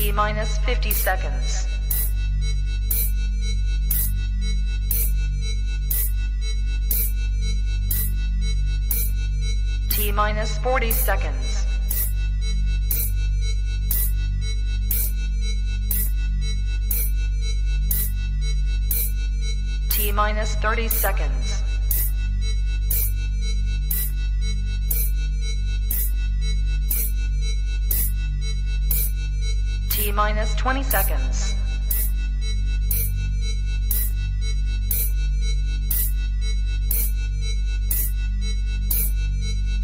T minus 50 seconds. T minus 40 seconds. T minus 30 seconds. T minus 20 seconds.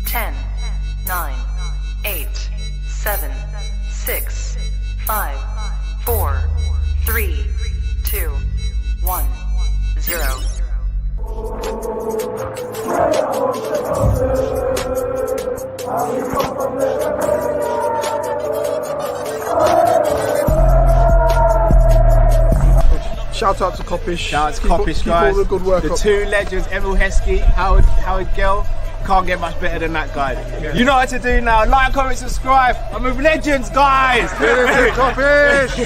Ten, 9, 8, 7, 6, 5, 4, 3, 2, 1, 0. Shout out to Kopish. Shout out to Kopish, guys. Keep all the good work the up. two legends, Emil Heskey, Howard Gill. Can't get much better than that guy. Yeah. You know what to do now. Like, comment, subscribe. I'm with legends, guys. Kopish.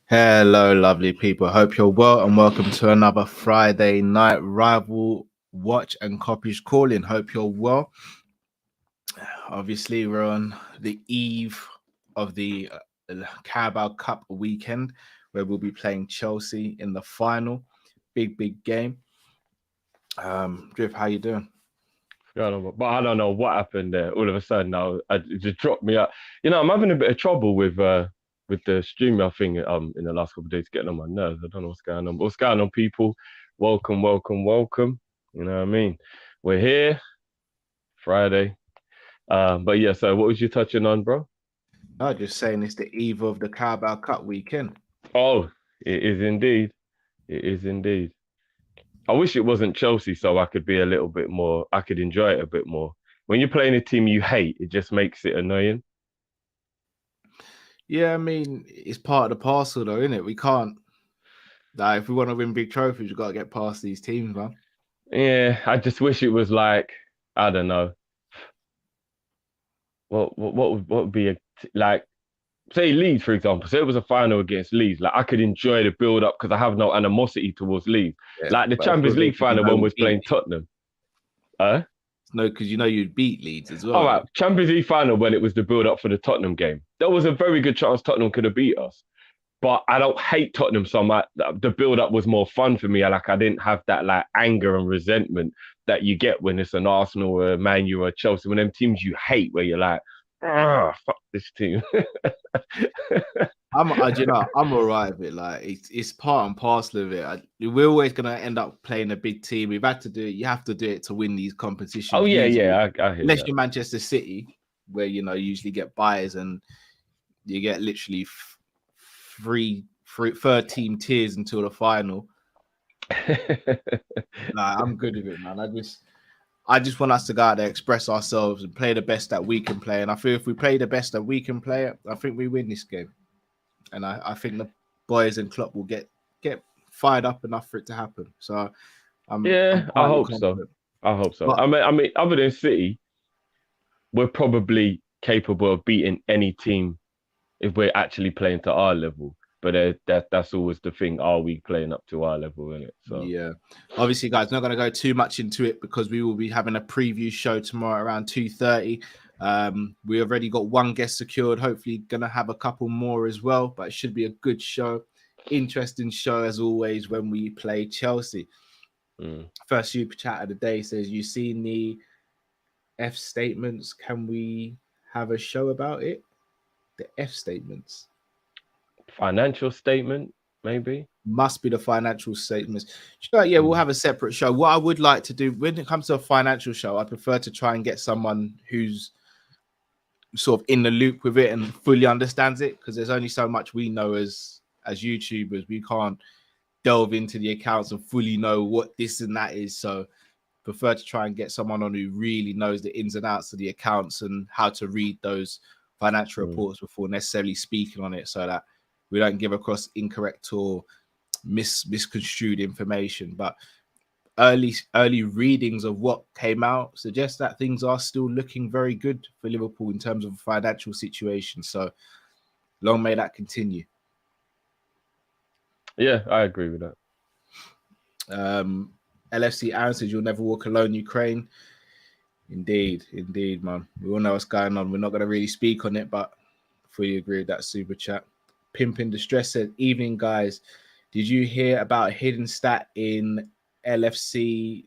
Hello, lovely people. Hope you're well and welcome to another Friday night rival watch and Kopish Kall-In. Hope you're well. Obviously, we're on the eve of the Carabao Cup weekend where we'll be playing Chelsea in the final. Big game. Drift, how you doing? But I don't know what happened there. All of a sudden, it just dropped me out. You know, I'm having a bit of trouble with the StreamYard thing in the last couple of days, getting on my nerves. I don't know what's going on. But what's going on, people? Welcome. You know what I mean? We're here, Friday. But yeah, so what was you touching on, bro? No, just saying it's the eve of the Carabao Cup weekend. Oh, it is indeed. It is indeed. I wish it wasn't Chelsea so I could be a little bit more, I could enjoy it a bit more. When you're playing a team you hate, it just makes it annoying. Yeah, I mean, it's part of the parcel though, isn't it? We can't, like, if we want to win big trophies, we've got to get past these teams, man. Yeah, I just wish it was like, I don't know. What would be like, say Leeds, for example. Say it was a final against Leeds. Like, I could enjoy the build-up because I have no animosity towards Leeds. Yeah, like the Champions League final when was playing Tottenham. No, because you know you'd beat Leeds as well. All right, Champions League final when it was the build-up for the Tottenham game. There was a very good chance Tottenham could have beat us. But I don't hate Tottenham so much. The build-up was more fun for me. I didn't have that like anger and resentment that you get when it's an Arsenal or a Man U or a Chelsea. When them teams you hate, where you're like, fuck this team. I'm all right with it. Like, it's part and parcel of it. We're always gonna end up playing a big team. We've had to do it. You have to do it to win these competitions. Oh yeah, usually. I hear Unless that. you're Manchester City, where you usually get buys and you get literally third team tiers until the final. Nah, I'm good with it, man. I just want us to go out there, express ourselves, and play the best that we can play. And I feel if we play the best that we can play, I think we win this game. And I think the boys and Klopp will get fired up enough for it to happen. So I hope so. But, I mean, other than City, we're probably capable of beating any team if we're actually playing to our level. But that's always the thing. Are we playing up to our level, innit? So yeah. Obviously, guys, not going to go too much into it because we will be having a preview show tomorrow around 2:30. We already got one guest secured. Hopefully, going to have a couple more as well. But it should be a good show, interesting show as always when we play Chelsea. First super chat of the day says, "You seen the F statements? Can we have a show about it?" The F statements. Financial statement, maybe? Must be the financial statements. Yeah, we'll have a separate show. What I would like to do when it comes to a financial show, I prefer to try and get someone who's sort of in the loop with it and fully understands it, because there's only so much we know as YouTubers. We can't delve into the accounts and fully know what this and that is. So prefer to try and get someone on who really knows the ins and outs of the accounts and how to read those financial reports before necessarily speaking on it, so that we don't give across incorrect or misconstrued information. But early readings of what came out suggest that things are still looking very good for Liverpool in terms of financial situation. So long may that continue. Yeah, I agree with that. LFC Aaron says you'll never walk alone, Ukraine. Indeed, man. We all know what's going on. We're not going to really speak on it, but fully agree with that super chat. Pimp in Distress said, evening, guys. Did you hear about a hidden stat in LFC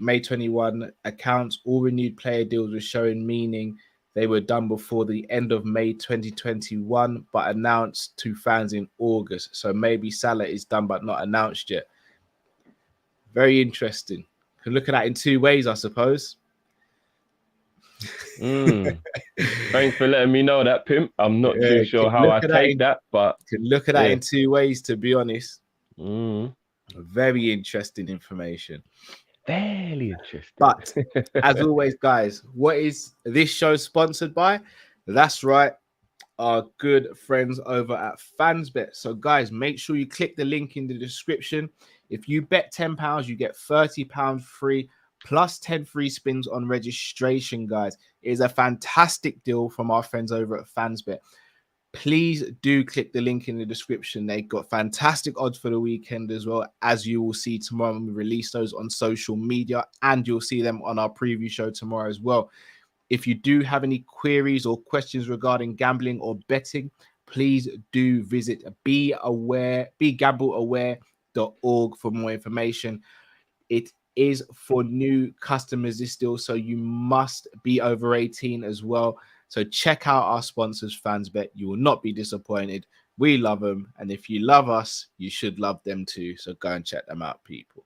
May 21 accounts? All renewed player deals were showing, meaning they were done before the end of May 2021, but announced to fans in August. So maybe Salah is done, but not announced yet. Very interesting. Can look at that in two ways, I suppose. Thanks for letting me know that, Pimp. I'm not too sure how I take that, but can look at that in two ways, to be honest. Very interesting information. Very interesting. But as always, guys, what is this show sponsored by? That's right, our good friends over at FansBet. So, guys, make sure you click the link in the description. If you bet £10, you get £30 free, plus 10 free spins on registration, guys. It is a fantastic deal from our friends over at FansBet. Please do click the link in the description. They've got fantastic odds for the weekend as well, as you will see tomorrow when we release those on social media, and you'll see them on our preview show tomorrow as well. If you do have any queries or questions regarding gambling or betting, please do visit begambleaware.org for more information. It is for new customers, this deal, so you must be over 18 as well. So check out our sponsors, FansBet. You will not be disappointed. We love them, and if you love us, you should love them too. So go and check them out, people.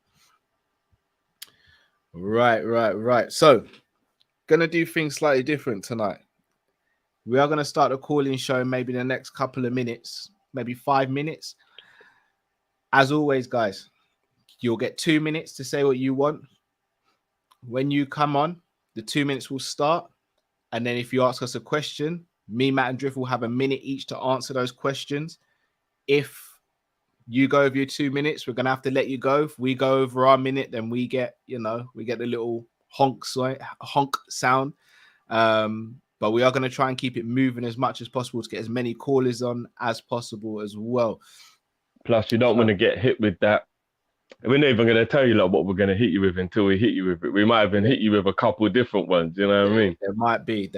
Right. So gonna do things slightly different tonight. We are gonna start a call-in show maybe in the next couple of minutes, maybe 5 minutes. As always, guys, you'll get 2 minutes to say what you want. When you come on, the 2 minutes will start. And then if you ask us a question, me, Matt, and Drift will have a minute each to answer those questions. If you go over your 2 minutes, we're going to have to let you go. If we go over our minute, then we get the little honk sound. But we are going to try and keep it moving as much as possible to get as many callers on as possible as well. Plus, you don't want to get hit with that. We're not even going to tell you like what we're going to hit you with until we hit you with it. We might even hit you with a couple of different ones. You know what I mean? There might be.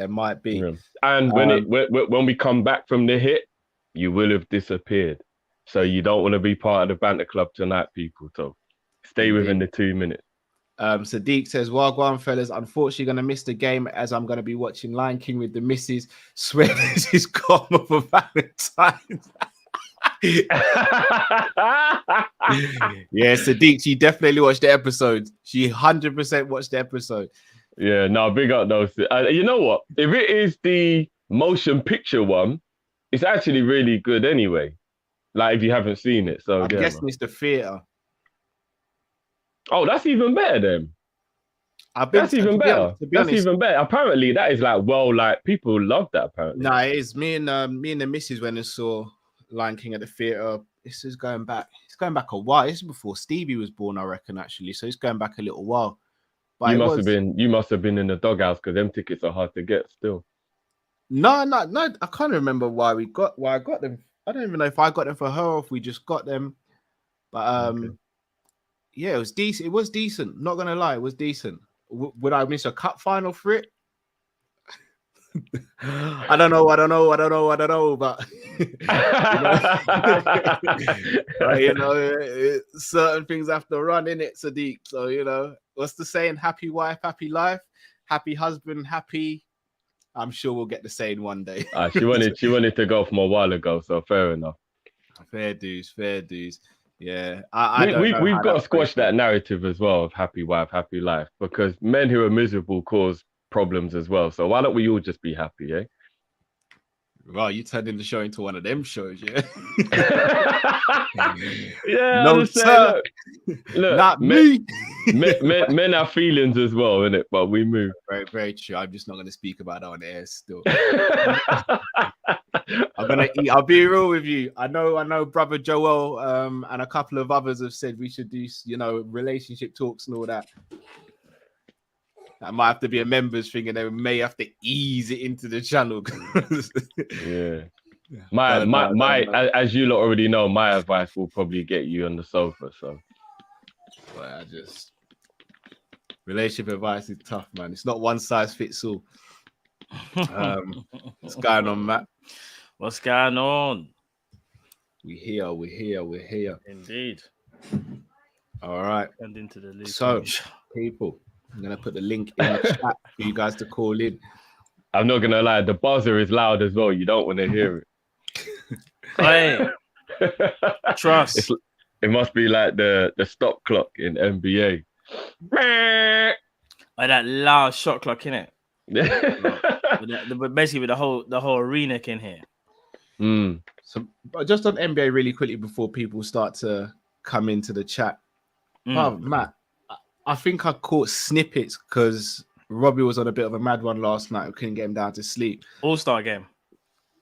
Yeah. And when we come back from the hit, you will have disappeared. So you don't want to be part of the banter club tonight, people. So stay within the 2 minutes. Sadiq says, well, go on, fellas. Unfortunately, going to miss the game as I'm going to be watching Lion King with the missus. Swear this is karma for Valentine's. Yeah, Sadiq, she definitely watched the episode. She 100% watched the episode. Yeah, no, big up those. You know what? If it is the motion picture one, it's actually really good anyway. Like if you haven't seen it, so I'm guessing it's the theater. Oh, that's even better then. That's even better. That's even better. Apparently, that is like people love that. Apparently, no, it is. Me and the missus went and saw Lion King at the theater. This is going back. It's going back a while. This is before Stevie was born, I reckon. Actually, so it's going back a little while. But you must have been in the doghouse because them tickets are hard to get still. No. I can't remember why I got them. I don't even know if I got them for her or if we just got them. But okay. Yeah, it was decent. It was decent. Not gonna lie, it was decent. Would I miss a cup final for it? I don't know, but certain things have to run in it, Sadiq. So what's the saying? Happy wife, happy life, happy husband, happy. I'm sure we'll get the saying one day. She wanted to go from a while ago, so fair enough. Fair dues. Yeah, we've got to squash that narrative as well of happy wife, happy life, because men who are miserable cause problems as well. So why don't we all just be happy, eh? Well, you turned the show into one of them shows, yeah. Yeah, no sir. Look, not me. Men have feelings as well, innit? But we move. Very, very true. I'm just not going to speak about that on air still. I'll be real with you. I know, brother Joel, and a couple of others have said we should do, relationship talks and all that. That might have to be a members thing, and they may have to ease it into the channel. Yeah. My as you lot already know, my advice will probably get you on the sofa. So, well, relationship advice is tough, man. It's not one size fits all. What's going on, Matt? What's going on? We're here. Indeed. All right. And into the league. So, people, I'm gonna put the link in the chat for you guys to call in. I'm not gonna lie, the buzzer is loud as well. You don't want to hear it. Hey, trust. It must be like the stop clock in NBA. Like that loud shot clock, innit? Basically with the whole arena in here. So, but just on NBA really quickly before people start to come into the chat. Matt, I think I caught snippets because Robbie was on a bit of a mad one last night. We couldn't get him down to sleep. All-Star game.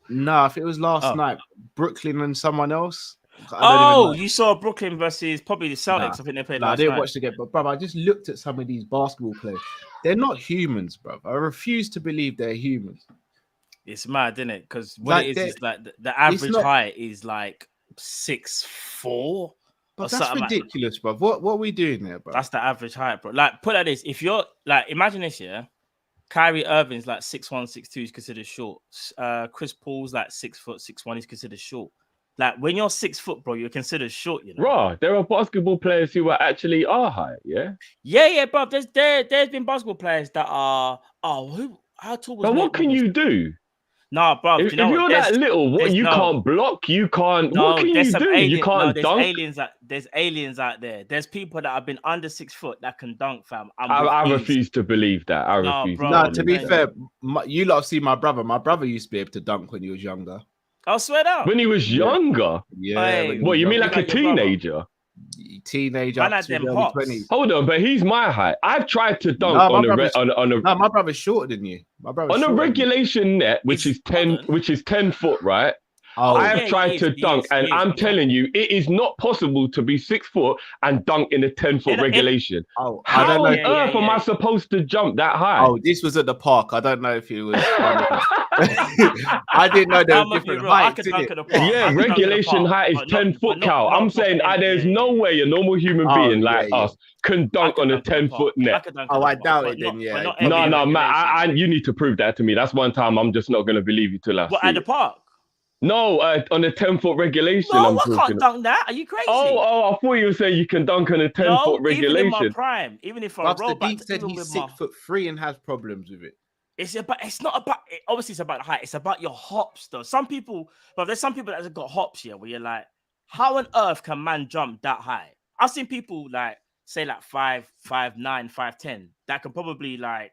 No, if it was last night, Brooklyn and someone else. You saw Brooklyn versus probably the Celtics. I think they played last night. I didn't watch the game, but brother, I just looked at some of these basketball players. They're not humans, bro. I refuse to believe they're humans. It's mad, isn't it? Because what it is like the average height is like 6'4". But that's ridiculous, bro. What are we doing there, bro? That's the average height, bro. Like, put it like this: if you're like, imagine this, yeah. Kyrie Irving's like 6'1", 6'2", he's considered short. Chris Paul's like 6 foot, 6'1", he's considered short. Like when you're 6 foot, bro, you're considered short, you know. Raw, there are basketball players who are actually height, yeah. Yeah, bro. There's been basketball players that are how tall was? But what can you do? Nah, bro. If you're that little, what you can't block, you can't. What can you do? You can't dunk. There's aliens out there. There's people that have been under 6 foot that can dunk, fam. I refuse to believe that. I refuse. No, to be fair, you lot have seen my brother. My brother used to be able to dunk when he was younger. I'll swear down. When he was younger? Yeah. What, you mean like a teenager? Teenager up to the early 20s. Hold on, but he's my height. I've tried to dunk No, my brother's shorter than you. My brother's on a regulation net, which is 10 foot, right? I have tried to dunk, and I'm telling you, it is not possible to be 6 foot and dunk in a 10-foot regulation. How on earth am I supposed to jump that high? Oh, this was at the park. I don't know if it was. I didn't know there were different heights. Yeah, regulation height is 10 foot, Cal. I'm saying there's no way a normal human being like us can dunk on a 10-foot net. I doubt it then, yeah. No, Matt, you need to prove that to me. That's one time I'm just not going to believe you till I see it. At the park? No, on a 10-foot regulation. No, I can't dunk that. Are you crazy? Oh, I thought you were saying you can dunk on a 10-foot regulation. Even in my prime, even if I roll back, said he's 6'3" and has problems with it. It's not about. Obviously, it's about the height. It's about your hops, though. Some people, but there's some people that have got hops here, where you're like, how on earth can man jump that high? I've seen people like say like 5'9", 5'10", that can probably like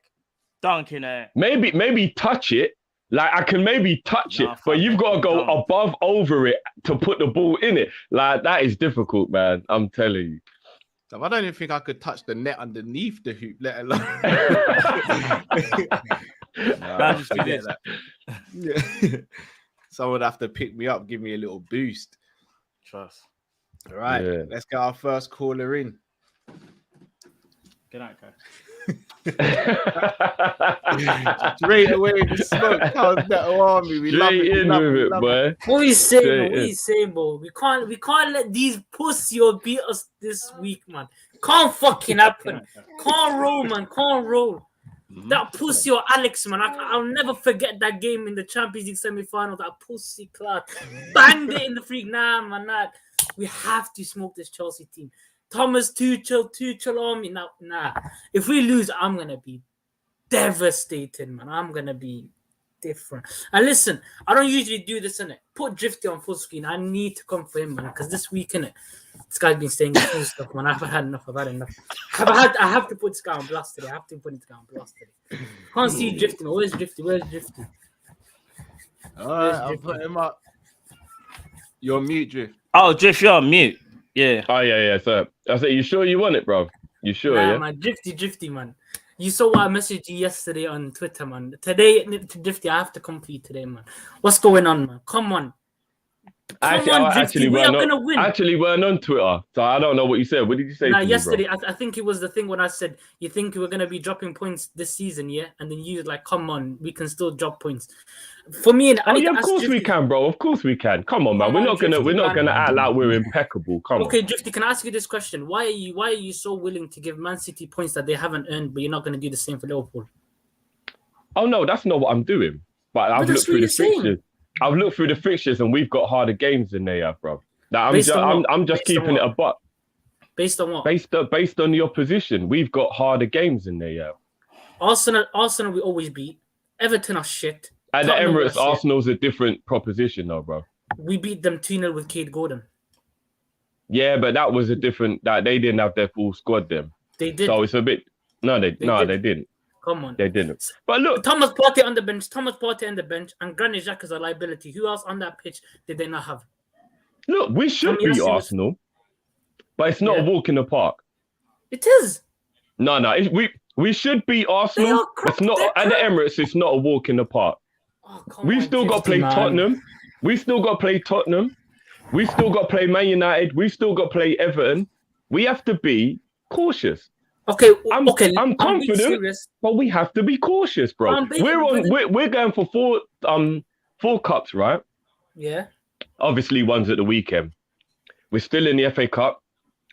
dunk in a maybe touch it. Like I can maybe touch it, but you've got to go above over it to put the ball in it. Like that is difficult, man. I'm telling you. So I don't even think I could touch the net underneath the hoop, let alone. Someone would have to pick me up, give me a little boost. Trust. All right, let's get our first caller in. Good night, guys. Straight away in the smoke. How's that army? We love it. Boy. What we saying, bro? We can't let these pussy beat us this week, man. Can't fucking happen. Can't roll, man. Can't roll. That pussy or Alex, man. I'll never forget that game in the Champions League semi-final. That pussy class banged it in the freak. Nah, man. Nah. We have to smoke this Chelsea team. Thomas Tuchel on me. Nah. If we lose, I'm going to be devastated, man. I'm going to be different. And listen, I don't usually do this, innit? Put Drifty on full screen. I need to come for him, man, because this week, innit, this guy's been saying cool stuff, man. I've had enough. I have to put this guy on blast today. Can't see Drifty. Where's Drifty? All right, I'll put him up. You're on mute, Drift. Oh, Drift, you're on mute. Yeah. Oh, yeah. So I said, you sure you want it, bro? You sure, nah, yeah? Man, Drifty, man. You saw what I messaged you yesterday on Twitter, man. Today, Drifty, I have to complete today, man. What's going on, man? Come on. Drifty, we are gonna win. Actually, weren't on Twitter, so I don't know what you said. What did you say? Nah, to yesterday, me, bro? I think it was the thing when I said, you think we're gonna be dropping points this season, yeah? And then you was like, come on, we can still drop points. For me, I need to of ask course Drifty, we can, bro. Of course we can. Come on, man. Come We're on, not gonna Drifty, act like we're impeccable. Come Okay, on. Drifty, can I ask you this question? Why are you so willing to give Man City points that they haven't earned, but you're not gonna do the same for Liverpool? Oh no, that's not what I'm doing. But I've looked through the fixtures. I've looked through the fixtures, and we've got harder games than they have, bro. Now, I'm just keeping it a buck. Based on what? Based on the opposition, we've got harder games than they have. Arsenal, we always beat. Everton are shit. At the Tottenham Emirates, are shit. Arsenal's a different proposition, though, bro. We beat them 2-0 with Cade Gordon. Yeah, but that was a different. That they didn't have their full squad then. They did. So it's a bit. They didn't. Come on. They didn't. But look, Thomas Partey on the bench, and Granit Xhaka is a liability. Who else on that pitch did they not have? look, we should beat Arsenal, but it's not a walk in the park. It is. No, we should beat Arsenal. It's not at the Emirates. It's not a walk in the park. Oh, We've still got to play Tottenham. We still got to play Tottenham. We still got to play Man United. We still got to play Everton. We have to be cautious. Okay, I'm confident, but we have to be cautious, bro. We're going for four cups, right? Yeah. Obviously, one's at the weekend. We're still in the FA Cup.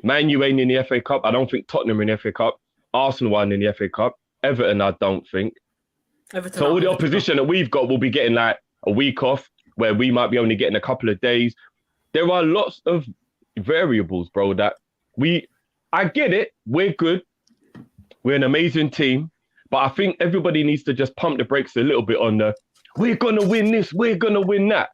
Man U ain't in the FA Cup. I don't think Tottenham are in the FA Cup. Arsenal aren't in the FA Cup. Everton, I don't think. So all the opposition that we've got will be getting like a week off, where we might be only getting a couple of days. There are lots of variables, bro, that I get it. We're good. We're an amazing team. But I think everybody needs to just pump the brakes a little bit on we're going to win this, we're going to win that.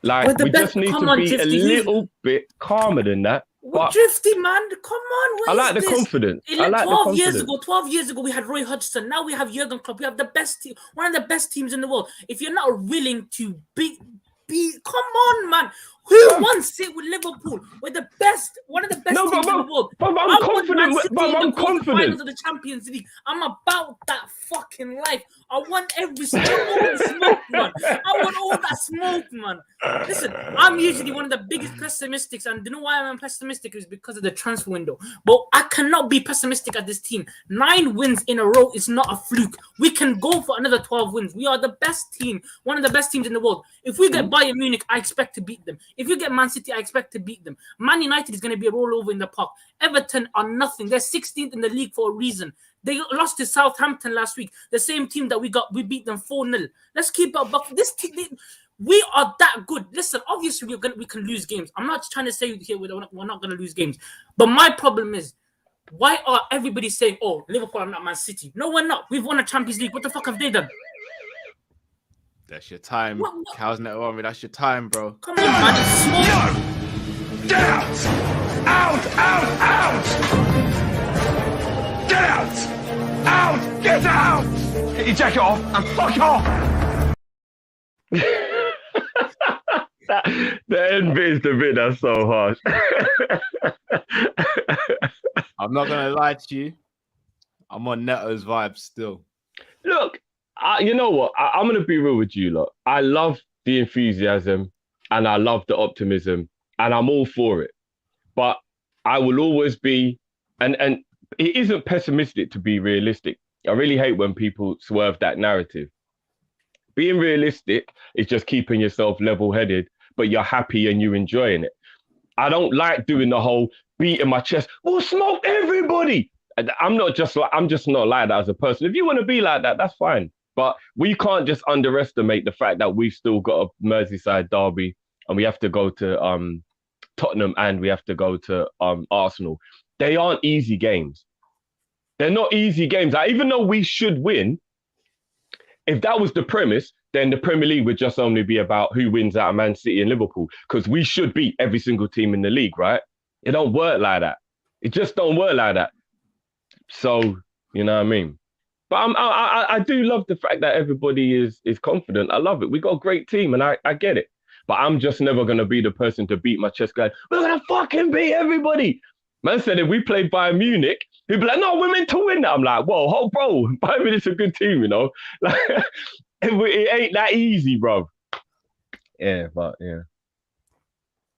Like, we just need to be a little bit calmer than that. But Drifty, man, come on. I like the confidence. 12 years ago, we had Roy Hodgson. Now we have Jurgen Klopp. We have the best team, one of the best teams in the world. If you're not willing to be, come on, man. Who wants it with Liverpool? We're the best, one of the best teams in the world. But I'm confident. I'm confident. Finals of the Champions League. I'm about that fucking life. I want every smoke, man. I want all that smoke, man. Listen, I'm usually one of the biggest pessimists, and you know why I'm pessimistic is because of the transfer window. But I cannot be pessimistic at this team. 9 wins in a row is not a fluke. We can go for another 12 wins. We are the best team, one of the best teams in the world. If we get Bayern Munich, I expect to beat them. If you get Man City, I expect to beat them. Man United is going to be a rollover in the park. Everton are nothing. They're 16th in the league for a reason. They lost to Southampton last week. The same team that we beat them 4-0. Let's keep up. But this team, we are that good. Listen, obviously we can lose games. I'm not trying to say here we're not going to lose games. But my problem is, why are everybody saying, "Oh, Liverpool are not Man City"? No, we're not. We've won a Champions League. What the fuck have they done? That's your time. Cow's net on me. That's your time, bro. Come on, man. Get out! Out! Get out! Out! Get out! Get your jacket off and fuck off! The end bit is the bit that's so harsh. I'm not going to lie to you. I'm on Neto's vibe still. Look, you know what? I'm going to be real with you, lot. I love the enthusiasm and I love the optimism and I'm all for it. But I will always be, and it isn't pessimistic to be realistic. I really hate when people swerve that narrative. Being realistic is just keeping yourself level-headed, but you're happy and you're enjoying it. I don't like doing the whole beating my chest. We'll smoke everybody. I'm just not like that as a person. If you want to be like that, that's fine. But we can't just underestimate the fact that we've still got a Merseyside derby and we have to go to Tottenham and we have to go to Arsenal. They aren't easy games. They're not easy games. Like, even though we should win, if that was the premise, then the Premier League would just only be about who wins out of Man City and Liverpool, because we should beat every single team in the league, right? It don't work like that. It just don't work like that. So, you know what I mean? But I do love the fact that everybody is confident. I love it. We got a great team and I get it. But I'm just never going to be the person to beat my chest going, we're going to fucking beat everybody. Man said if we played Bayern Munich He'd be like, no, we're meant to win that. I'm like, whoa, bro, Bayern Munich's a good team, you know? Like, it ain't that easy, bro. Yeah, but yeah.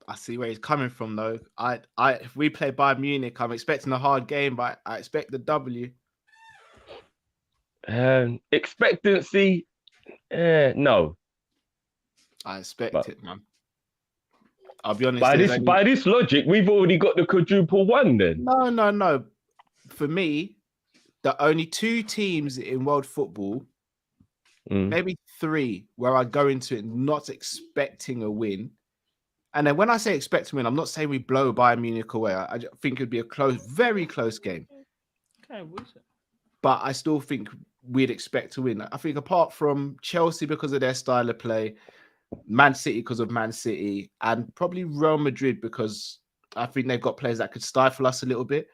I see where he's coming from, though. If we play Bayern Munich, I'm expecting a hard game, but I expect the W. Expectancy, no. I expect it, man. I'll be honest. By this logic, we've already got the quadruple one then. No. For me, the only 2 teams in world football, maybe 3, where I go into it not expecting a win. And then when I say expect to win, I'm not saying we blow Bayern Munich away. I think it'd be a very close game. Okay, but I still think we'd expect to win. I think apart from Chelsea because of their style of play, Man City because of Man City, and probably Real Madrid because I think they've got players that could stifle us a little bit.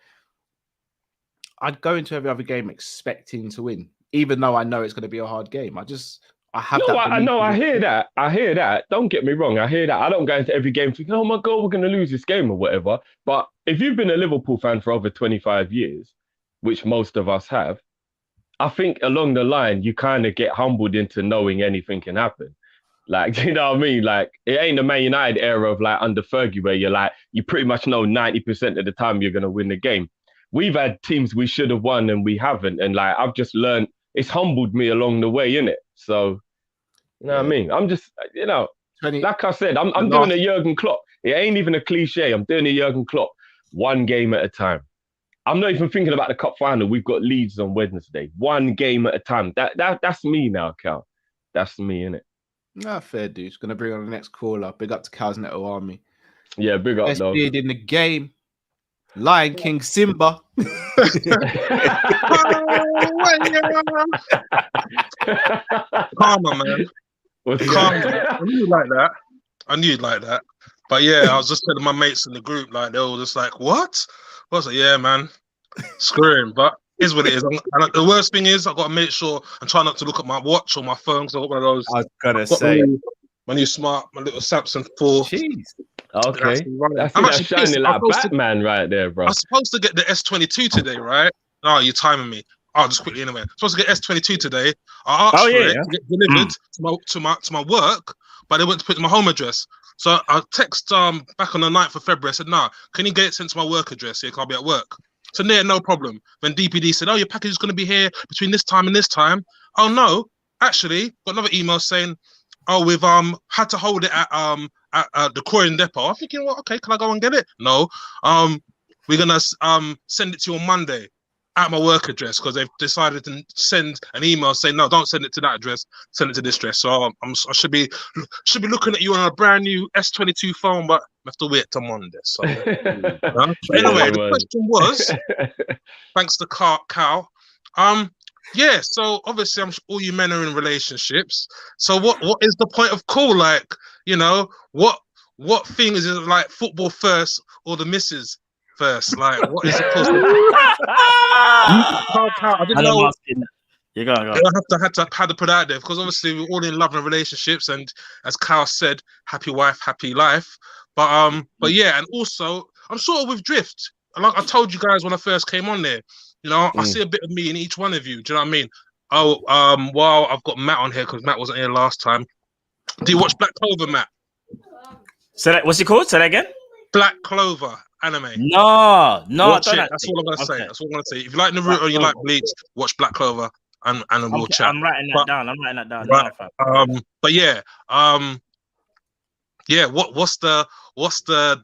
I'd go into every other game expecting to win, even though I know it's going to be a hard game. I hear that. I hear that. Don't get me wrong. I hear that. I don't go into every game thinking, oh my God, we're going to lose this game or whatever. But if you've been a Liverpool fan for over 25 years, which most of us have, I think along the line, you kind of get humbled into knowing anything can happen. Like, you know what I mean? Like, it ain't the Man United era of like under Fergie where you're like, you pretty much know 90% of the time you're going to win the game. We've had teams we should have won and we haven't. And like, I've just learned, it's humbled me along the way, innit? So, you know what I mean? I'm just, you know, like I said, I'm doing a Jurgen Klopp. It ain't even a cliche. I'm doing a Jurgen Klopp 1 game at a time. I'm not even thinking about the cup final. We've got Leeds on Wednesday. 1 game at a time. That's me now, Cal. That's me, innit? No, fair dude. Just gonna bring on the next caller. Big up to Cal's Netto Army. Yeah, big up, Best though. beard in the game. Lion King Simba. Karma, man. Karma. I knew you'd like that. But yeah, I was just telling my mates in the group, like, they were just like, what? I was like, yeah, man. Screw him. But here's what it is. And the worst thing is, I've got to make sure and try not to look at my watch or my phone, because I've got one of those. I was going to say. My new smart, my little Samsung 4. Jeez. Okay. That's shining like Batman right there, bro. I'm supposed to get the S22 today, right? Oh, you're timing me. Oh, just quickly anyway. I'm supposed to get S22 today. I asked for it to get delivered to my work, but they went to put it in my home address. So I text back on the 9th of February. I said, nah, can you get it sent to my work address here? I'll be at work. So no problem. When DPD said, oh, your package is going to be here between this time and this time. Oh no, actually, got another email saying, oh, we've had to hold it at the Croydon depot. I'm thinking, well, okay, can I go and get it? No. We're gonna send it to you on Monday at my work address, because they've decided to send an email saying, no, don't send it to that address, send it to this address. So I should be looking at you on a brand new S22 phone, but I have to wait till Monday. So anyway, the question was, thanks to Cal. Yeah, so obviously I'm sure all you men are in relationships. So what is the point of call? Like, you know, what thing is it, like football first or the missus first? Like, what is it supposed to be? I didn't know. You go. I had to put out there, because obviously we're all in love and relationships, and as Kyle said, happy wife, happy life. But yeah, and also I'm sort of with drift. Like I told you guys when I first came on there, you know, I see a bit of me in each one of you. Do you know what I mean? Oh, well, I've got Matt on here because Matt wasn't here last time. Do you watch Black Clover, Matt? What's it called? Say that again. Black Clover anime. No. Watch it. That's all I'm gonna say. That's all I'm gonna say. If you like Naruto or you like Bleach, watch Black Clover and we'll chat. I'm writing that down. But yeah, what's the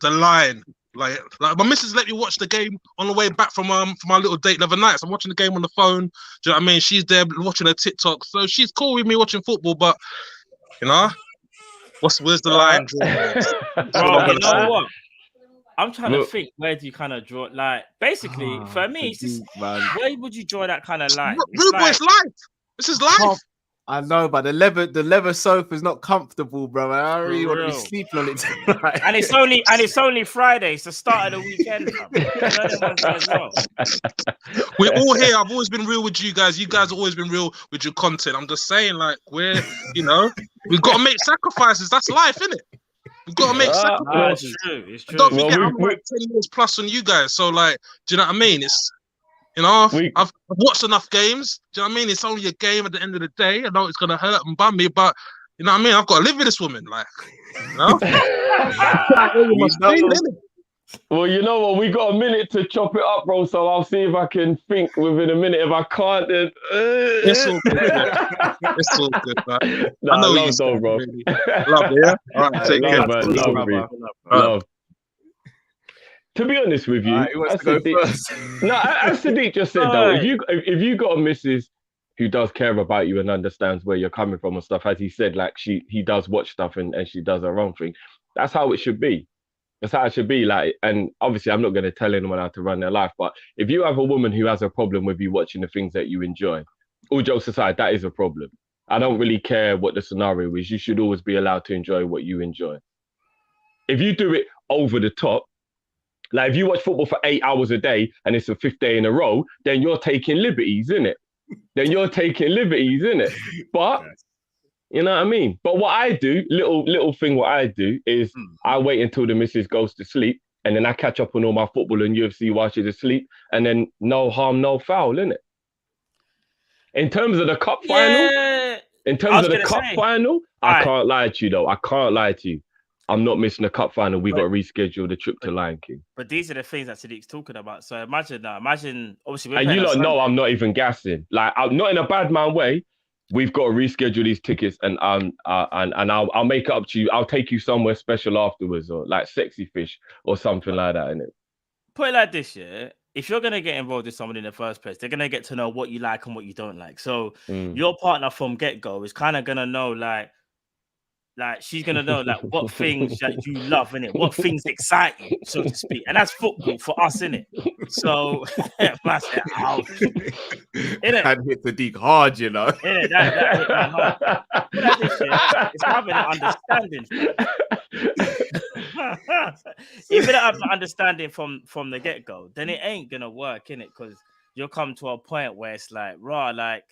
line? Like my missus let me watch the game on the way back from my little date the other night. So I'm watching the game on the phone. Do you know what I mean? She's there watching her TikTok, so she's cool with me watching football. But you know, where's the line? Bro, you know what? I'm trying to think. Where do you kind of draw? Like, basically, for me, it's just, where would you draw that kind of line? It's life. This is life. I know, but the leather sofa is not comfortable, bro. I really want to be sleeping on it tonight. And it's only Friday. It's the start of the weekend. We're all here. I've always been real with you guys. You guys have always been real with your content. I'm just saying, like, we've got to make sacrifices. That's life, isn't it? We've got to make sacrifices. It's true. Don't forget, I'm like 10 years plus on you guys. So, like, do you know what I mean? You know, I've watched enough games. Do you know what I mean? It's only a game at the end of the day. I know it's gonna hurt and bum me, but you know what I mean? I've got to live with this woman, like, you know. Well, you know what? We got a minute to chop it up, bro. So I'll see if I can think within a minute. If I can't, then it's all good. It's all good, man. No, I know you, though, bro. Really. Love you. Yeah? All right, take care. Love. To be honest with you, as Sadiq just said, though, if you got a missus who does care about you and understands where you're coming from and stuff, as he said, like he does watch stuff and she does her own thing. That's how it should be. That's how it should be. Like, and obviously, I'm not going to tell anyone how to run their life, but if you have a woman who has a problem with you watching the things that you enjoy, all jokes aside, that is a problem. I don't really care what the scenario is. You should always be allowed to enjoy what you enjoy. If you do it over the top, like if you watch football for 8 hours a day and it's a 5th day in a row, then you're taking liberties, innit? But you know what I mean? But what I do, little thing what I do is I wait until the missus goes to sleep and then I catch up on all my football and UFC while she's asleep, and then no harm, no foul, innit? In terms of the cup final, I can't lie to you though. I can't lie to you. I'm not missing the cup final. We got to reschedule the trip to Lion King. But these are the things that Sadiq's talking about. So imagine obviously. And you lot know I'm not even gassing. Like, I'm not in a bad man way. We've got to reschedule these tickets, and I'll make it up to you. I'll take you somewhere special afterwards, or like Sexy Fish or something like that, innit? Put it like this, yeah. If you're gonna get involved with someone in the first place, they're gonna get to know what you like and what you don't like. So your partner from get-go is kind of gonna know, like she's gonna know like what things that you love, innit? What things excite you, so to speak. And that's football for us, innit? So that's it. That hit the deep hard, you know. Yeah, that hit me hard. But this shit, it's having an understanding. If you don't have the understanding from the get-go, then it ain't gonna work, innit? Because you'll come to a point where it's like, raw, like,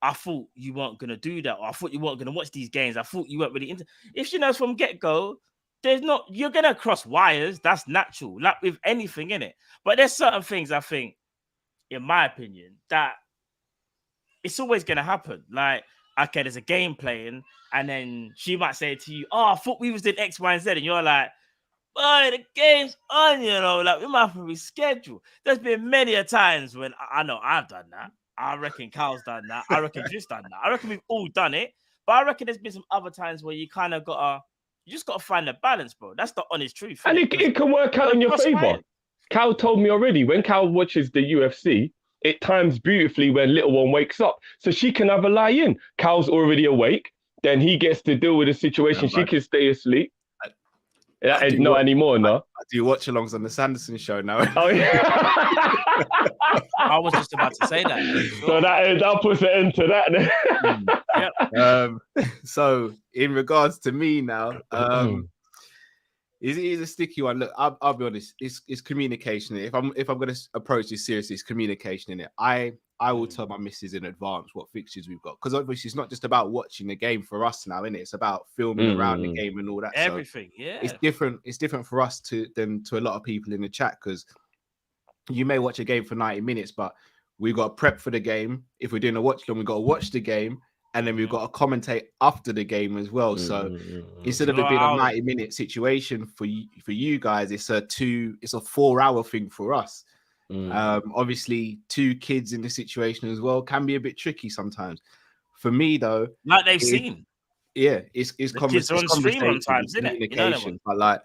I thought you weren't going to do that, or I thought you weren't going to watch these games. I thought you weren't really into. If she knows from get-go, you're going to cross wires. That's natural, like with anything in it. But there's certain things, I think, in my opinion, that it's always going to happen. Like, okay, there's a game playing, and then she might say to you, oh, I thought we was doing X, Y, and Z. And you're like, boy, the game's on, you know, like we might have to reschedule. There's been many a times when I know I've done that. I reckon Cal's done that. I reckon Drew's done that. I reckon we've all done it. But I reckon there's been some other times where you kind of you just got to find the balance, bro. That's the honest truth. And it can work out in your favor. Cal told me already, when Cal watches the UFC, it times beautifully when little one wakes up. So she can have a lie in. Cal's already awake. Then he gets to deal with the situation. She can stay asleep. Not anymore, no. I do watch alongs on the Sanderson show now. Oh, yeah. I was just about to say that. Sure. So that puts an end to that. Yep. So in regards to me now, is a sticky one. Look, I'll be honest. It's communication. If I'm going to approach this seriously, it's communication in it. I will tell my missus in advance what fixtures we've got, because obviously it's not just about watching the game for us now, innit? It's about filming around the game and all that. Everything, so yeah. It's different for us than to a lot of people in the chat, because you may watch a game for 90 minutes, but we've got to prep for the game. If we're doing a watch long, we've got to watch the game, and then we've got to commentate after the game as well. So instead of it being a 90-minute situation for you guys, it's a 4-hour thing for us. Obviously 2 kids in the situation as well can be a bit tricky sometimes. For me though, like they've seen, it's kids are on stream sometimes, isn't it? Communication. You know, but like,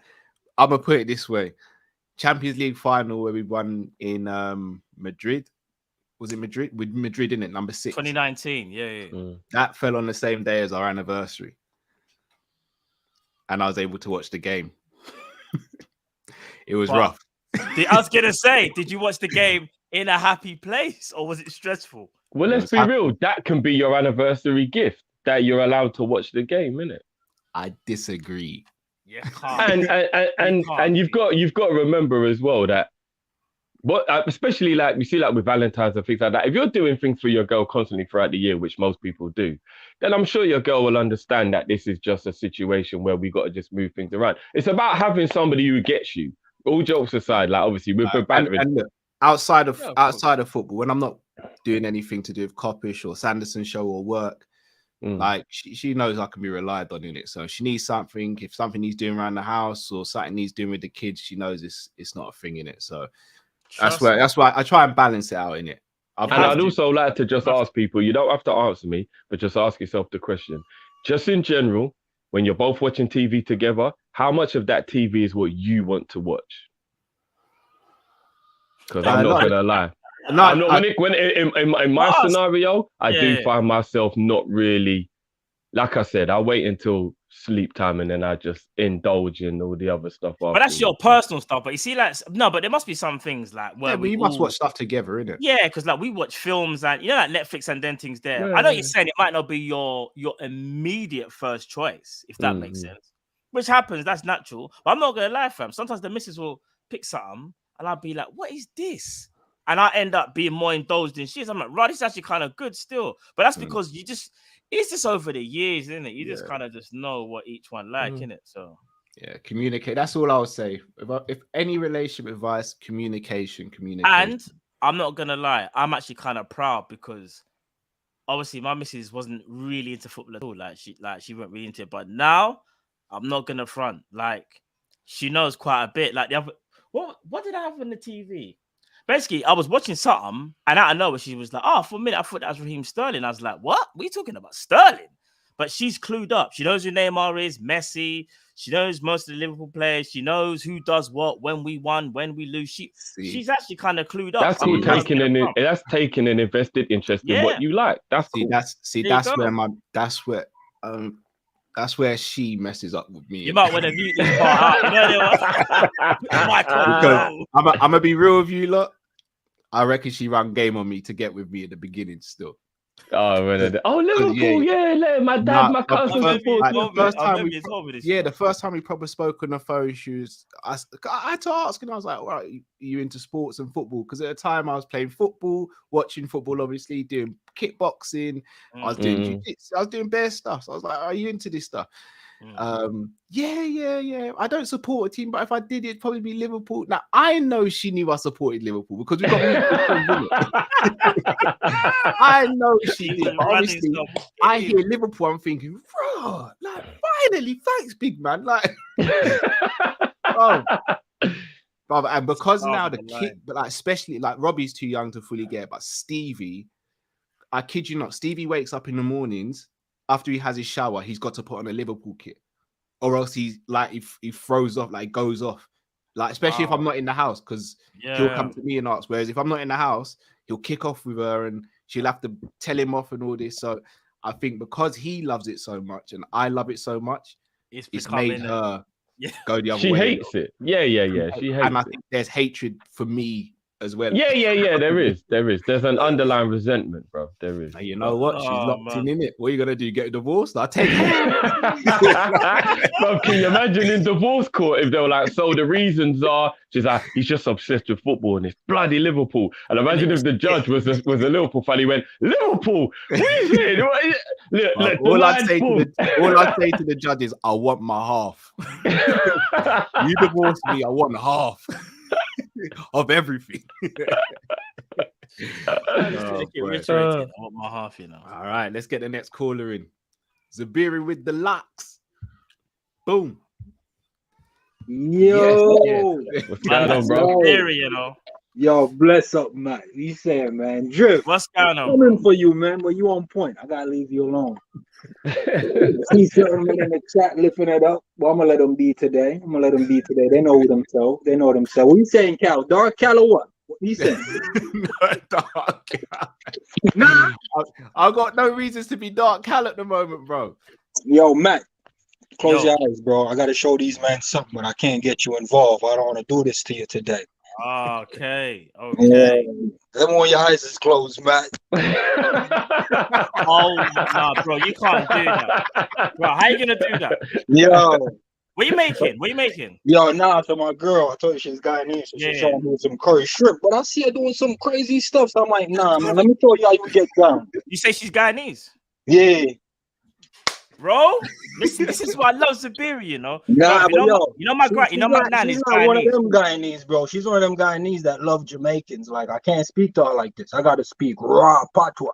I'm gonna put it this way: Champions League final where we won in Madrid. Was it Madrid? With Madrid in it, number 6, 2019. Yeah. That fell on the same day as our anniversary, and I was able to watch the game. It was rough. I was gonna say, did you watch the game in a happy place, or was it stressful? Well, let's be real. That can be your anniversary gift, that you're allowed to watch the game, innit? I disagree. Yeah, and you've got to remember as well that especially like you see, like with Valentine's and things like that. If you're doing things for your girl constantly throughout the year, which most people do, then I'm sure your girl will understand that this is just a situation where we got to just move things around. It's about having somebody who gets you. All jokes aside, like obviously we're bantering. And look, outside of football, when I'm not doing anything to do with Kopish or Sanderson show or work, like she knows I can be relied on in it. So she needs something. If something he's doing around the house or something he's doing with the kids, she knows it's not a thing in it. So that's why I try and balance it out in it. And I'd also like to just ask people, you don't have to answer me, but just ask yourself the question. Just in general, when you're both watching TV together, how much of that TV is what you want to watch? Because I'm not going to lie. In my scenario, I do find myself not really, like I said, I wait until sleep time and then I just indulge in all the other stuff. But that's your personal stuff. But you see, like, no, but there must be some things like where we must watch stuff together, innit? Yeah, because like we watch films and like Netflix and then things there. Yeah. I know you're saying it might not be your immediate first choice, if that makes sense. Which happens, that's natural. But I'm not gonna lie, fam. Sometimes the missus will pick something and I'll be like, what is this? And I end up being more indulged in shit. I'm like, right, this is actually kind of good still. But that's because it's just over the years, isn't it? You just kind of just know what each one like, innit? So yeah, communicate. That's all I would say. If any relationship advice, communication. And I'm not gonna lie, I'm actually kind of proud because obviously my missus wasn't really into football at all. Like she wasn't really into it. But now I'm not gonna front. Like she knows quite a bit. Like the other, what did I have on the TV? Basically, I was watching something, and out of nowhere, she was like, "Oh, for a minute, I thought that was Raheem Sterling." I was like, "What? What are you talking about, Sterling?" But she's clued up. She knows who Neymar is, Messi. She knows most of the Liverpool players. She knows who does what, when we won, when we lose. She's actually kind of clued up. That's taking an invested interest in what you like. That's where she messes up with me. You might want to mute this part out. Because I'm gonna be real with you, lot. I reckon she ran game on me to get with me at the beginning still. Liverpool, my dad, my cousin. The first time we probably spoke on the phone, I had to ask, and I was like, "Right, are you into sports and football?" Because at the time I was playing football, watching football, obviously doing kickboxing. I was doing jiu-jitsu, I was doing bare stuff. So I was like, "Are you into this stuff?" Yeah. I don't support a team, but if I did, it'd probably be Liverpool. Now I know she knew I supported Liverpool because we got I know she did. But obviously, I hear Liverpool, I'm thinking, bro, like finally, thanks, big man. Like, and because now the kid, but like especially like Robbie's too young to fully get it, but Stevie, I kid you not, Stevie wakes up in the mornings. After he has his shower, he's got to put on a Liverpool kit, or else he's like he throws off, like goes off, like especially if I'm not in the house, because he'll come to me and ask. Whereas if I'm not in the house, he'll kick off with her and she'll have to tell him off and all this. So I think because he loves it so much and I love it so much, it's made her go the other way. She hates it. Yeah. She hates and I think there's hatred for me as well. Yeah. There is. There's an underlying resentment, bro. There is. You know what? She's locked in it. What are you gonna do? Get a divorce? I'll take it. Bro, can you imagine in divorce court if they were like, so the reasons are, she's like, he's just obsessed with football and it's bloody Liverpool. And imagine if the judge was a Liverpool fan, he went, Liverpool? What is it? All I'd say to the judge is, I want my half. You divorce me, I want half. Of everything. I want my half, you know. All right, let's get the next caller in. Zabiri with the locks. Boom. Yo. What's going on, bro? You know. Yo, bless up, Matt. You saying, man? Drip. What's going on? Coming for you, man. But you on point. I gotta leave you alone. See certain men in the chat lifting it up. Well, I'm gonna let them be today. They know themselves. What you saying, Cal? Dark Cal or what? What you saying? Dark Cal. Nah, I've got no reasons to be Dark Cal at the moment, bro. Yo, Matt. Close your eyes, bro. I gotta show these men something, but I can't get you involved. I don't want to do this to you today. Okay. Them one your eyes is closed, Matt. Nah, bro, you can't do that. Bro, how you gonna do that? Yo. What you making? Yo, so my girl, I told you she's Guyanese, so she's showing me some curry shrimp, but I see her doing some crazy stuff, so I'm like, nah, man, let me show you how you get down. You say she's Guyanese? Yeah. bro. This is why I love Zabiri, you know. Nah, Bro, but you know my nan she's is not one of Guyanese. them Guyanese, bro. She's one of them Guyanese that love Jamaicans. Like, I can't speak to her like this. I gotta speak raw patois.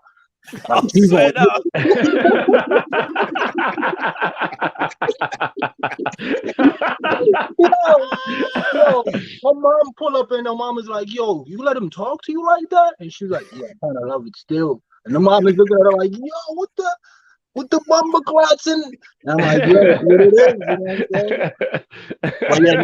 Like, she's Swear all, yo, her mom pull up and her mom is like, yo, you let him talk to you like that? And she's like, yeah, I kind of love it still. And the mom is looking at her like, yo, what the bumper clots and I'm like, yeah, that's what it is, you know what I'm saying? But yeah,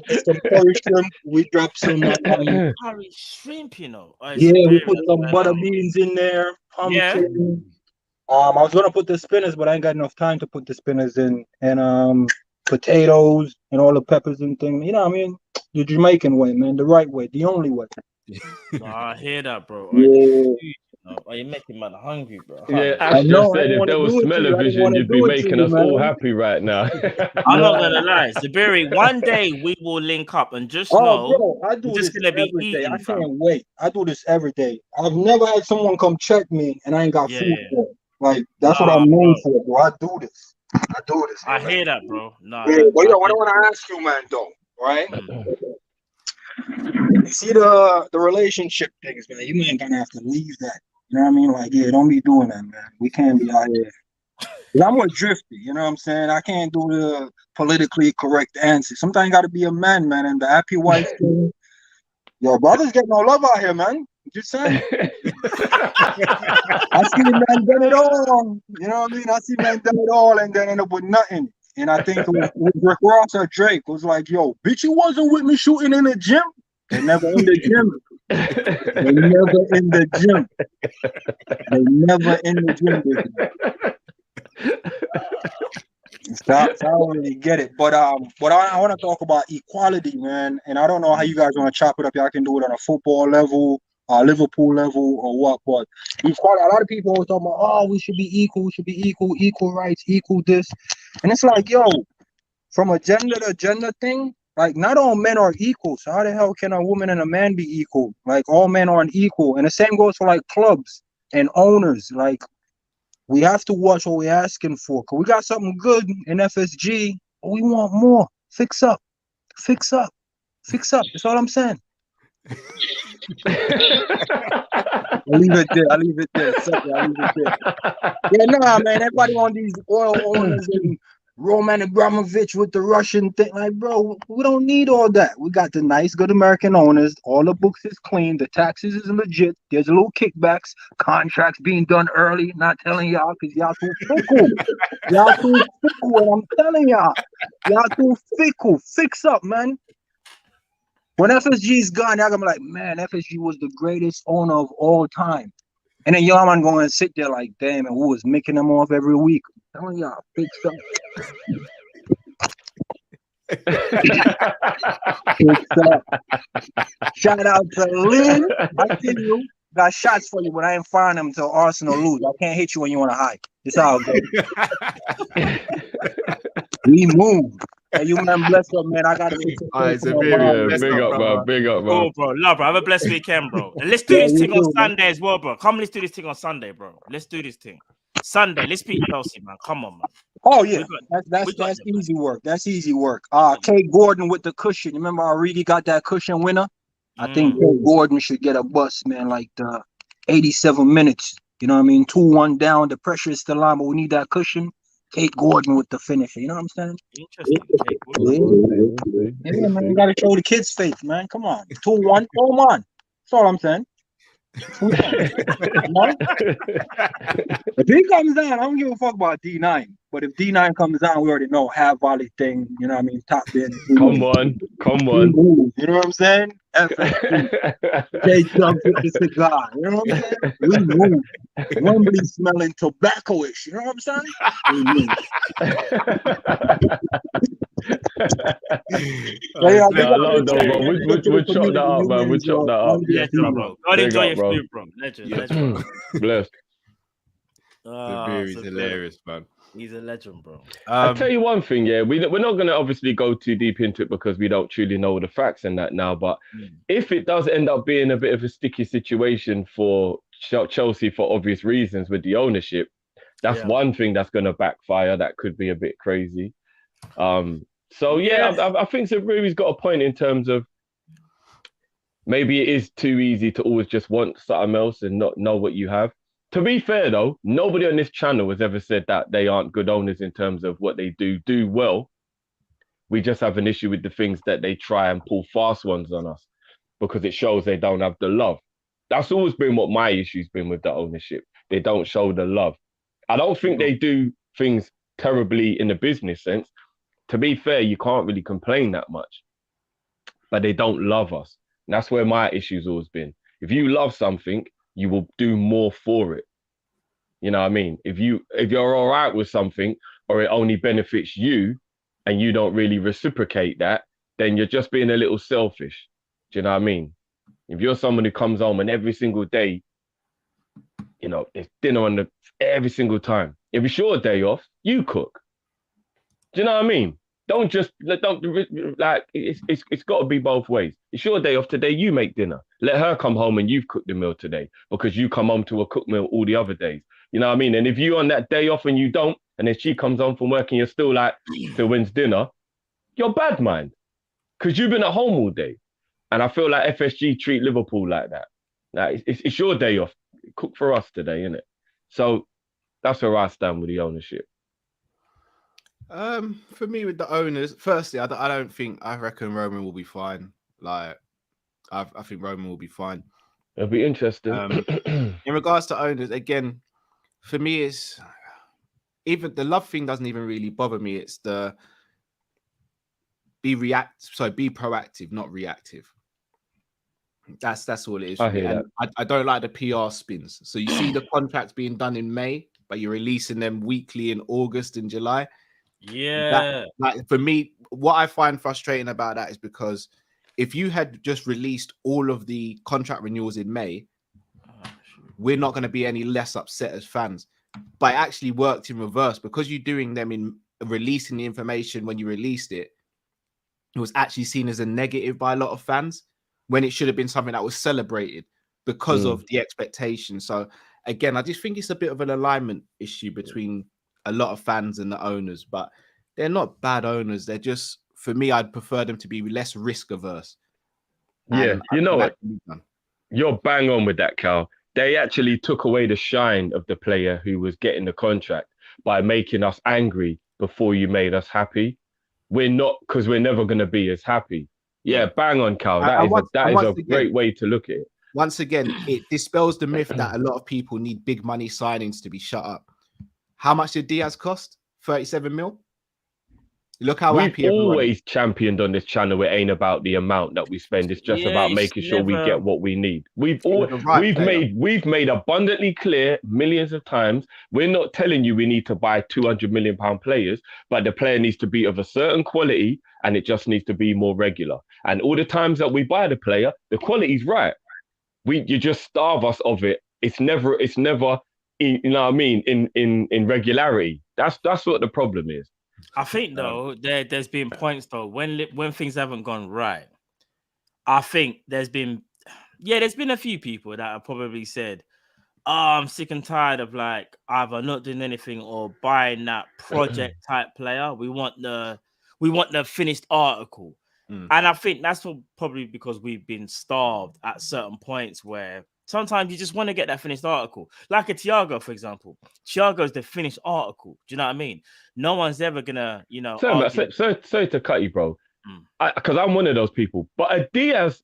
it's some curry shrimp. We drop some curry shrimp, you know. Yeah, we put some butter beans in there, pumpkin. I was gonna put the spinners, but I ain't got enough time to put the spinners in, and potatoes and all the peppers and things. You know what I mean? The Jamaican way, man, the right way, the only way. I hear that, bro. Yeah. Oh, you're making man hungry, bro. Yeah, Ash just said if there was I smell-o-vision, you'd be making us all happy right now. I'm not gonna lie, Zabiri. One day we will link up and just know. Bro, I do this this gonna be every day. eating, I can't wait. I do this every day. I've never had someone come check me and I ain't got food for it. Like, that's what I'm known for, bro. I do this. I hear that, bro. No, yeah, but yo, what I want to ask you, man, though, right? You see the relationship things, man. You ain't gonna have to leave that. You know what I mean? Like, yeah, don't be doing that, man. We can't be out here. I'm more drifty, you know what I'm saying? I can't do the politically correct answer. Sometimes you gotta be a man, man, and the happy wife thing. Your brothers get no love out here, man. Just saying. I see men done it all. You know what I mean? I see men done it all and then end up with nothing. And I think it was Rick Ross or Drake was like, yo, bitch, you wasn't with me shooting in the gym. They never in the gym. They never in the gym. They never in the gym. So I don't really get it. But I want to talk about equality, man. And I don't know how you guys want to chop it up. Y'all can do it on a football level, Liverpool level, or what. But equality, a lot of people always talk about, oh, we should be equal, equal rights, equal this. And it's like, yo, from a gender to gender thing, like, not all men are equal. So how the hell can a woman and a man be equal? Like, all men aren't equal. And the same goes for like clubs and owners. Like, we have to watch what we're asking for. Cause we got something good in FSG, but we want more. Fix up. That's all I'm saying. I'll leave it there. Sorry, I'll leave it there. Yeah, nah, man. Everybody on these oil owners and Roman Abramovich with the Russian thing. Like, bro, we don't need all that. We got the nice, good American owners. All the books is clean. The taxes is legit. There's a little kickbacks. Contracts being done early. Not telling y'all because y'all too fickle. Y'all too fickle. And I'm telling y'all too fickle. Fix up, man. When FSG is gone, y'all gonna be like, man, FSG was the greatest owner of all time. And then y'all man going to sit there like, damn, and who was making them off every week? I'm telling y'all, fix up. Fix up. Shout out to Lynn. I see you. Got shots for you, but I ain't firing them until Arsenal lose. I can't hit you when you want to hide. It's all good. We move. Hey, you man, bless up, man. I gotta big up, man. Big up, man. Oh, bro, love, bro. Have a blessed weekend, bro. And let's do this thing on Sunday as well, bro. Come, let's do this thing on Sunday, bro. Let's do this thing. Sunday, let's beat Chelsea, man. Come on, man. Oh yeah, that's easy work. That's easy work. Kate Gordon with the cushion. Remember, Origi got that cushion winner. I think Kate Gordon should get a bus, man. Like the 87 minutes. You know what I mean? 2-1 down. The pressure is still on, but we need that cushion. Kate Gordon with the finisher. You know what I'm saying? Interesting. Yeah, man. You gotta show the kids faith, man. Come on. 2-1. Come on. That's all I'm saying. If he comes down, I don't give a fuck about D9. But if D9 comes down, we already know half volley thing. You know what I mean? Top bin. Come on. You know what I'm saying? Jay jumps with the cigar. You know what I'm saying? We move. Wembley smelling tobacco-ish. You know what I'm saying? We move. We'll chop that up, man. We'll chop that up. Yeah, bro. God enjoy your food, bro. Legend. Bless. The beer is hilarious, man. He's a legend, bro. I'll tell you one thing, yeah. We're not going to obviously go too deep into it because we don't truly know the facts and that now. But if it does end up being a bit of a sticky situation for Chelsea for obvious reasons with the ownership, That's one thing that's going to backfire. That could be a bit crazy. So I think Saburi's got a point in terms of maybe it is too easy to always just want something else and not know what you have. To be fair though, nobody on this channel has ever said that they aren't good owners in terms of what they do well. We just have an issue with the things that they try and pull fast ones on us because it shows they don't have the love. That's always been what my issue's been with the ownership. They don't show the love. I don't think they do things terribly in the business sense. To be fair, you can't really complain that much, but they don't love us. And that's where my issue's always been. If you love something, you will do more for it. You know what I mean? If you're all right with something or it only benefits you and you don't really reciprocate that, then you're just being a little selfish. Do you know what I mean? If you're someone who comes home and every single day, you know, there's dinner every single time. If it's your day off, you cook. Do you know what I mean? Don't it's got to be both ways. It's your day off today, you make dinner. Let her come home and you've cooked the meal today because you come home to a cooked meal all the other days. You know what I mean? And if you on that day off and you don't, and then she comes home from work and you're still like, so when's dinner? You're bad mind because you've been at home all day. And I feel like FSG treat Liverpool like that. Like it's your day off. Cook for us today, innit? So that's where I stand with the ownership. For me, with the owners, firstly, I reckon Roman will be fine. Like, I think Roman will be fine. It'll be interesting. In regards to owners, again, for me, it's even the love thing doesn't even really bother me. It's the be proactive, not reactive. That's all it is. I don't like the PR spins. So you see the contracts being done in May, but you're releasing them weekly in August and July. Yeah. Like for me, what I find frustrating about that is because if you had just released all of the contract renewals in May, we're not going to be any less upset as fans. But it actually worked in reverse because you're doing them in releasing the information when you released it. It was actually seen as a negative by a lot of fans when it should have been something that was celebrated because of the expectation. So again, I just think it's a bit of an alignment issue between a lot of fans and the owners, but they're not bad owners. They're just, for me, I'd prefer them to be less risk averse. Yeah, you know what? You're bang on with that, Cal. They actually took away the shine of the player who was getting the contract by making us angry before you made us happy. We're not, because we're never going to be as happy. Yeah, bang on, Cal. That is a great way to look at it. Once again, it dispels the myth that a lot of people need big money signings to be shut up. How much did Diaz cost? 37 mil? Look how happy we've always championed on this channel. It ain't about the amount that we spend. It's just about making sure we get what we need. We've made abundantly clear millions of times. We're not telling you we need to buy 200 million pound players, but the player needs to be of a certain quality and it just needs to be more regular. And all the times that we buy the player, the quality's right. You just starve us of it. It's never, you know what I mean, in regularity. That's what the problem is. I think though there's been points though when things haven't gone right. I think there's been a few people that have probably said, "Oh, I'm sick and tired of like either not doing anything or buying that project type player. We want the finished article." And I think that's probably because we've been starved at certain points where sometimes you just want to get that finished article. Like a Thiago, for example. Thiago's the finished article. Do you know what I mean? No one's ever gonna, Sorry to cut you, bro. Because I'm one of those people. But a Diaz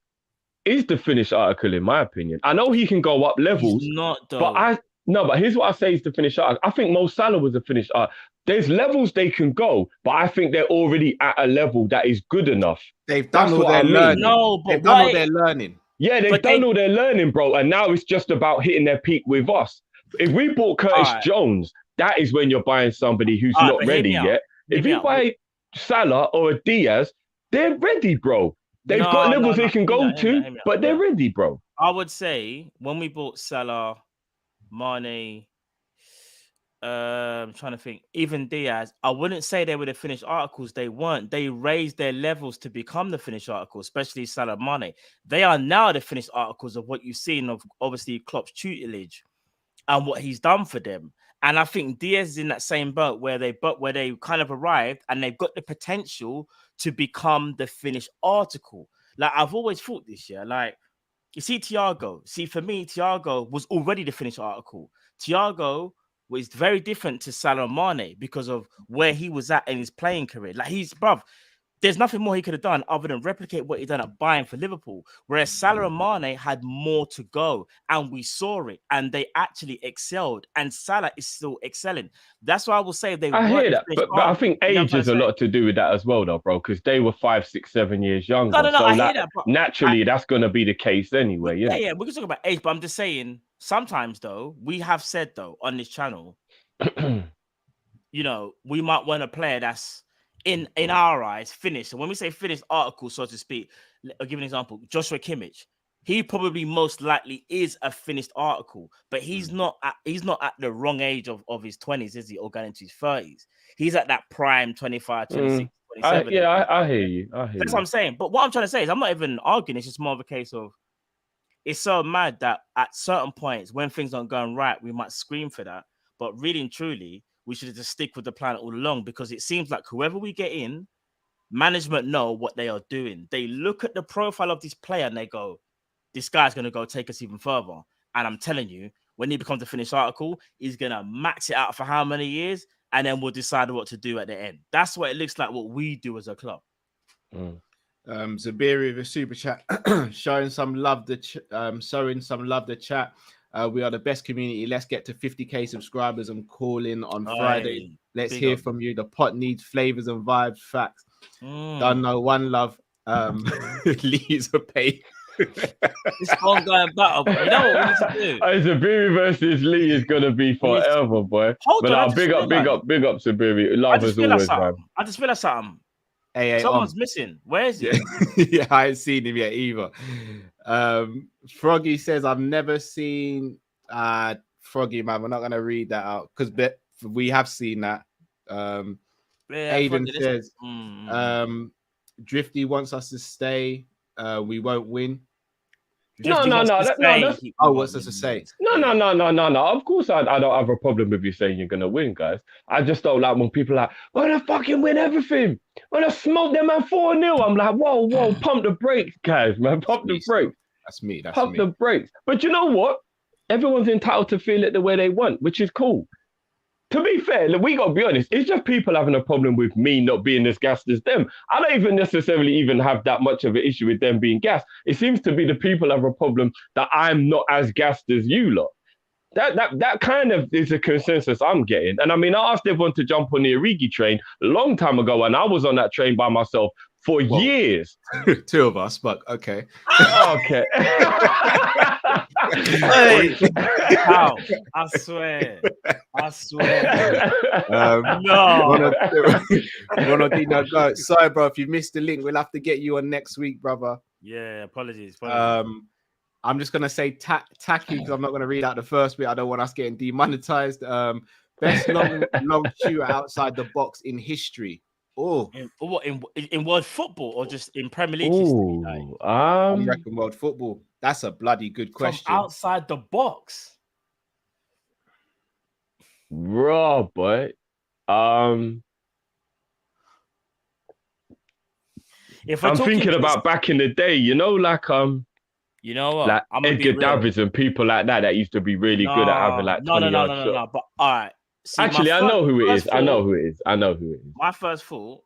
is the finished article, in my opinion. I know he can go up levels. He's not, though. But here's what I say is the finished article. I think Mo Salah was a finished article. There's levels they can go, but I think they're already at a level that is good enough. They've done all their learning. They've done all their learning. Yeah, they've done all their learning, bro. And now it's just about hitting their peak with us. If we bought Curtis Jones, that is when you're buying somebody who's not ready yet. If you buy Salah or a Diaz, they're ready, bro. They've got levels they can go to, but they're ready, bro. I would say when we bought Salah, Mane, I'm trying to think, even Diaz, I wouldn't say they were the finished articles. They weren't. They raised their levels to become the finished articles, especially Salah, Mane. They are now the finished articles of what you've seen of obviously Klopp's tutelage and what he's done for them. And I think Diaz is in that same boat where they kind of arrived and they've got the potential to become the finished article. Like I've always thought this year, like you see Thiago. See, for me, Thiago was already the finished article. Thiago was very different to Salah and Mane because of where he was at in his playing career. Like there's nothing more he could have done other than replicate what he done at Bayern for Liverpool. Whereas Salah and Mane had more to go, and we saw it, and they actually excelled. And Salah is still excelling. That's why I will say I hear that, but I think age has a lot to do with that as well, though, bro. Because they were 5, 6, 7 years younger. No, I hear that. Naturally, that's going to be the case anyway. Yeah. We can talk about age, but I'm just saying. Sometimes, though, we have said though on this channel, you know, we might want a player that's in our eyes finished. And when we say finished article, so to speak, I'll give an example. Joshua Kimmich, he probably most likely is a finished article, but he's not at the wrong age of his 20s, is he? Or going into his 30s. He's at that prime 25, 26, 27. I hear you. That's what I'm saying. But what I'm trying to say is I'm not even arguing. It's just more of a case of it's so mad that at certain points when things aren't going right, we might scream for that. But really and truly, we should just stick with the plan all along, because it seems like whoever we get in, management know what they are doing. They look at the profile of this player and they go, this guy's going to go take us even further. And I'm telling you, when he becomes a finished article, he's going to max it out for how many years, and then we'll decide what to do at the end. That's what it looks like what we do as a club. Zabiri with a super chat, showing some love the chat. We are the best community. Let's get to 50k subscribers and Kall-In on Friday. Let's hear from you. The pot needs flavors and vibes. Facts. Don't know. One love. Lee's a pay. This ongoing battle, but you know what we need to do? Zabiri versus Lee is gonna be forever, boy. Hold on, big up Zabiri. Love as always, man. I just feel like something. Hey, someone's missing. Where is he? Yeah, I ain't seen him yet either. Froggy says, I've never seen Froggy, man. We're not gonna read that out because we have seen that. Aiden says, Drifty wants us to stay. We won't win. No. What's this to say? No. Of course, I don't have a problem with you saying you're gonna win, guys. I just don't like when people are like, we're gonna fucking win everything. We're gonna smoke them at 4-0. I'm like, whoa, pump the brakes, guys, man. Pump the brakes. That's me. Pump the brakes. But you know what? Everyone's entitled to feel it the way they want, which is cool. To be fair, we got to be honest, it's just people having a problem with me not being as gassed as them. I don't even necessarily even have that much of an issue with them being gassed. It seems to be the people have a problem that I'm not as gassed as you lot. That kind of is a consensus I'm getting. And I mean, I asked everyone to jump on the Origi train a long time ago, and I was on that train by myself for years. Two of us, but okay. Okay. Hey, how? I swear. No. Ronaldinho, go. Sorry, bro. If you missed the link, we'll have to get you on next week, brother. Yeah, apologies. I'm just gonna say tacky because I'm not gonna read out the first bit. I don't want us getting demonetized. Best long shooter outside the box in history. Oh, in world football or just in Premier League? I reckon world football. That's a bloody good question. From outside the box, raw boy. If I'm thinking about back in the day, you know, like you know what, like Edgar Davids and people like that used to be really good at having like 20 yards. No. But all right. See, actually, I know who it is. I know who it is. My first thought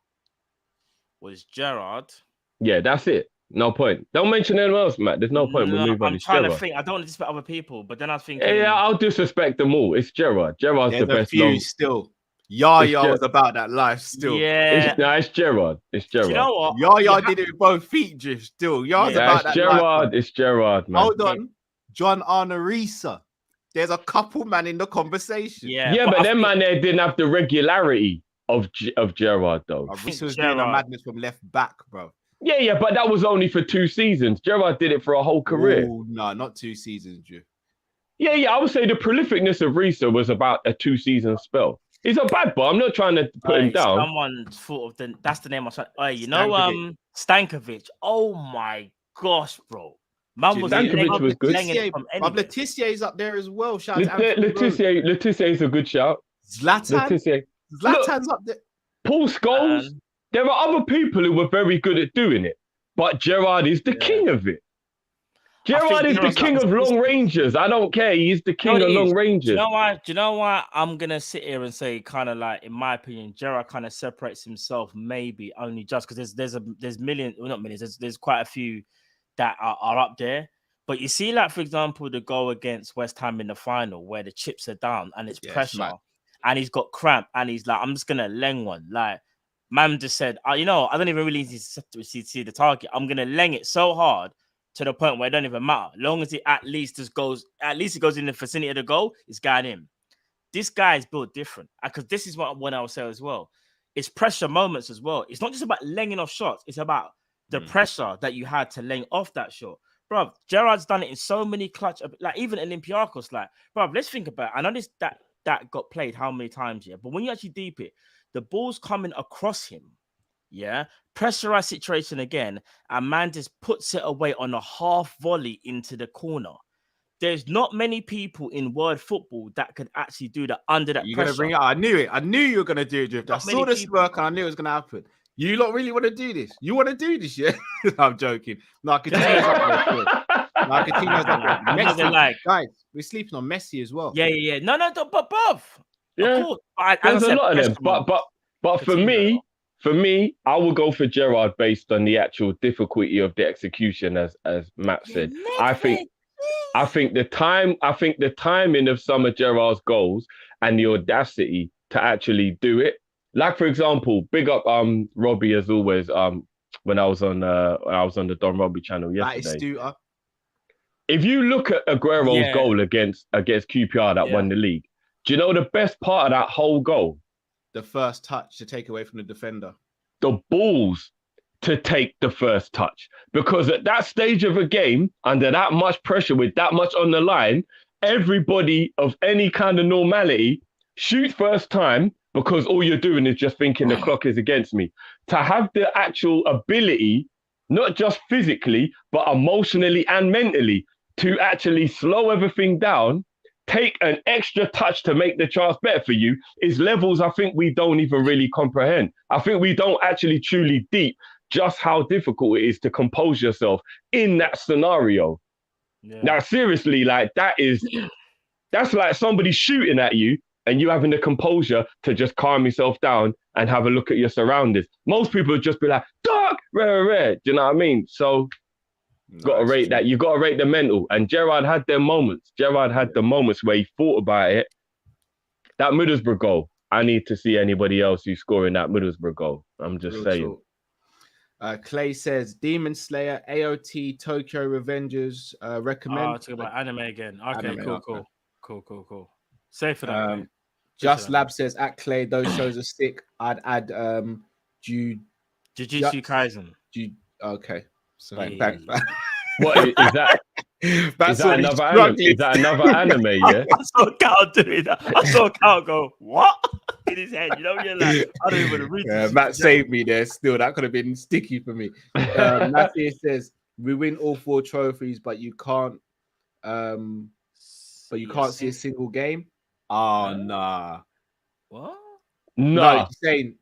was Gerrard. Yeah, that's it. No point. Don't mention anyone else, Matt. There's no point. We'll move on. I'm trying to think. I don't want to disrespect other people, but then I was thinking. Yeah, I'll disrespect them all. It's Gerrard. Gerrard's the best. Still. Yaya was about that life still. Yeah. It's Gerrard. It's Gerrard. You know what? Yaya did it with both feet just still. Yaya's about that Gerrard. life. It's Gerrard, man. Hold on. John Arnorisa. There's a couple man in the conversation. Yeah, but them man there didn't have the regularity of Gerrard though. This was doing a madness from left back, bro. Yeah, but that was only for 2 seasons. Gerrard did it for a whole career. Oh, no, not 2 seasons, Drew. Yeah, I would say the prolificness of Risa was about a 2-season spell. He's a bad boy. I'm not trying to put him down. Someone thought of that's the name I said. You know, Stankovic. Oh my gosh, bro. Man was Stankovic was good. Letizier's up there as well. Shout out to Letizier's a good shout. Zlatan's up there. Paul Scholes. There are other people who were very good at doing it, but Gerrard is the king of it. Gerrard is the king of long rangers. I don't care. He's the king of long rangers. Do you know why I'm gonna sit here and say, kind of like, in my opinion, Gerrard kind of separates himself, maybe only just because there's millions, well, not millions. There's quite a few that are up there. But you see, like, for example, the goal against West Ham in the final where the chips are down and it's pressure, and he's got cramp, and he's like, I'm just gonna leng one. Like, man just said, I don't even really need to see the target. I'm gonna leng it so hard to the point where it don't even matter. Long as it at least it goes in the vicinity of the goal, it's got him. This guy is built different. Because this is what I would say as well. It's pressure moments as well. It's not just about lenging off shots. It's about the pressure that you had to leng off that shot. Bro, Gerrard's done it in so many clutch, like even Olympiacos, like, bro, let's think about it. I know that got played how many times, but when you actually deep it, the ball's coming across him. Pressurized situation again, and man just puts it away on a half volley into the corner. There's not many people in world football that could actually do that under that pressure. You're gonna bring it up. I knew it. I knew you were gonna do it, Drift. I saw the smirk and I knew it was gonna happen. You lot really want to do this? You want to do this, yeah? I'm joking. No, Coutinho's up there. No, Coutinho's up there. Messi, like, guys, we're sleeping on Messi as well. Yeah. No, but bruv. Yeah, there's a lot of them. But for me, I will go for Gerrard based on the actual difficulty of the execution, as Matt said. I think the timing of some of Gerrard's goals and the audacity to actually do it. Like, for example, big up Robbie as always. When I was on the Don Robbie channel yesterday. If you look at Aguero's goal against QPR that won the league, do you know the best part of that whole goal? The first touch to take away from the defender. The balls to take the first touch. Because at that stage of a game, under that much pressure, with that much on the line, everybody of any kind of normality shoot first time, because all you're doing is just thinking the clock is against me. To have the actual ability, not just physically, but emotionally and mentally, to actually slow everything down, take an extra touch to make the chance better for you, is levels I think we don't even really comprehend. I think we don't actually truly deep just how difficult it is to compose yourself in that scenario. Now, seriously, like, that's like somebody shooting at you and you having the composure to just calm yourself down and have a look at your surroundings. Most people would just be like, "Dog, rare." Do you know what I mean? So gotta rate that. You gotta rate the mental. And Gerrard had their moments. Gerrard had the moments where he thought about it. That Middlesbrough goal, I need to see anybody else who's scoring that Middlesbrough goal. I'm just saying. Clay says Demon Slayer, AOT, Tokyo Revengers, recommend. Talk about anime again. Okay, anime, cool. Safe for that. Just Lab says at Clay, those shows are sick. I'd add Jujutsu Kaisen. Okay. So thanks. What is that? Is that another anime? Yeah. I saw Cal doing that. I saw Cal go, what? In his head. You know, you're like, I don't even read this. Matt saved me there still. That could have been sticky for me. Matthew says, we win all 4 trophies, but you can't see a single game. Oh, nah. What? No. Saying,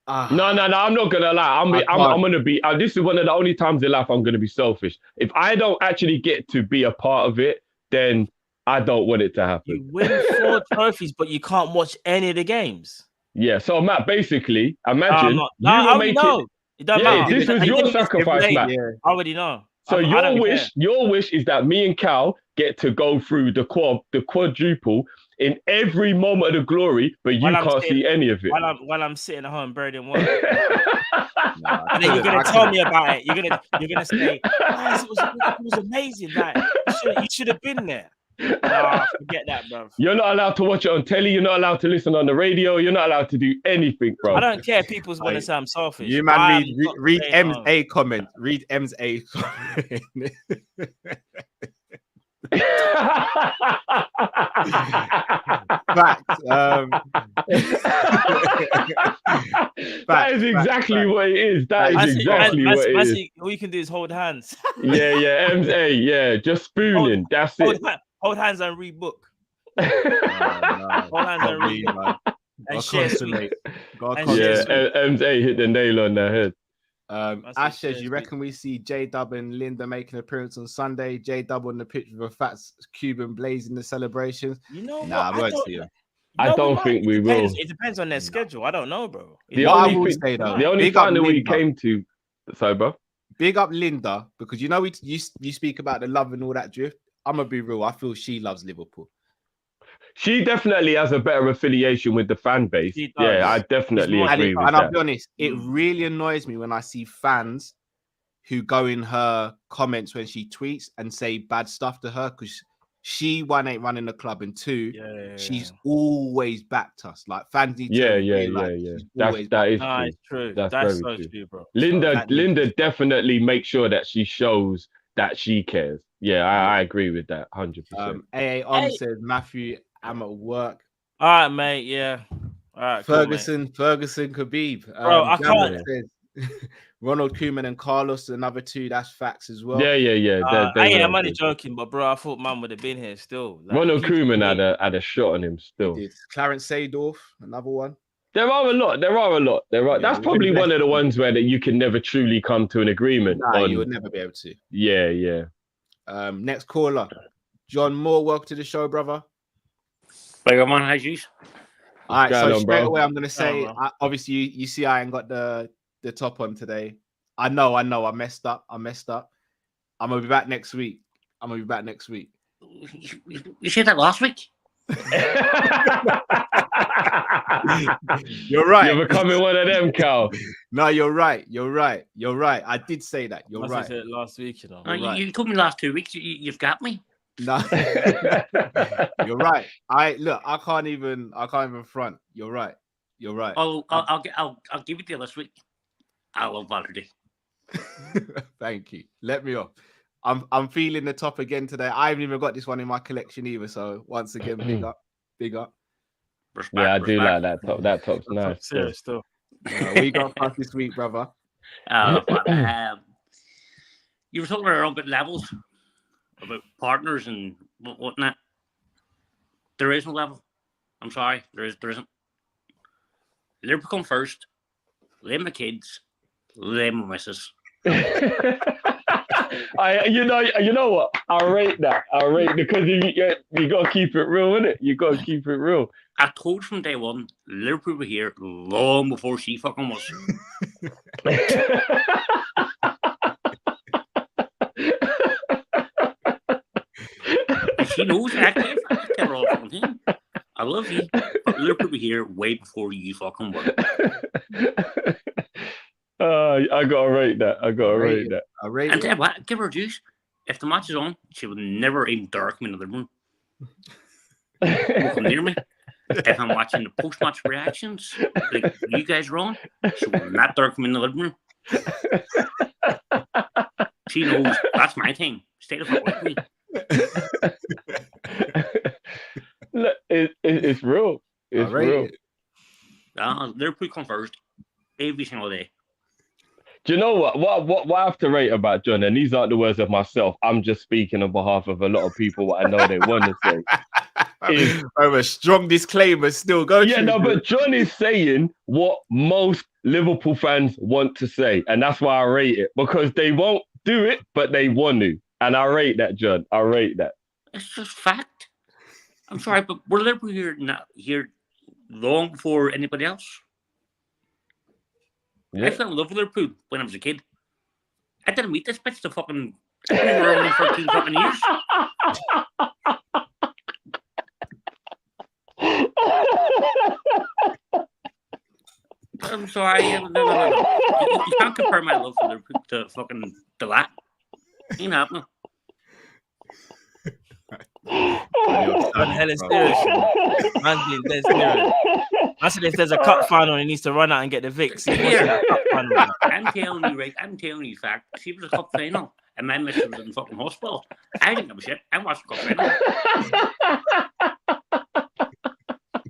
No, I'm not gonna lie. I'm gonna be. This is one of the only times in life I'm gonna be selfish. If I don't actually get to be a part of it, then I don't want it to happen. You win 4 trophies, but you can't watch any of the games. Yeah. So Matt, basically, imagine I already know. It doesn't matter. This was your sacrifice, Matt. Yeah. I already know. So your wish is that me and Cal get to go through the quadruple in every moment of the glory, but you can't see any of it. While I'm sitting at home buried in water. And then you're gonna tell me about it. You're gonna say, it was amazing. Like, you should have been there. Nah, forget that, bro. You're not allowed to watch it on telly. You're not allowed to listen on the radio. You're not allowed to do anything, bro. I don't care if people want to say I'm selfish. You man, read M's A comment. Read M's A comment. Fact. That is exactly what it is. That is exactly what it is. All you can do is hold hands. Yeah, MA, yeah, just spooning. That's it. Hold hands and read book. No, Hold hands and read book. And share sweet. MA hit the nail on the head. Ash says, you reckon we see J-Dub and Linda make an appearance on Sunday? J-Dub on the pitch with a fat Cuban blazing the celebrations? You know what? Nah, I won't see him. I don't think we will. It depends on their schedule. I don't know, bro. The only final we came to, sorry, bro. Big up Linda, because you know you speak about the love and all that drift. I'm gonna be real. I feel she loves Liverpool. She definitely has a better affiliation with the fan base. Yeah, I definitely agree with that. And I'll be honest, it really annoys me when I see fans who go in her comments when she tweets and say bad stuff to her, because she, one, ain't running the club, and two, she's always backed us. Like fans need to yeah. That is true. That's so true. true, bro. Linda definitely makes sure that she shows that she cares. Yeah, I agree with that 100%. AA says, Matthew, I'm at work. All right, mate. Yeah. All right. Ferguson Khabib. Bro, I can't. Ronald Koeman and Carlos, another two. That's facts as well. Yeah. I'm only joking, but bro, I thought man would have been here still. Like, Ronald Koeman had a shot on him still. Clarence Seedorf, another one. There are a lot. That's probably one of the ones where that you can never truly come to an agreement. You would never be able to. Yeah. Next caller, John Moore. Welcome to the show, brother. Big man, how's you? All right, so straight away, I'm gonna say, obviously, you see, I ain't got the top on today. I know, I messed up. I'm gonna be back next week. You said that last week. You're right. You're becoming one of them, Cal. No, you're right. I did say that. You're right. Said it last week, you know. You told me last 2 weeks. You've got me. No, you're right. I can't even front. You're right. I'll give it to you this week. I love Saturday. Thank you. Let me off. I'm feeling the top again today. I haven't even got this one in my collection either. So once again, big up. Respect, I do like that top. That top's nice. Serious stuff. We got past this week, brother. You were talking about levels, about partners and whatnot. There is no level. I'm sorry, there isn't. Liverpool come first. Them my kids. Them my missus. You know what? I rate that. Because you gotta keep it real, innit? You gotta keep it real. I told from day one, Liverpool were here long before she fucking was. She knows actually. I tell her all the time. I love you, but Liverpool were here way before you fucking were. I gotta rate that. I rate and tell you what, give her juice. If the match is on, she would never even dark me in the living room. Won't come near me. If I'm watching the post-match reactions, like you guys are on, she will not dark me in the living room. She knows that's my thing. Stay the fuck with me. It's real. It's real. Liverpool come first every single day. Do you know what I have to rate about John? And these aren't the words of myself. I'm just speaking on behalf of a lot of people what I know they want to say. A strong disclaimer still going. Yeah, no, but John is saying what most Liverpool fans want to say. And that's why I rate it. Because they won't do it, but they want to. And I rate that, John. I rate that. It's just fact. I'm sorry, but we're Liverpool here long before anybody else. Yeah. I fell in love with Liverpool when I was a kid. I didn't meet this bitch to fucking only 13 fucking years. I'm sorry. No. You can't compare my love for Liverpool to fucking to that. Ain't happening. Man, hell is serious. Man's being dead serious. I said if there's a cup final, he needs to run out and get the Vicks. I'm telling you, fact. She was a cup final, and my missus was in fucking hospital. I didn't give a shit. I watched the cup final.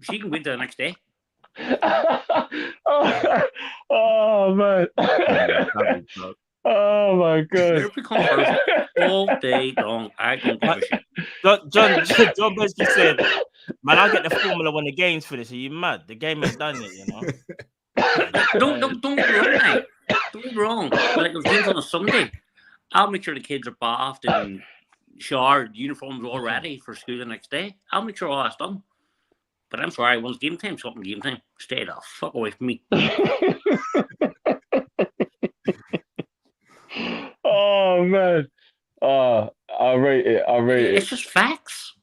She can wait till the next day. Oh man. Oh my god. Liverpool come first all day long. I don't give a shit. John basically said, "Man, I'll get the Formula when the game's finished." Are you mad? The game ain't done yet, you know. Don't get me wrong, mate. Don't get me wrong. Like if game's on a Sunday, I'll make sure the kids are bathed and showered, uniforms all ready for school the next day. I'll make sure all that's done. But I'm sorry, once game time, something game time. Stay the fuck away from me. Oh man. I rate it. It's just facts.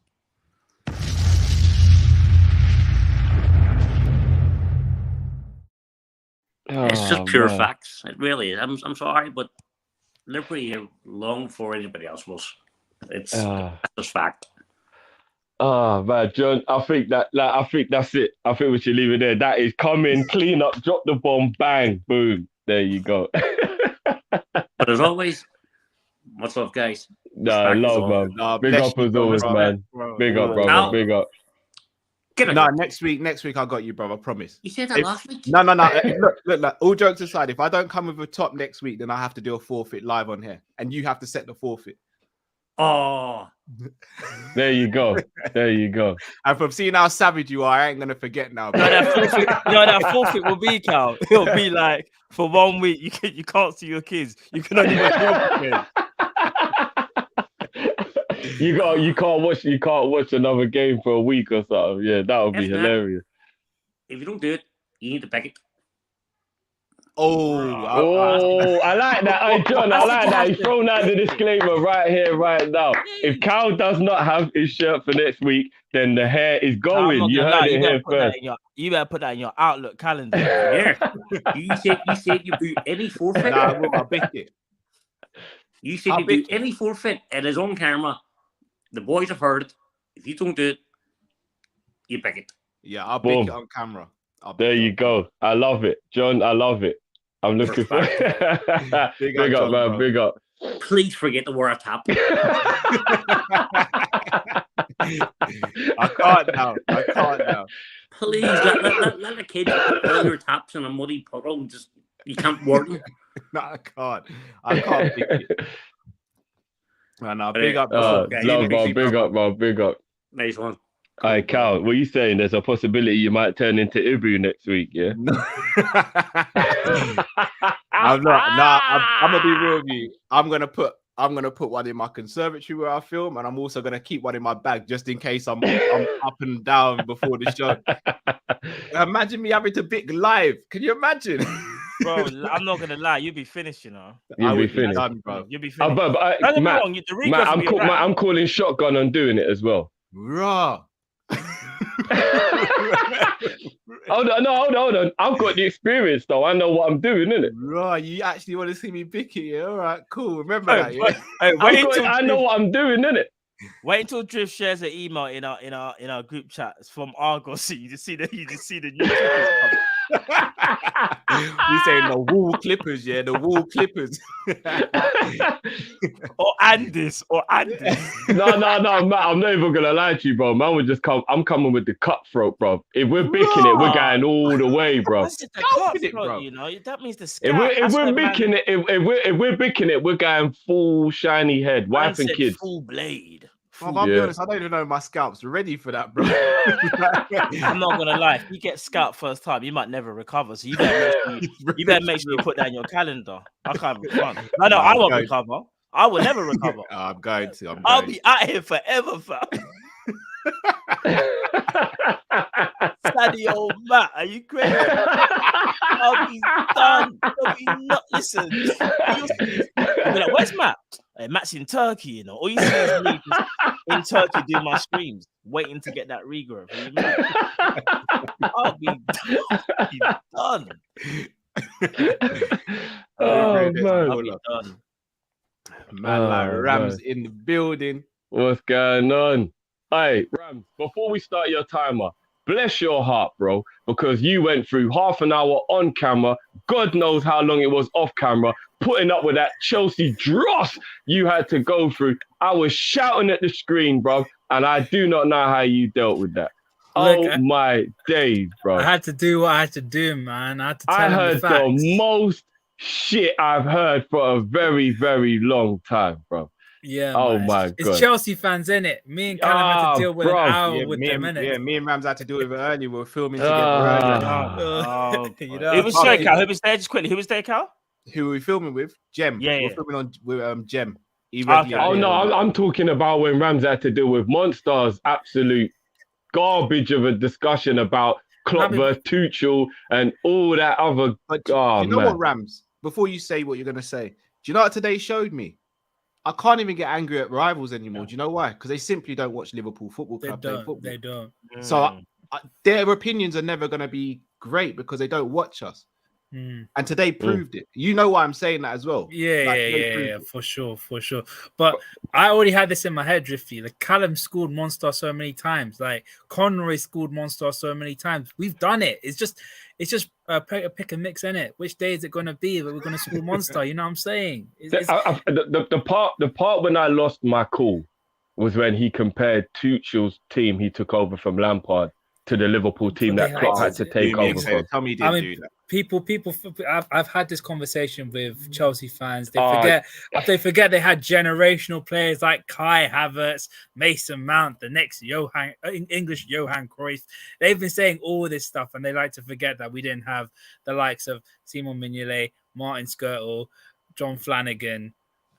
It's just pure facts. It really is. I'm sorry, but Liverpool here long before anybody else was. It's just fact. Oh man, John, I think that's it. I think we should leave it there. That is come in, clean up, drop the bomb, bang, boom. There you go. But as always, what's up, guys? No, love, man. Big up as always, man. Big up, brother. Big up. No, next week I got you, brother. I promise. You said that last week. No. Look. All jokes aside, if I don't come with a top next week, then I have to do a forfeit live on here, and you have to set the forfeit. Oh, there you go. And from seeing how savage you are, I ain't gonna forget now. That forfeit will be, Cal. It'll be like for 1 week you can't see your kids. You can only watch your game. You can't watch another game for a week or something. Yeah, that would be hilarious. If you don't do it, you need to back it. I like that. Hey, John, I like that. He's thrown out the disclaimer right here, right now. If Cal does not have his shirt for next week, then the hair is going. You heard it here first. You better put that in your Outlook calendar. Yeah. You said you do any forfeit. Nah, I'll pick it. You said you do any forfeit and it's on camera. The boys have heard it. If you don't do it, you pick it. Yeah, I'll pick it on camera. There you go. I love it, John. I love it. I'm looking for it. Big up, John, man. Bro. Big up. Please forget to wear a tap. I can't now. Please let the kids pull your taps in a muddy puddle. Just you can't work them. No, I can't pick it. No, big up. Love, bro. Big up, bro. Big up. Nice one. All right, Cal, what are you saying? There's a possibility you might turn into Ibu next week, yeah? I'm not. Nah, I'm gonna be real with you. I'm gonna put one in my conservatory where I film, and I'm also gonna keep one in my bag just in case I'm up and down before the show. Imagine me having to pick live. Can you imagine? Bro, I'm not gonna lie, you'll be finished, you know. You'll be finished, bro. You'll be finished. Matt, I'm calling shotgun on doing it as well. Raw. Hold on. I've got the experience though. I know what I'm doing, innit? Right, you actually want to see me pick it, yeah? All right, cool. Remember that, yeah? I know what I'm doing, innit? Wait until Drift shares an email in our group chat. It's from Argos. You just see the new clippers. We saying the Wool Clippers, yeah, the Wool Clippers. or Andis. No, Matt, I'm not even gonna lie to you, bro. Man would just come. I'm coming with the cutthroat, bro. If we're picking it, we're going all the way, bro. That's just the cutthroat, you know. That means the scout. If we're picking it, we're going full shiny head, wife and kids, full blade. I'll be honest, I don't even know if my scalp's ready for that, bro. I'm not gonna lie. If you get scalp first time, you might never recover. So you better make sure you put that in your calendar. I can't have fun. No, I won't recover. I will never recover. I'm going to. I'll be out here forever, fam. Sadie old Matt, are you crazy? I'll be done. I'll be not listen. You'll be like, where's Matt? Hey, Matt's in Turkey, you know. All you see is me just in Turkey doing my streams, waiting to get that regrowth. I'll be done. Oh man, I'll be done. Man, like Rams in the building. What's going on? Hey, Rams, before we start your timer, bless your heart, bro, because you went through half an hour on camera. God knows how long it was off camera, putting up with that Chelsea dross you had to go through. I was shouting at the screen, bro, and I do not know how you dealt with that. Oh my days, bro. I had to do what I had to do, man. I had to tell I him the heard facts. the most shit I've heard for a very, very long time, bro. Yeah, oh man. my It's god. Chelsea fans, innit? Me and Callum had to deal with an hour with them, innit? Me and Rams had to do it early. We were filming together earlier. You know, who was there, Cal? Who was there? Just quickly, who was there, Cal? Who were we filming with? Jem. Yeah, we're yeah. filming on with Jem. Oh no, I'm talking about when Rams had to deal with Monsters, absolute garbage of a discussion about Klopp versus Tuchel and all that other. Do you know what, Rams? Before you say what you're gonna say, do you know what today showed me? I can't even get angry at rivals anymore. Do you know why? Because they simply don't watch Liverpool Football Club. They don't. So their opinions are never going to be great because they don't watch us. And today proved it. You know why I'm saying that as well. Yeah, for sure. But I already had this in my head, Drifty. Like Callum scored Monster so many times. Like Conroy scored Monster so many times. We've done it. It's just pick and mix, in it. Which day is it going to be that we're going to score Monster? You know what I'm saying? The part when I lost my cool was when he compared Tuchel's team he took over from Lampard to the Liverpool team that Klopp had to take over from. Tell me he didn't do that. People. I've had this conversation with Chelsea fans. They forget they had generational players like Kai Havertz, Mason Mount, the next English Johan Cruyff. They've been saying all this stuff, and they like to forget that we didn't have the likes of Simon Mignolet, Martin Skirtle, John Flanagan.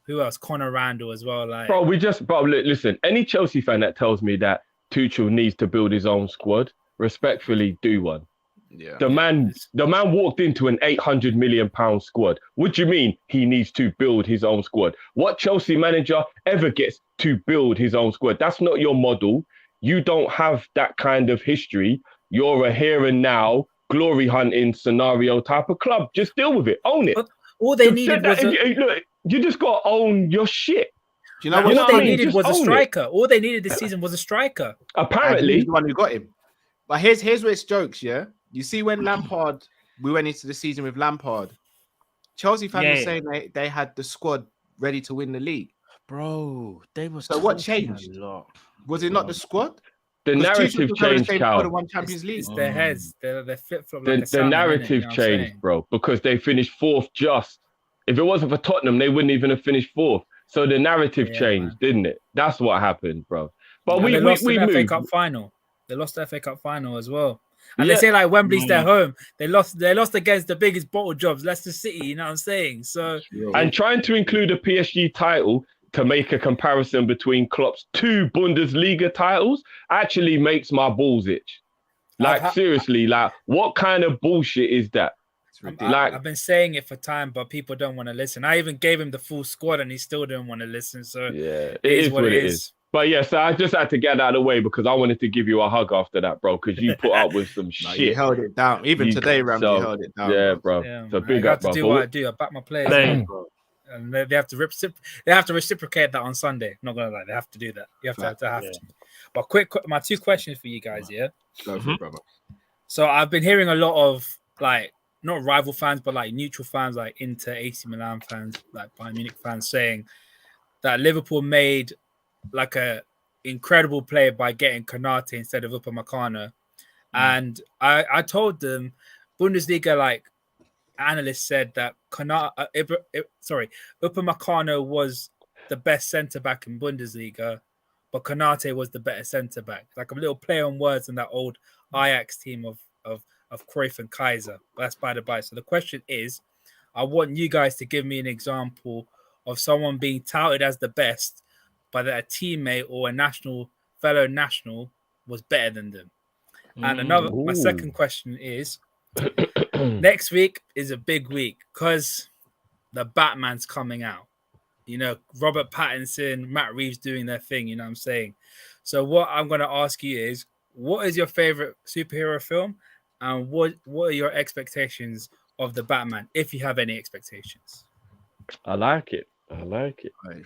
Who else? Conor Randall as well. Like, bro, listen. Any Chelsea fan that tells me that Tuchel needs to build his own squad, respectfully, do one. Yeah. The man walked into an £800 million squad. What do you mean he needs to build his own squad? What Chelsea manager ever gets to build his own squad? That's not your model. You don't have that kind of history. You're a here and now glory hunting scenario type of club. Just deal with it. Own it. All they needed was look, you just got to own your shit. Do you know what they needed was a striker. All they needed this season was a striker. Apparently, he's the one who got him. But here's where it's jokes, yeah. You see, when Lampard, we went into the season with Lampard, Chelsea fans were saying they had the squad ready to win the league. Bro, they were. So what changed? Was it not the squad? The narrative changed, Cal. Won Champions League. It's their heads. They're flip-flop. The narrative changed, bro, because they finished fourth just. If it wasn't for Tottenham, they wouldn't even have finished fourth. So the narrative changed, didn't it? That's what happened, bro. But we lost we the moved. FA Cup final. They lost the FA Cup final as well. And they say like Wembley's their home. They lost against the biggest bottle jobs, Leicester City. You know what I'm saying? So and trying to include a PSG title to make a comparison between Klopp's 2 Bundesliga titles actually makes my balls itch. Like seriously, like what kind of bullshit is that? I've been saying it for time, but people don't want to listen. I even gave him the full squad, and he still didn't want to listen. So yeah, it is what it is. But yeah, so I just had to get out of the way because I wanted to give you a hug after that, bro. Because you put up with some shit. You held it down. Even today, Ram, you held it down. Yeah, bro. Yeah, so big up, bro. I have to do what I do. I back my players. And they have to reciprocate that on Sunday. Not gonna lie, they have to do that. You have to. But my 2 questions for you guys, yeah. Go for it, brother. So I've been hearing a lot of like not rival fans, but like neutral fans, like Inter, AC Milan fans, like Bayern Munich fans, saying that Liverpool made like a incredible play by getting Konate instead of Upamecano. And I told them Bundesliga like analysts said that Upamecano was the best centre back in Bundesliga, but Konate was the better centre back. Like a little play on words in that old Ajax team of Cruyff and Kaiser. That's by the by. So the question is, I want you guys to give me an example of someone being touted as the best, but that a teammate or a fellow national was better than them. And my second question is, next week is a big week because the Batman's coming out. You know, Robert Pattinson, Matt Reeves doing their thing, you know what I'm saying? So what I'm going to ask you is, what is your favorite superhero film? And what are your expectations of the Batman, if you have any expectations? I like it. Right,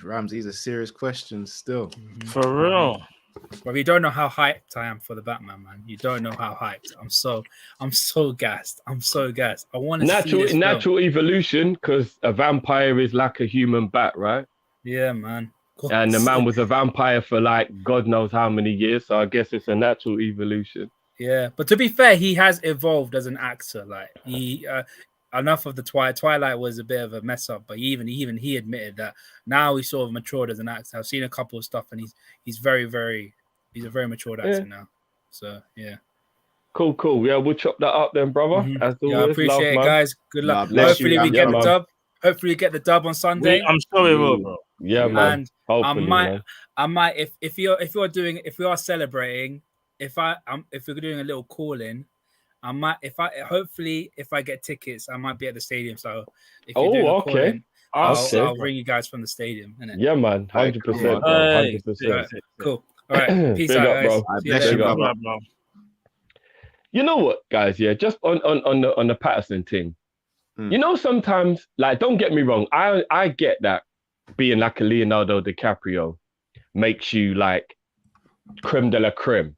Rams, these are serious questions still. For real. But you don't know how hyped I am for the Batman, man. You don't know how hyped. I'm so gassed. I want to see this natural evolution, because a vampire is like a human bat, right? Yeah, man. And the man was a vampire for like God knows how many years. So I guess it's a natural evolution. Yeah, but to be fair, he has evolved as an actor. Like he, enough of the Twilight was a bit of a mess up, but even he admitted that now he's sort of matured as an actor. I've seen a couple of stuff, and he's he's a very matured actor now. So yeah. Cool. Yeah, we'll chop that up then, brother. As Yeah, I always, appreciate it, man. guys. Good luck. bless Hopefully you, we get the man. dub. Hopefully we get the dub on Sunday. I'm sure we will, bro. Yeah, man. And Hopefully, I might if we are celebrating, if we're doing a little call in, I might if I get tickets, I might be at the stadium. So if you're doing a call in, I'll ring you guys from the stadium. Innit? Yeah, man. 100%, bro. 100%. Cool. All right. Peace Big out, up, guys. bro. See you later. bro. You know what, guys? Yeah, just on the Patterson thing. You know, sometimes, like, don't get me wrong, I get that being like a Leonardo DiCaprio makes you like creme de la creme.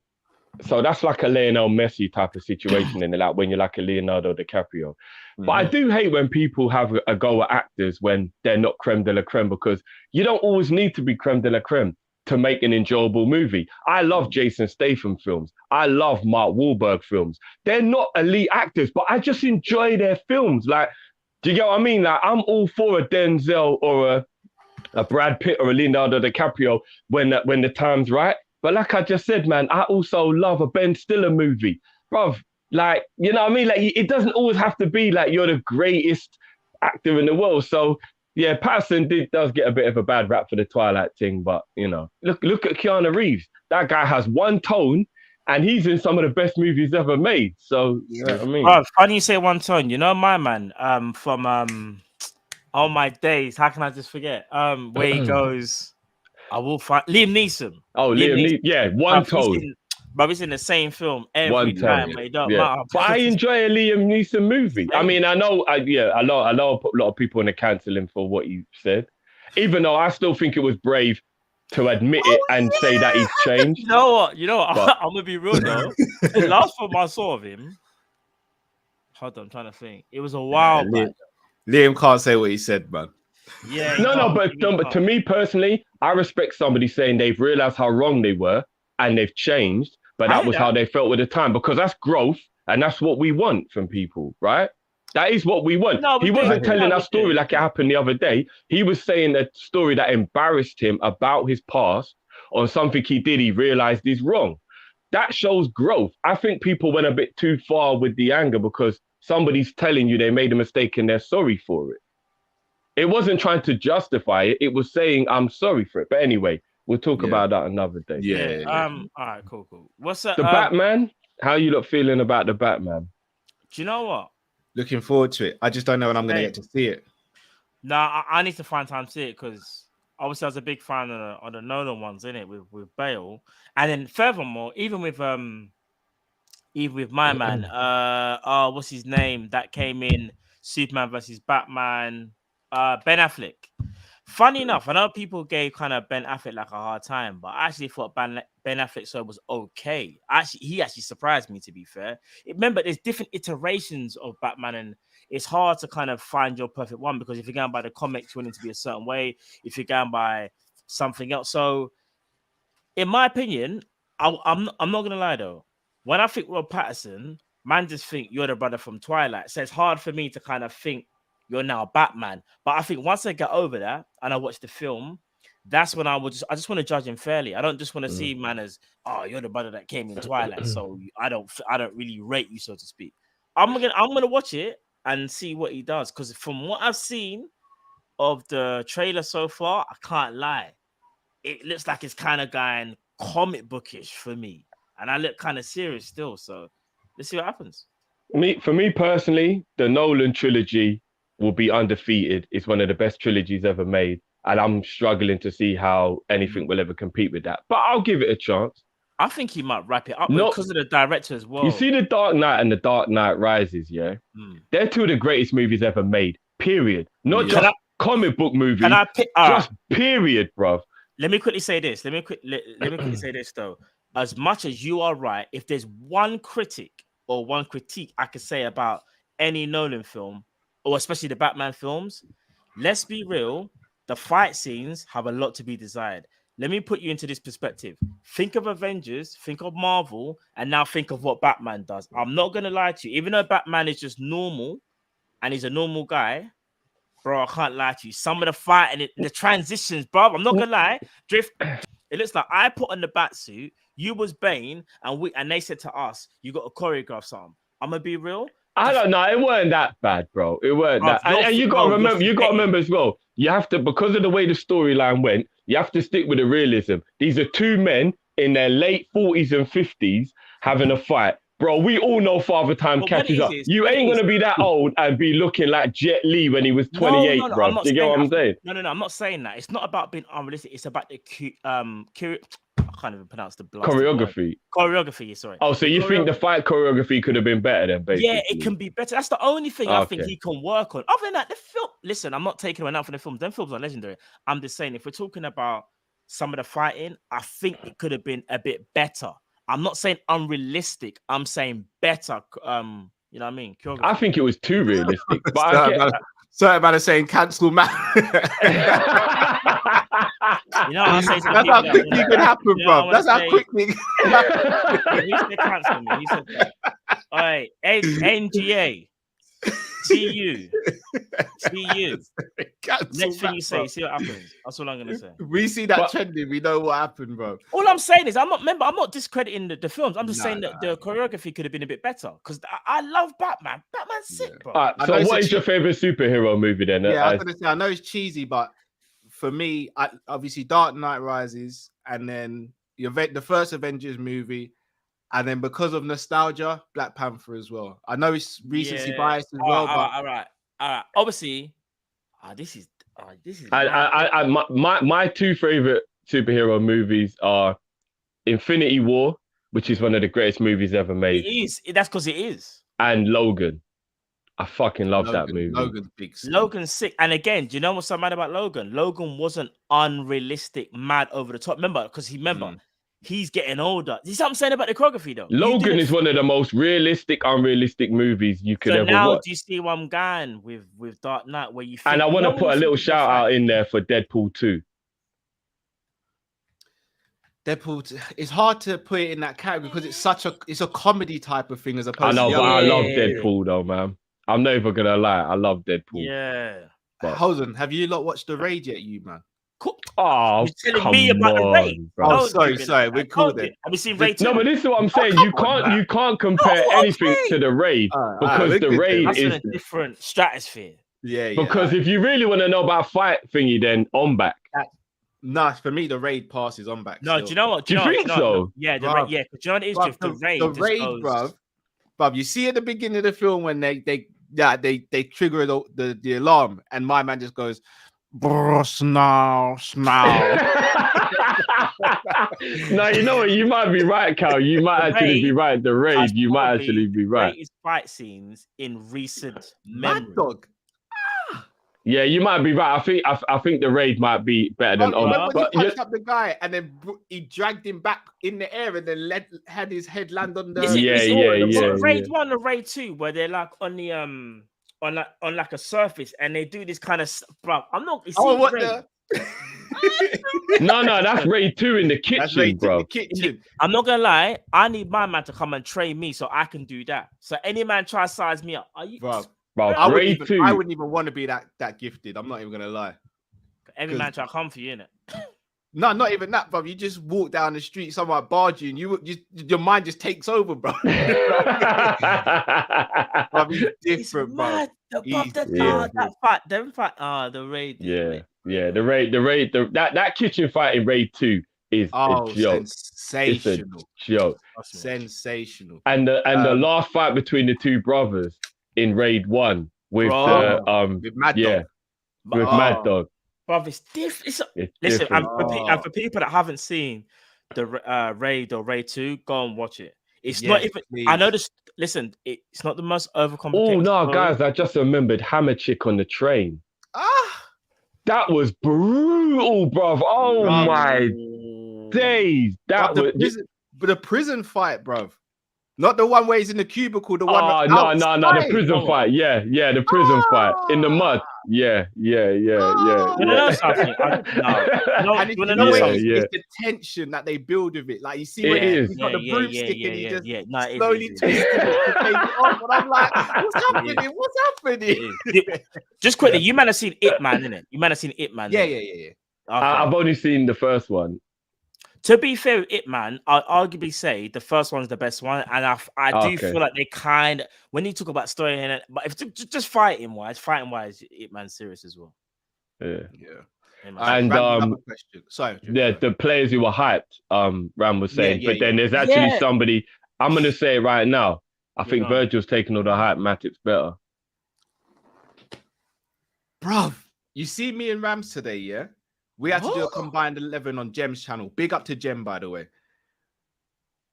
So that's like a Lionel Messi type of situation, in like when you're like a Leonardo DiCaprio. But I do hate when people have a go at actors when they're not creme de la creme, because you don't always need to be creme de la creme to make an enjoyable movie. I love Jason Statham films. I love Mark Wahlberg films. They're not elite actors, but I just enjoy their films. Like, do you get what I mean? Like, I'm all for a Denzel or a Brad Pitt or a Leonardo DiCaprio when the time's right. But like I just said, man, I also love a Ben Stiller movie. Bruv, like, you know what I mean? Like, it doesn't always have to be like you're the greatest actor in the world. So, yeah, Patterson does get a bit of a bad rap for the Twilight thing, but, you know, look at Keanu Reeves. That guy has one tone, and he's in some of the best movies ever made. So, you know what I mean? Bro, funny you say one tone. You know my man from All My Days. How can I just forget? Where he goes, I will find Liam Neeson. Oh, Liam Neeson. Yeah, one tone. But it's in the same film every One time. time, But it don't yeah. matter. But I enjoy a Liam Neeson movie. I mean, I know a lot of people in the cancel him for what he said, even though I still think it was brave to admit it and say that he's changed. You know what? But I'm gonna be real though. The last film I saw of him, hold on, I'm trying to think. It was a while back. Liam can't say what he said, man. Yeah. But to me personally, I respect somebody saying they've realized how wrong they were and they've changed, but that was how they felt at the time, because that's growth and that's what we want from people, right? That is what we want. No, he wasn't telling that story like it happened the other day. He was saying a story that embarrassed him about his past on something he did. He realized he's wrong. That shows growth. I think people went a bit too far with the anger because somebody's telling you they made a mistake and they're sorry for it. It wasn't trying to justify it. It was saying, I'm sorry for it. But anyway, we'll talk about that another day. Yeah. All right, cool. What's that? The Batman? How you lot feeling about the Batman? Do you know what? Looking forward to it. I just don't know when I'm going to get to see it. Nah, I need to find time to see it because obviously I was a big fan of the Nolan ones, innit, with Bale. And then furthermore, even with my man, what's his name? That came in Superman versus Batman, Ben Affleck. Funny enough, I know people gave kind of Ben Affleck like a hard time, but I actually thought Ben Affleck was okay. He actually surprised me, to be fair. Remember, there's different iterations of Batman, and it's hard to kind of find your perfect one because if you're going by the comics, you want it to be a certain way. If you're going by something else, so in my opinion, I'm not gonna lie though. When I think Rob Pattinson, man, just think you're the brother from Twilight. So it's hard for me to kind of think you're now Batman. But I think once I get over that and I watch the film, that's when I just want to judge him fairly. I don't just want to see man as, oh, you're the brother that came in Twilight, so I don't really rate you, so to speak. I'm gonna watch it and see what he does, because from what I've seen of the trailer so far, I can't lie, it looks like it's kind of going comic bookish for me, and I look kind of serious still. So let's see what happens. For me personally, the Nolan trilogy will be undefeated. It's one of the best trilogies ever made. And I'm struggling to see how anything will ever compete with that. But I'll give it a chance. I think he might wrap it up because of the director as well. You see The Dark Knight and The Dark Knight Rises, yeah? They're two of the greatest movies ever made, period. Not just comic book movies, just period, bruv. Let me quickly say this. Let me quickly say this, though. As much as you are right, if there's one critic or one critique I could say about any Nolan film, or especially the Batman films, let's be real, the fight scenes have a lot to be desired. let me put you into this perspective. Think of Avengers, think of Marvel, and now think of what Batman does. I'm not gonna lie to you, even though Batman is just normal and he's a normal guy, bro. I can't lie to you. Some of the fight and the transitions, bro. I'm not gonna lie. Drift. It looks like I put on the bat suit. You was Bane, and they said to us, "You got to choreograph something." I'm gonna be real. I don't know. It weren't that bad, bro. It weren't that. And you got to remember. You got to remember as well. You have to, because of the way the storyline went, you have to stick with the realism. These are two men in their late 40s and 50s having a fight. Bro, we all know Father Time catches up. You ain't going to be that old and be looking like Jet Li when he was 28, bro. Do you get what I'm saying? No, I'm not saying that. It's not about being unrealistic. It's about the I can't even pronounce the choreography. Choreography, sorry. Oh, so you think the fight choreography could have been better then, basically? Yeah, it can be better. That's the only thing I think he can work on. Other than that, the film. Listen, I'm not taking him out for the films. Them films are legendary. I'm just saying, if we're talking about some of the fighting, I think it could have been a bit better. I'm not saying unrealistic. I'm saying better. You know what I mean? I think it was too realistic. But Certain man is saying cancel man. You know, I say that's how quickly it can happen, bro. That's how quickly. He said cancel me. He said that. All right, NGA. See you. Next thing you say, see what happens. That's all I'm gonna say. We see that trending. We know what happened, bro. All I'm saying is, I'm not discrediting the films. I'm just saying that the choreography could have been a bit better because I love Batman. Batman's sick, bro. All right, so what is your favorite superhero movie then? Yeah, I was gonna say, I know it's cheesy, but for me, obviously Dark Knight Rises, and then the first Avengers movie. And then because of nostalgia, Black Panther as well. I know it's recency bias as well, but all right. Obviously, this is. My two favorite superhero movies are Infinity War, which is one of the greatest movies ever made. It is. That's because it is. And Logan. I fucking love that movie. Logan's sick. And again, do you know what's so mad about Logan? Logan wasn't unrealistic, mad over the top. Remember, because he's getting older. You see what I'm saying about the choreography, though? Logan is one of the most realistic, unrealistic movies you could ever watch. Now, do you see where I'm going with Dark Knight? Where you think, and I want to put a little shout out in there for Deadpool 2. Deadpool, it's hard to put it in that category because it's a comedy type of thing as opposed to. I know, but I love Deadpool though, man. I'm never gonna lie, I love Deadpool. Yeah. But hold on, have you lot watched The Raid yet, you man? Oh, you're telling me about The Raid, bro. Oh, sorry, we're cool then. Have you seen Raid 2? No, but this is what I'm saying. You can't compare anything to The Raid because The Raid is in a different stratosphere. Yeah. Because if you really want to know about fight thingy, then on back. Nah, for me, The Raid passes on back. No, still. do you know what? Do you think so? Yeah, The Raid. Yeah, because you know what it is, bruv, The Raid. The Raid, bruv. You see at the beginning of the film when they trigger the alarm, and my man just goes, "Bro, snarl." No, you know what? You might be right, Cal. You might actually be right. The Raid, you might actually be right. Greatest fight scenes in recent memory. Mad Dog. Yeah, you might be right. I think The Raid might be better than on. But he touched up the guy and then he dragged him back in the air and then had his head land on the. Yeah. Raid 1 or Raid 2, where they're like on the on like a surface and they do this kind of bro. I'm not. What the? No, that's Raid 2 in the kitchen, bro. I'm not gonna lie. I need my man to come and train me so I can do that. So any man try to size me up. Are you? Bro, I wouldn't even want to be that gifted. I'm not even gonna lie. Every man try to come for you, innit? No, not even that, bro. You just walk down the street, someone barge you, and your mind just takes over, bro. Bro, he's different, bro. That fight, the Raid. Yeah, the Raid, that kitchen fight in Raid 2 is a joke. Sensational. It's a joke. Sensational. And the last fight between the two brothers in Raid 1 with Mad Dog. With Mad Dog. Bruv, it's different. Listen, and for people that haven't seen the Raid or Raid 2, go and watch it. It's not even. Please. I know this. Listen, it's not the most overcomplicated. Oh no, guys! I just remembered Hammer Chick on the train. That was brutal, bruv. Oh my days! That was the prison fight, bruv. Not the one where he's in the cubicle. The one. No, the prison fight. Yeah, the prison fight in the mud. Yeah. You wanna know something? And You wanna know something? it's the tension that they build with it. Like you see It when is. he's got the broomstick and he just No, it is, slowly it is. twisting it to take it off. And I'm like, what's happening? What's happening? Just quickly, you might have seen It Man, innit? You might have seen It Man. Yeah. Okay. I've only seen the first one. To be fair with It Man, I'd arguably say the first one's the best one, and I do feel like they kind of, when you talk about story in it, but if just fighting wise, It Man's serious as well. Yeah. And question. Sorry. The players who were hyped, Ram was saying, but then there's actually somebody. I'm gonna say it right now. I think Virgil's taking all the hype. Matip's better. Bruv, you see me and Rams today, yeah? We had to do a combined 11 on Jem's channel. Big up to Jem, by the way.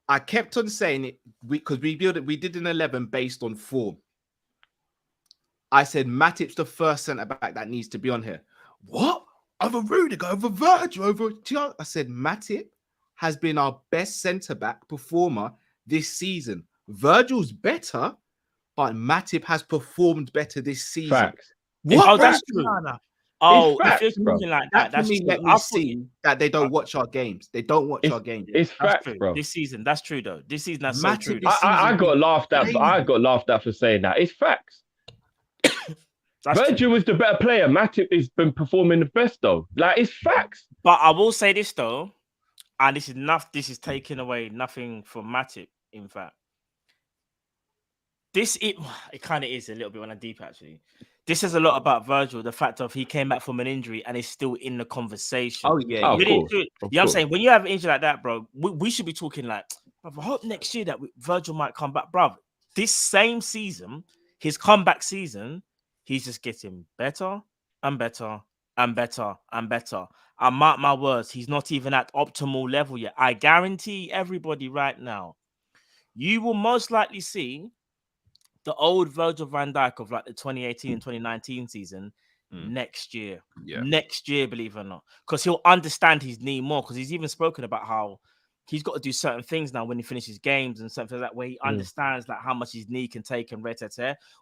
I kept on saying it because we did an 11 based on form. I said Matip's the first centre back that needs to be on here. What? Over Rudiger, over Virgil, over Thiago? I said Matip has been our best centre back performer this season. Virgil's better, but Matip has performed better this season. Facts. What? Oh, that's true. Oh, facts, if you're talking like that, that's me. Let me see that they don't watch our games. They don't watch our games. It's facts, true. bro. This season, that's true though. This season, that's so Matip true. this I season got laughed at. crazy. I got laughed at for saying that. It's facts. Virgil was the better player. Matip has been performing the best though. Like it's facts. But I will say this though, and this is enough. This is taking away nothing from Matip. In fact, it kind of is a little bit when I deep actually. This says a lot about Virgil, the fact of he came back from an injury and is still in the conversation. Oh, yeah. Of course. You know what I'm saying? When you have an injury like that, bro, we should be talking like, I hope next year that Virgil might come back, bro. This same season, his comeback season, he's just getting better and better and better and better. I mark my words, he's not even at optimal level yet. I guarantee everybody right now, you will most likely see the old Virgil van Dijk of like the 2018 and 2019 season next year. Yeah. Next year, believe it or not. Because he'll understand his knee more. Because he's even spoken about how he's got to do certain things now when he finishes games and something like that, where he understands like how much his knee can take and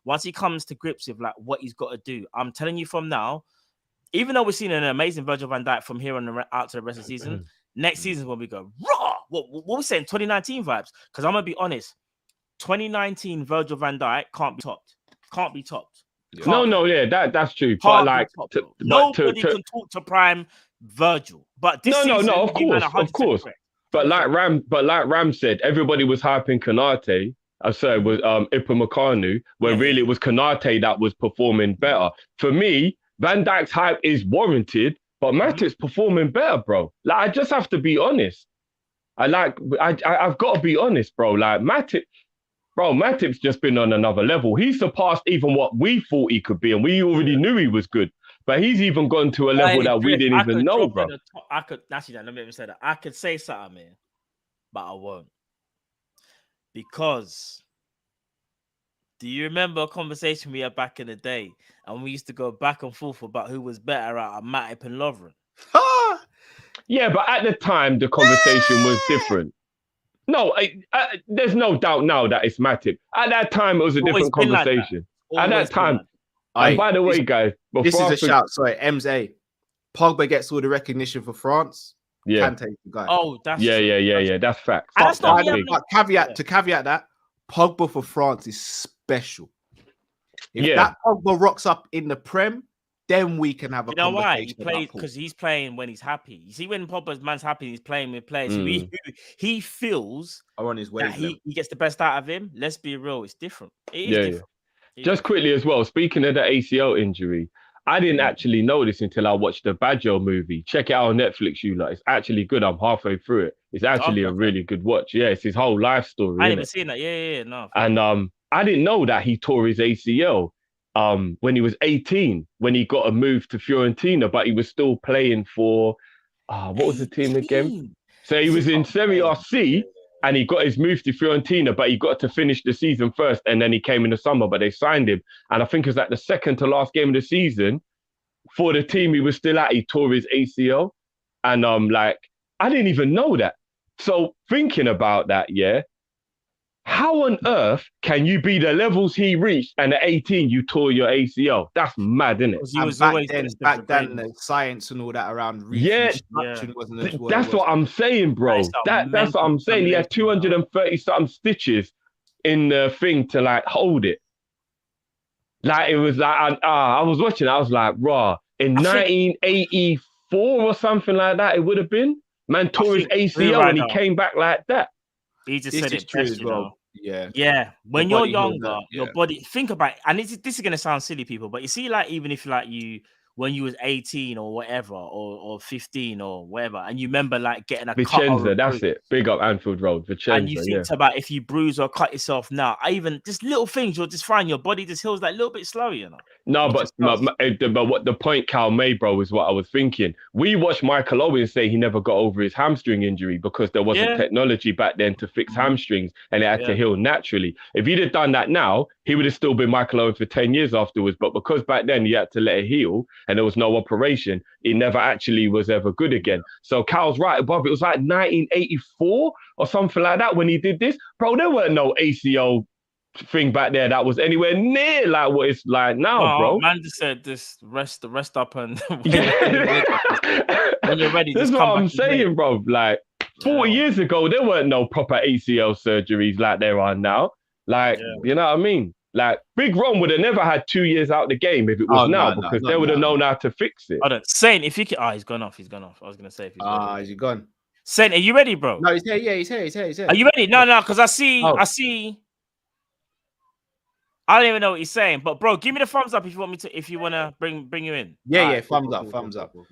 once he comes to grips with like what he's got to do, I'm telling you from now, even though we're seeing an amazing Virgil van Dijk from here on out to the rest of the season, next season is when we go, raw! What we're saying, 2019 vibes. Because I'm going to be honest, 2019 Virgil van Dijk can't be topped. Can't be topped. That's true. But like, nobody can talk to prime Virgil. But this season, of course. Correct. But like Ram said, everybody was hyping Konate. I said was Upamecano, when really it was Konate that was performing better. For me, Van Dijk's hype is warranted, but Matip's performing better, bro. Like I just have to be honest. I've got to be honest, bro. Like Matip's just been on another level. He surpassed even what we thought he could be, and we already knew he was good. But he's even gone to a level that we didn't even know, bro. I could actually, let me even say that. I could say something here, but I won't. Because do you remember a conversation we had back in the day, and we used to go back and forth about who was better out of Matip and Lovren? Yeah, but at the time, the conversation was different. No, there's no doubt now that it's Matip. At that time, it was a different conversation. At that time, and by the way, guys, this is a shout. Sorry, MZ. Pogba gets all the recognition for France. Yeah, Kante the guy. Oh, that's that's facts. But caveat that Pogba for France is special. If that Pogba rocks up in the Prem, then we can have a conversation. Why? He plays because he's playing when he's happy. You see, when Pogba's man's happy, he's playing with players who he feels are on his way. He gets the best out of him. Let's be real, it's different. It is different. Just quickly as well, speaking of the ACL injury, I didn't actually know this until I watched the Badger movie. Check it out on Netflix, you lot. It's actually good. I'm halfway through it. It's actually a really good watch. Yeah, it's his whole life story. I ain't even seen that. Yeah, no. And I didn't know that he tore his ACL when he was 18, when he got a move to Fiorentina, but he was still playing for what was the team again? So he was in Serie C. And he got his move to Fiorentina, but he got to finish the season first, and then he came in the summer, but they signed him. And I think it was like the second to last game of the season for the team he was still at, he tore his ACL. And I didn't even know that. So thinking about that, How on earth can you be the levels he reached and at 18 you tore your ACL? That's mad, isn't it? He was always back then, the science and all that around reconstruction wasn't as what that's what I'm saying, bro. That's what I'm saying. He had 230 something stitches in the thing to like hold it. Like it was like I was watching. I was like, raw. In 1984 or something like that, it would have been. Man tore his ACL and he came back like that. He just said it best, you know. Yeah. Yeah. When you're younger, your body, think about it. And this is going to sound silly, people, but you see, like, even if like when you was 18 or whatever, or 15 or whatever, and you remember like getting a Vicenza, that's it. Big up Anfield Road, Vicenza. And you think about if you bruise or cut yourself now, even just little things, you'll just find your body just heals like a little bit slower, you know. No, but what the point Cal made, bro, is what I was thinking. We watched Michael Owen say he never got over his hamstring injury because there wasn't technology back then to fix hamstrings and it had to heal naturally. If he'd have done that now, he would have still been Michael Owen for 10 years afterwards. But because back then he had to let it heal and there was no operation, he never actually was ever good again. So Cal's right, Bob. It was like 1984 or something like that when he did this. Bro, there weren't no ACL thing back there that was anywhere near like what it's like now, bro. Man just said this rest up and when you're ready. That's what I'm saying, bro. Like 40 years ago, there weren't no proper ACL surgeries like there are now. Like, you know what I mean? Like Big Ron would have never had 2 years out the game if it was because they would have known how to fix it. Hold on. Saint, if you can, he's gone off. I was gonna say if he's ready. Is he gone? Saint, are you ready, bro? No, he's here. Yeah, he's here. Are you ready? No, because I see. I don't even know what he's saying, but bro, give me the thumbs up if you want me to. If you want to bring you in. Yeah, thumbs up. All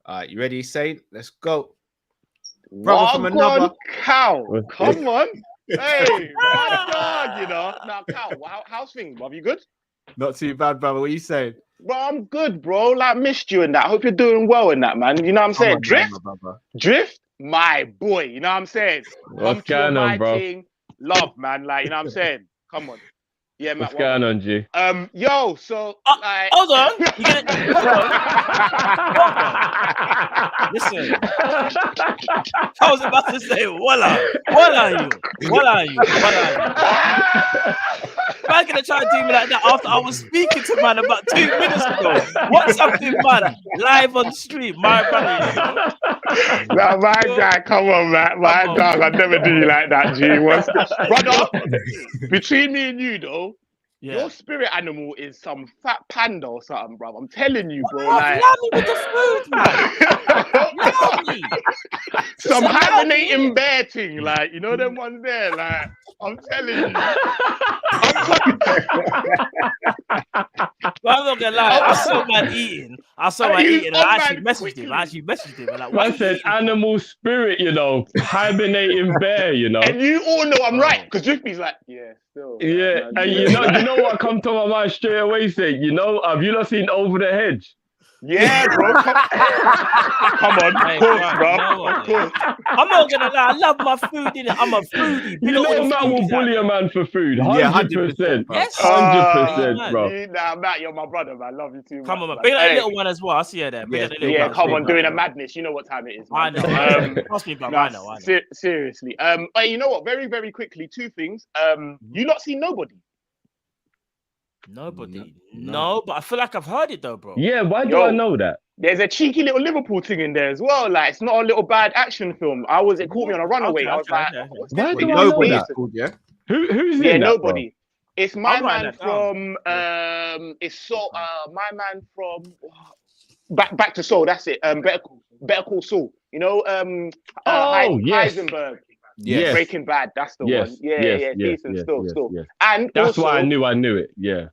right, you ready, Saint? Let's go. Brother from another cow. Come on. Hey, my dog, you know. Now, Cal, how's things, bro? You good? Not too bad, brother. What are you saying? Bro, I'm good, bro. Like, missed you in that. Hope you're doing well in that, man. You know what I'm saying? Drift, my boy. You know what I'm saying? What's going on, bro? Love, man. Like, you know what I'm saying? Come on. Yeah, man. What's going on, G? Yo, so like... hold on. Hold on. Listen. I was about to say, what are you? Man gonna try to do me like that after I was speaking to man about 2 minutes ago. What's something, man? Live on the street, my brother. Now, my guy, come on, man. My dog, I'd never do you like that, G. Brother, between me and you, though, your spirit animal is some fat panda or something, bro. I'm telling you, bro. Like... Allow me with the food, man. Some hibernating bear thing, like, you know them ones there, like, I'm telling you. Well, I'm not gonna lie, I saw man eating. I actually messaged him. Like, I said animal spirit, you know, hibernating bear, you know. And you all know I'm right, because Drippy's like, yeah, still. Yeah, and you know what come to my mind straight away, say, you know, have you not seen Over the Hedge? Yeah, bro. Come on, of course, bro. Of course. I'm not gonna lie, I love my food, innit? I'm a foodie. You know a man will bully a man for food. 100%. Yes. 100%, bro. Nah, Matt, you're my brother, man. Love you too. Come on, man. Bring that little one as well. I see her there. Yeah, come on, doing a madness. You know what time it is, man. I know. Trust me, bro. I know. Seriously. But you know what? Very, very quickly, two things. You not seen Nobody? Nobody. No, but I feel like I've heard it though, bro. Yeah, why do I know that? There's a cheeky little Liverpool thing in there as well. Like, it's not a little bad action film. It caught me on a runaway. I was like, why do I know that? Who's in that, Nobody. Bro? It's my man from my man from Back to Soul. That's it. Better Call Saul. You know, Heisenberg. Yes. Breaking Bad, that's the one. Yeah, decent still. Yes. And that's also, why I knew it. Yeah.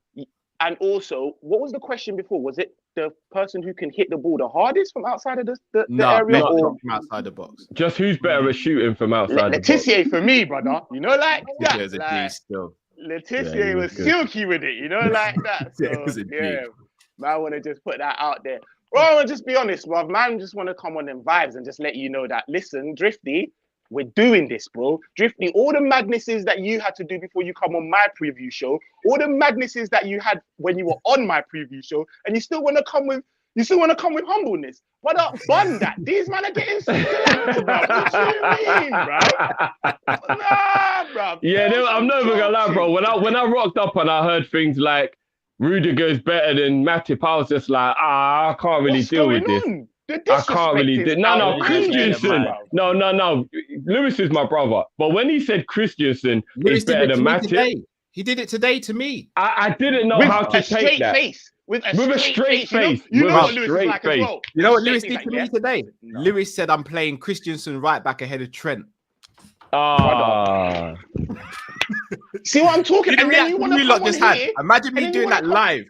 And also, what was the question before? Was it the person who can hit the ball the hardest from outside of the area? Or from outside the box. Just who's better at shooting from outside the box? Letitia for me, brother. You know, like that. There's a D still. Letitia was silky with it, you know, like that. So, man, I want to just put that out there. Bro, I want to just be honest, bro. Man, just want to come on them vibes and just let you know that, listen, Drifty, we're doing this, bro. Drifty, all the madnesses that you had to do before you come on my preview show, all the madnesses that you had when you were on my preview show, and you still want to come with You still want to come with humbleness? But bun that. These men are getting selected, bro. What do you mean, bro? Nah, bro. Yeah, I'm not even gonna lie, bro. When I rocked up and I heard things like Rudiger's better than Matip, I was just like, I can't really deal with this. I can't really do. No, Christensen. No. Lewis is my brother, but when he said Christensen is better than Matip, he did it today to me. I didn't know how to take that. With a straight face. You know what Lewis is like as well. You know what Lewis did to me today? No. Lewis said, I'm playing Christensen right back ahead of Trent. See what I'm talking about? And then you want to come on here. Imagine me doing that live.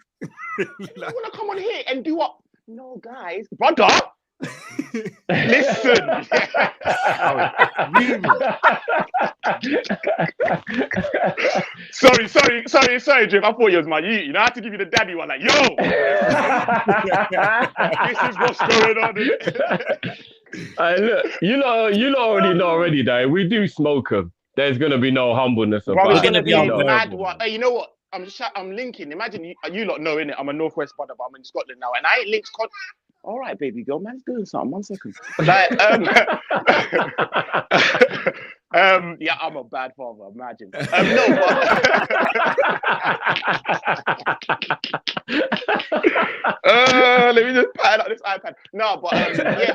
You want to come on here and do what? No, guys. Brother. Listen. Sorry, Jim. I thought you was my you. You know, I had to give you the daddy one. Like, yo, this is what's going on. Look, you lot already know already that if we do smoke them, there's gonna be no humbleness about it. It's gonna be a mad one. Hey, you know what? I'm linking. Imagine you lot know, innit? I'm a Northwest brother, but I'm in Scotland now, and I ain't linked. All right, baby girl, man's doing something. 1 second. Like, yeah, I'm a bad father. Imagine. No, let me just pattern up this iPad. No, but yeah,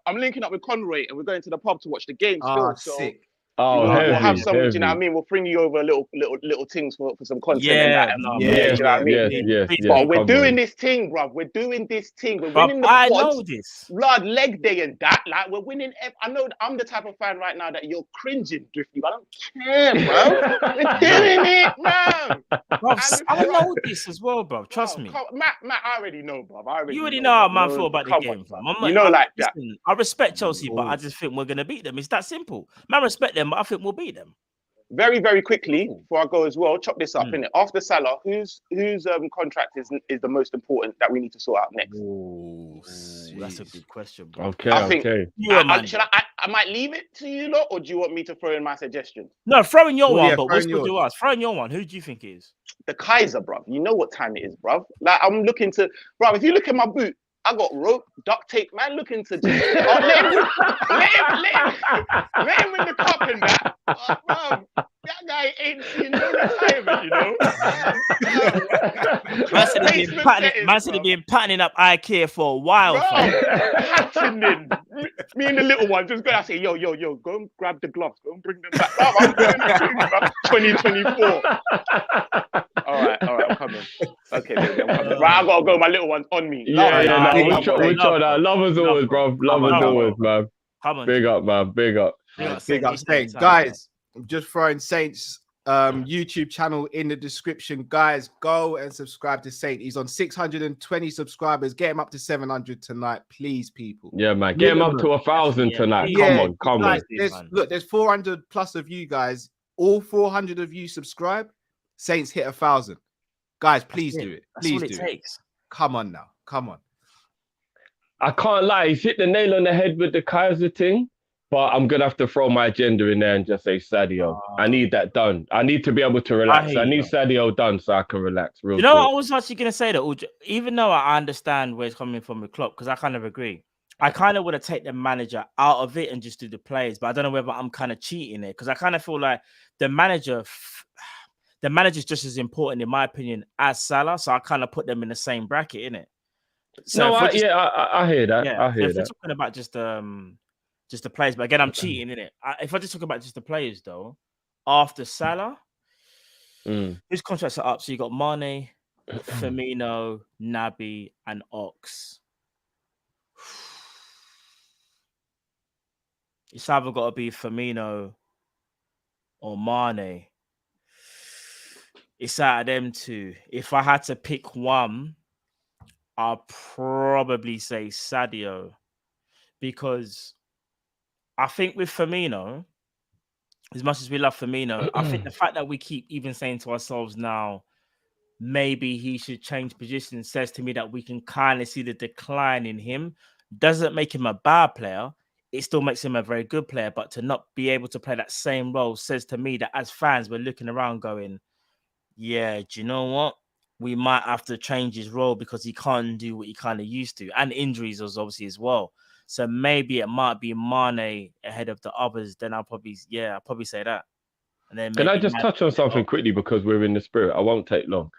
I'm linking up with Conroy, and we're going to the pub to watch the game. Still, so. Sick. Oh, we'll have some. Do you know what I mean? We'll bring you over little things for some content. Yeah, do you know what I mean? But we're doing this thing, bruv. We're doing this thing. We're winning the I know this. Blood leg day and that. Like we're winning. I know I'm the type of fan right now that you're cringing, Drifty. I don't care, bro. We're doing it, bro. I know this as well, bro. Trust me. Matt, I already know, bruv. You already know how man feel about the game, fam. You know, like that. I respect Chelsea, but I just think we're gonna beat them. It's that simple. Man, respect them, but I think we'll beat them. Very, very quickly before I go as well, chop this up. Innit? After Salah, whose contract is the most important that we need to sort out next? Ooh, that's a good question, bro. Okay, I think, I might leave it to you lot, or do you want me to throw in my suggestion? No, throw in your one, but we'll still do us. Throw in your one. Who do you think it is? The Kaiser, bruv. You know what time it is, bruv. Like I'm looking to, bruv. If you look at my boot, I got rope, duct tape, man. Looking to just let him win the cup and that. Bruv, that guy ain't seen no retirement, you know. Man said he'd been patterning up IKEA for a while. Patterning. Me and the little one just go. I say, yo, go and grab the gloves, go and bring them back. I'm doing the thing, bruv. 2024. All right, I'm coming. Okay, baby, I'm coming. Right, I gotta go. My little one's on me. We try that. Love as always, bro. Love as always, man. Come on. Big up, man. Big up. Big up, Saints. Guys, I'm just throwing Saints YouTube channel in the description. Guys, go and subscribe to Saint. He's on 620 subscribers. Get him up to 700 tonight, please, people. Yeah, man. Get him up to 1,000 tonight. Yeah. Come on. There's 400 plus of you guys. All 400 of you subscribe. Saints hit 1,000. Guys, please do it. Please do it. Come on now. Come on. I can't lie. He's hit the nail on the head with the Kaiser thing. But I'm going to have to throw my agenda in there and just say Sadio. I need that done. I need to be able to relax. I need Sadio done so I can relax. You know what I was actually going to say, that even though I understand where it's coming from with Klopp, because I kind of agree. I kind of want to take the manager out of it and just do the players. But I don't know whether I'm kind of cheating it, because I kind of feel like the manager's just as important, in my opinion, as Salah. So I kind of put them in the same bracket, innit? So I hear that. Yeah, I hear that. We're talking about just the players, but again, I'm cheating, innit? If I just talk about just the players, though, after Salah, whose contracts are up? So you got Mane, Firmino, Naby, and Ox. It's either got to be Firmino or Mane. It's out of them two. If I had to pick one, I'll probably say Sadio, because I think with Firmino, as much as we love Firmino, I think the fact that we keep even saying to ourselves now, maybe he should change position, says to me that we can kind of see the decline in him. Doesn't make him a bad player. It still makes him a very good player. But to not be able to play that same role says to me that as fans, we're looking around going, yeah, do you know what? we might have to change his role because he can't do what he kind of used to, and injuries was obviously as well. So maybe it might be Mane ahead of the others. Then I'll probably say that. And then can I just touch on something quickly because we're in the spirit? I won't take long.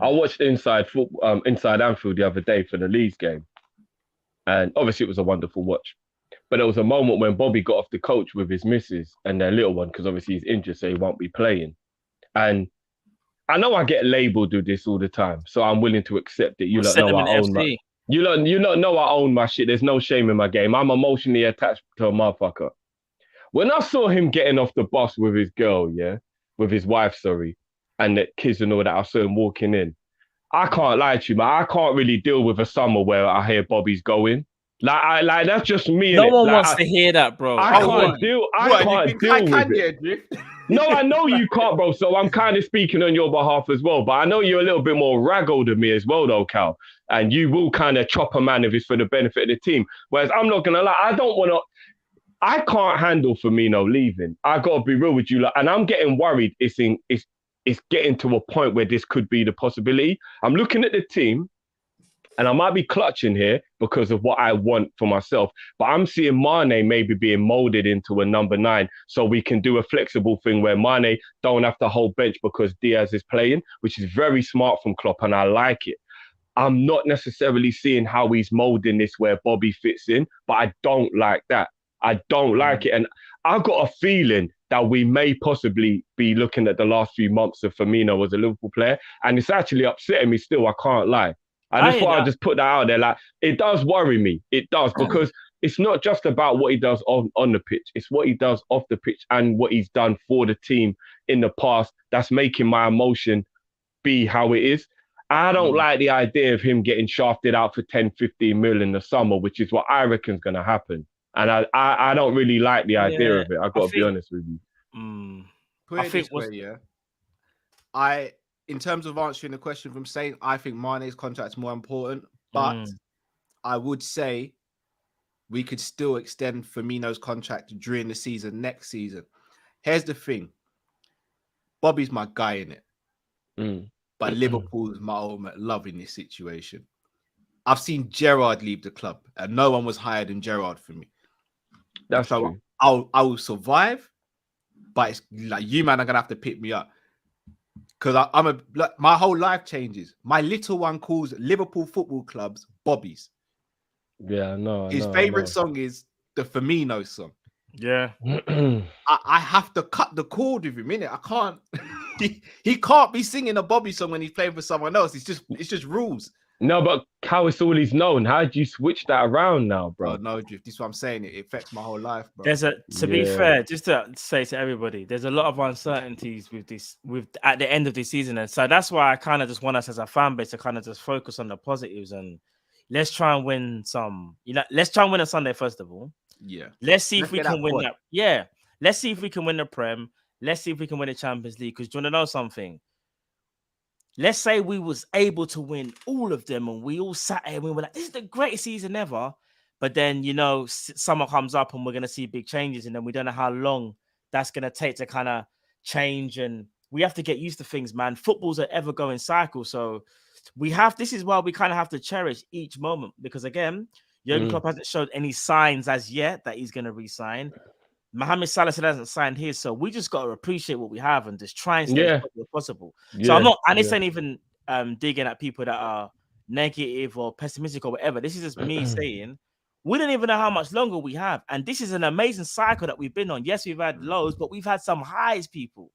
I watched Inside Anfield the other day for the Leeds game, and obviously it was a wonderful watch. But there was a moment when Bobby got off the coach with his missus and their little one because obviously he's injured, so he won't be playing. And I know I get labelled with this all the time, so I'm willing to accept it. You lot know I own my. You lot know I own my shit. There's no shame in my game. I'm emotionally attached to a motherfucker. When I saw him getting off the bus with his girl, with his wife, and the kids and all that, I saw him walking in. I can't lie to you, man. I can't really deal with a summer where I hear Bobby's going. Like that's just me. No one wants to hear that, bro. I can't deal with it. No, I know you can't, bro. So I'm kind of speaking on your behalf as well. But I know you're a little bit more raggo than me as well, though, Cal. And you will kind of chop a man if it's for the benefit of the team. Whereas I'm not gonna lie, I can't handle Firmino leaving. I gotta be real with you, and I'm getting worried. It's getting to a point where this could be the possibility. I'm looking at the team, and I might be clutching here because of what I want for myself. But I'm seeing Mane maybe being molded into a number 9, so we can do a flexible thing where Mane don't have to hold bench because Diaz is playing, which is very smart from Klopp, and I like it. I'm not necessarily seeing how he's molding this where Bobby fits in, but I don't like that. I don't like it. And I've got a feeling that we may possibly be looking at the last few months of Firmino as a Liverpool player. And it's actually upsetting me still, I can't lie. I just thought I'd just put that out there. Like, it does worry me. It does, because it's not just about what he does on the pitch. It's what he does off the pitch and what he's done for the team in the past that's making my emotion be how it is. I don't like the idea of him getting shafted out for 10, 15 mil in the summer, which is what I reckon is going to happen. And I don't really like the idea of it. I've got to be honest with you. Put it this way, in terms of answering the question from saying, I think Mane's contract is more important, but I would say we could still extend Firmino's contract during the season, next season. Here's the thing. Bobby's my guy in it, but Liverpool's my ultimate love in this situation. I've seen Gerrard leave the club, and no one was higher than Gerrard for me. That's true. I will survive, but it's like you, man, are gonna have to pick me up because my whole life changes. My little one calls Liverpool football clubs Bobbies. Yeah, no. His favorite song is the Firmino song. Yeah, I have to cut the cord with him, innit? I can't. he can't be singing a Bobby song when he's playing for someone else. It's just rules. No, but how it's all he's known. How do you switch that around now, bro? Oh, no, Drift. This is what I'm saying. It affects my whole life, bro. To be fair, just to say to everybody, there's a lot of uncertainties with at the end of the season, and so that's why I kind of just want us as a fan base to kind of just focus on the positives and let's try and win some. Let's try and win a Sunday first of all. Yeah. Let's see if we can win that. Yeah. Let's see if we can win the Prem. Let's see if we can win the Champions League. Because do you want to know something? Let's say we was able to win all of them and we all sat here and we were like, this is the greatest season ever. But then, summer comes up and we're going to see big changes. And then we don't know how long that's going to take to kind of change. And we have to get used to things, man. Football's an ever-going cycle. So this is why we kind of have to cherish each moment. Because again, Jurgen Klopp hasn't showed any signs as yet that he's going to re-sign. Mohamed Salah still hasn't signed his, so we just got to appreciate what we have and just try and stay as possible. So I'm not, and this ain't even digging at people that are negative or pessimistic or whatever. This is just me saying we don't even know how much longer we have, and this is an amazing cycle that we've been on. Yes, we've had lows, but we've had some highs, people.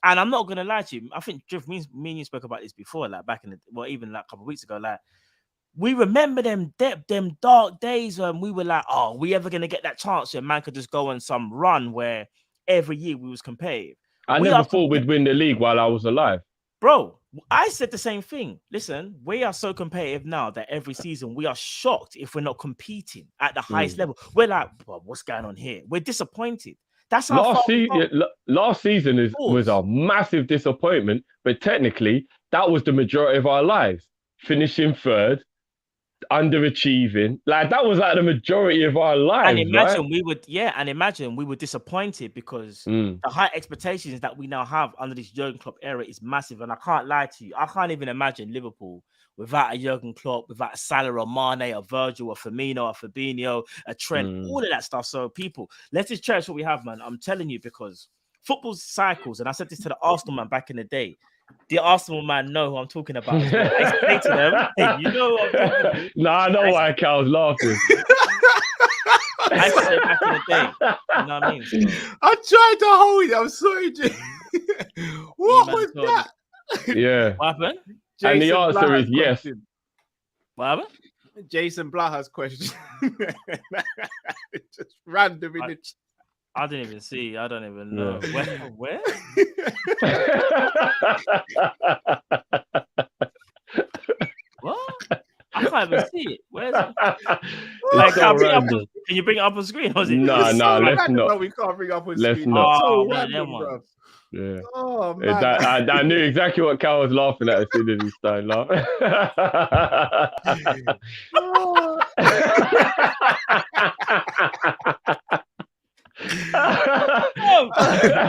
And I'm not gonna lie to you. I think Drift, me and you spoke about this before, like back in even like a couple of weeks ago, like. We remember them dark days when we were like, oh, we ever going to get that chance where man could just go on some run where every year we was competitive. I never thought we'd win the league while I was alive. Bro, I said the same thing. Listen, we are so competitive now that every season we are shocked if we're not competing at the highest level. We're like, well, what's going on here? We're disappointed. That's how last season was a massive disappointment, but technically that was the majority of our lives. Finishing third, underachieving. Like that was like the majority of our lives. And imagine right? we were disappointed because Mm. the high expectations that we now have under this Jurgen Klopp era is massive. And I can't lie to you, I can't even imagine Liverpool without a Jurgen Klopp, without a Salah or Mane or Virgil or Firmino or Fabinho, a Trent, all of that stuff. So people, let's just cherish what we have, man. I'm telling you, because football cycles, and I said this to the Arsenal man back in the day. The Arsenal man know who I'm talking about. As well. I used to say to them, hey, you know what I'm talking about. Nah, I know why Cal's laughing. I used to say back in the day. You know what I mean? So, I tried to hold it. I'm sorry, Jay. What was that? Yeah. What happened? And the answer Blaha's is yes. question. What happened? Jason Blaha's question. Just random in the chat. I didn't even see. I don't even know. Yeah. Where? What? I can't even see it. Where's it? Like, can you bring it up on screen? Or is it? No, let's not. No, we can't bring up on Let's screen. not. So man, random, bro. Yeah. Oh man. I knew exactly what Cal was laughing at as soon as he started laughing. I'm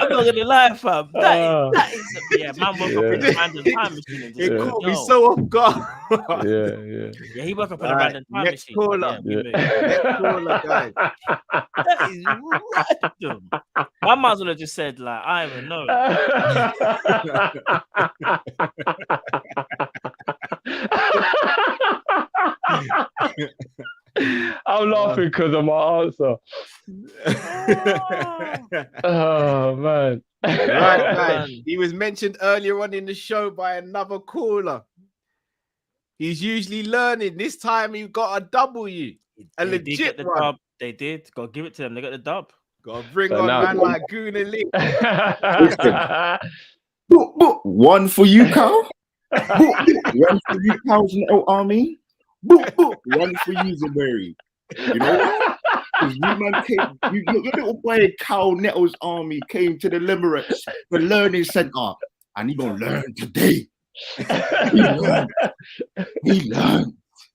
not gonna lie, fam. That is man woke up in a random time machine. It caught me so off guard. Yeah, he woke up in a random time machine. Caller. Next caller, guys. That is random. I might as well have just said, like, I don't even know. I'm laughing because of my answer. Oh man. Right, guys. He was mentioned earlier on in the show by another caller. He's usually learning. This time he got a W. A legit one. Dub. They did. Go give it to them. They got the dub. Gotta bring on man like Goon and Lee. One for you, Cal. One for you, Cal's little army. One for you, Zaberi. You know what? Because you man came, your little boy Cal Nettle's army came to the Limericks, the learning center, and he gonna learn today. He learned.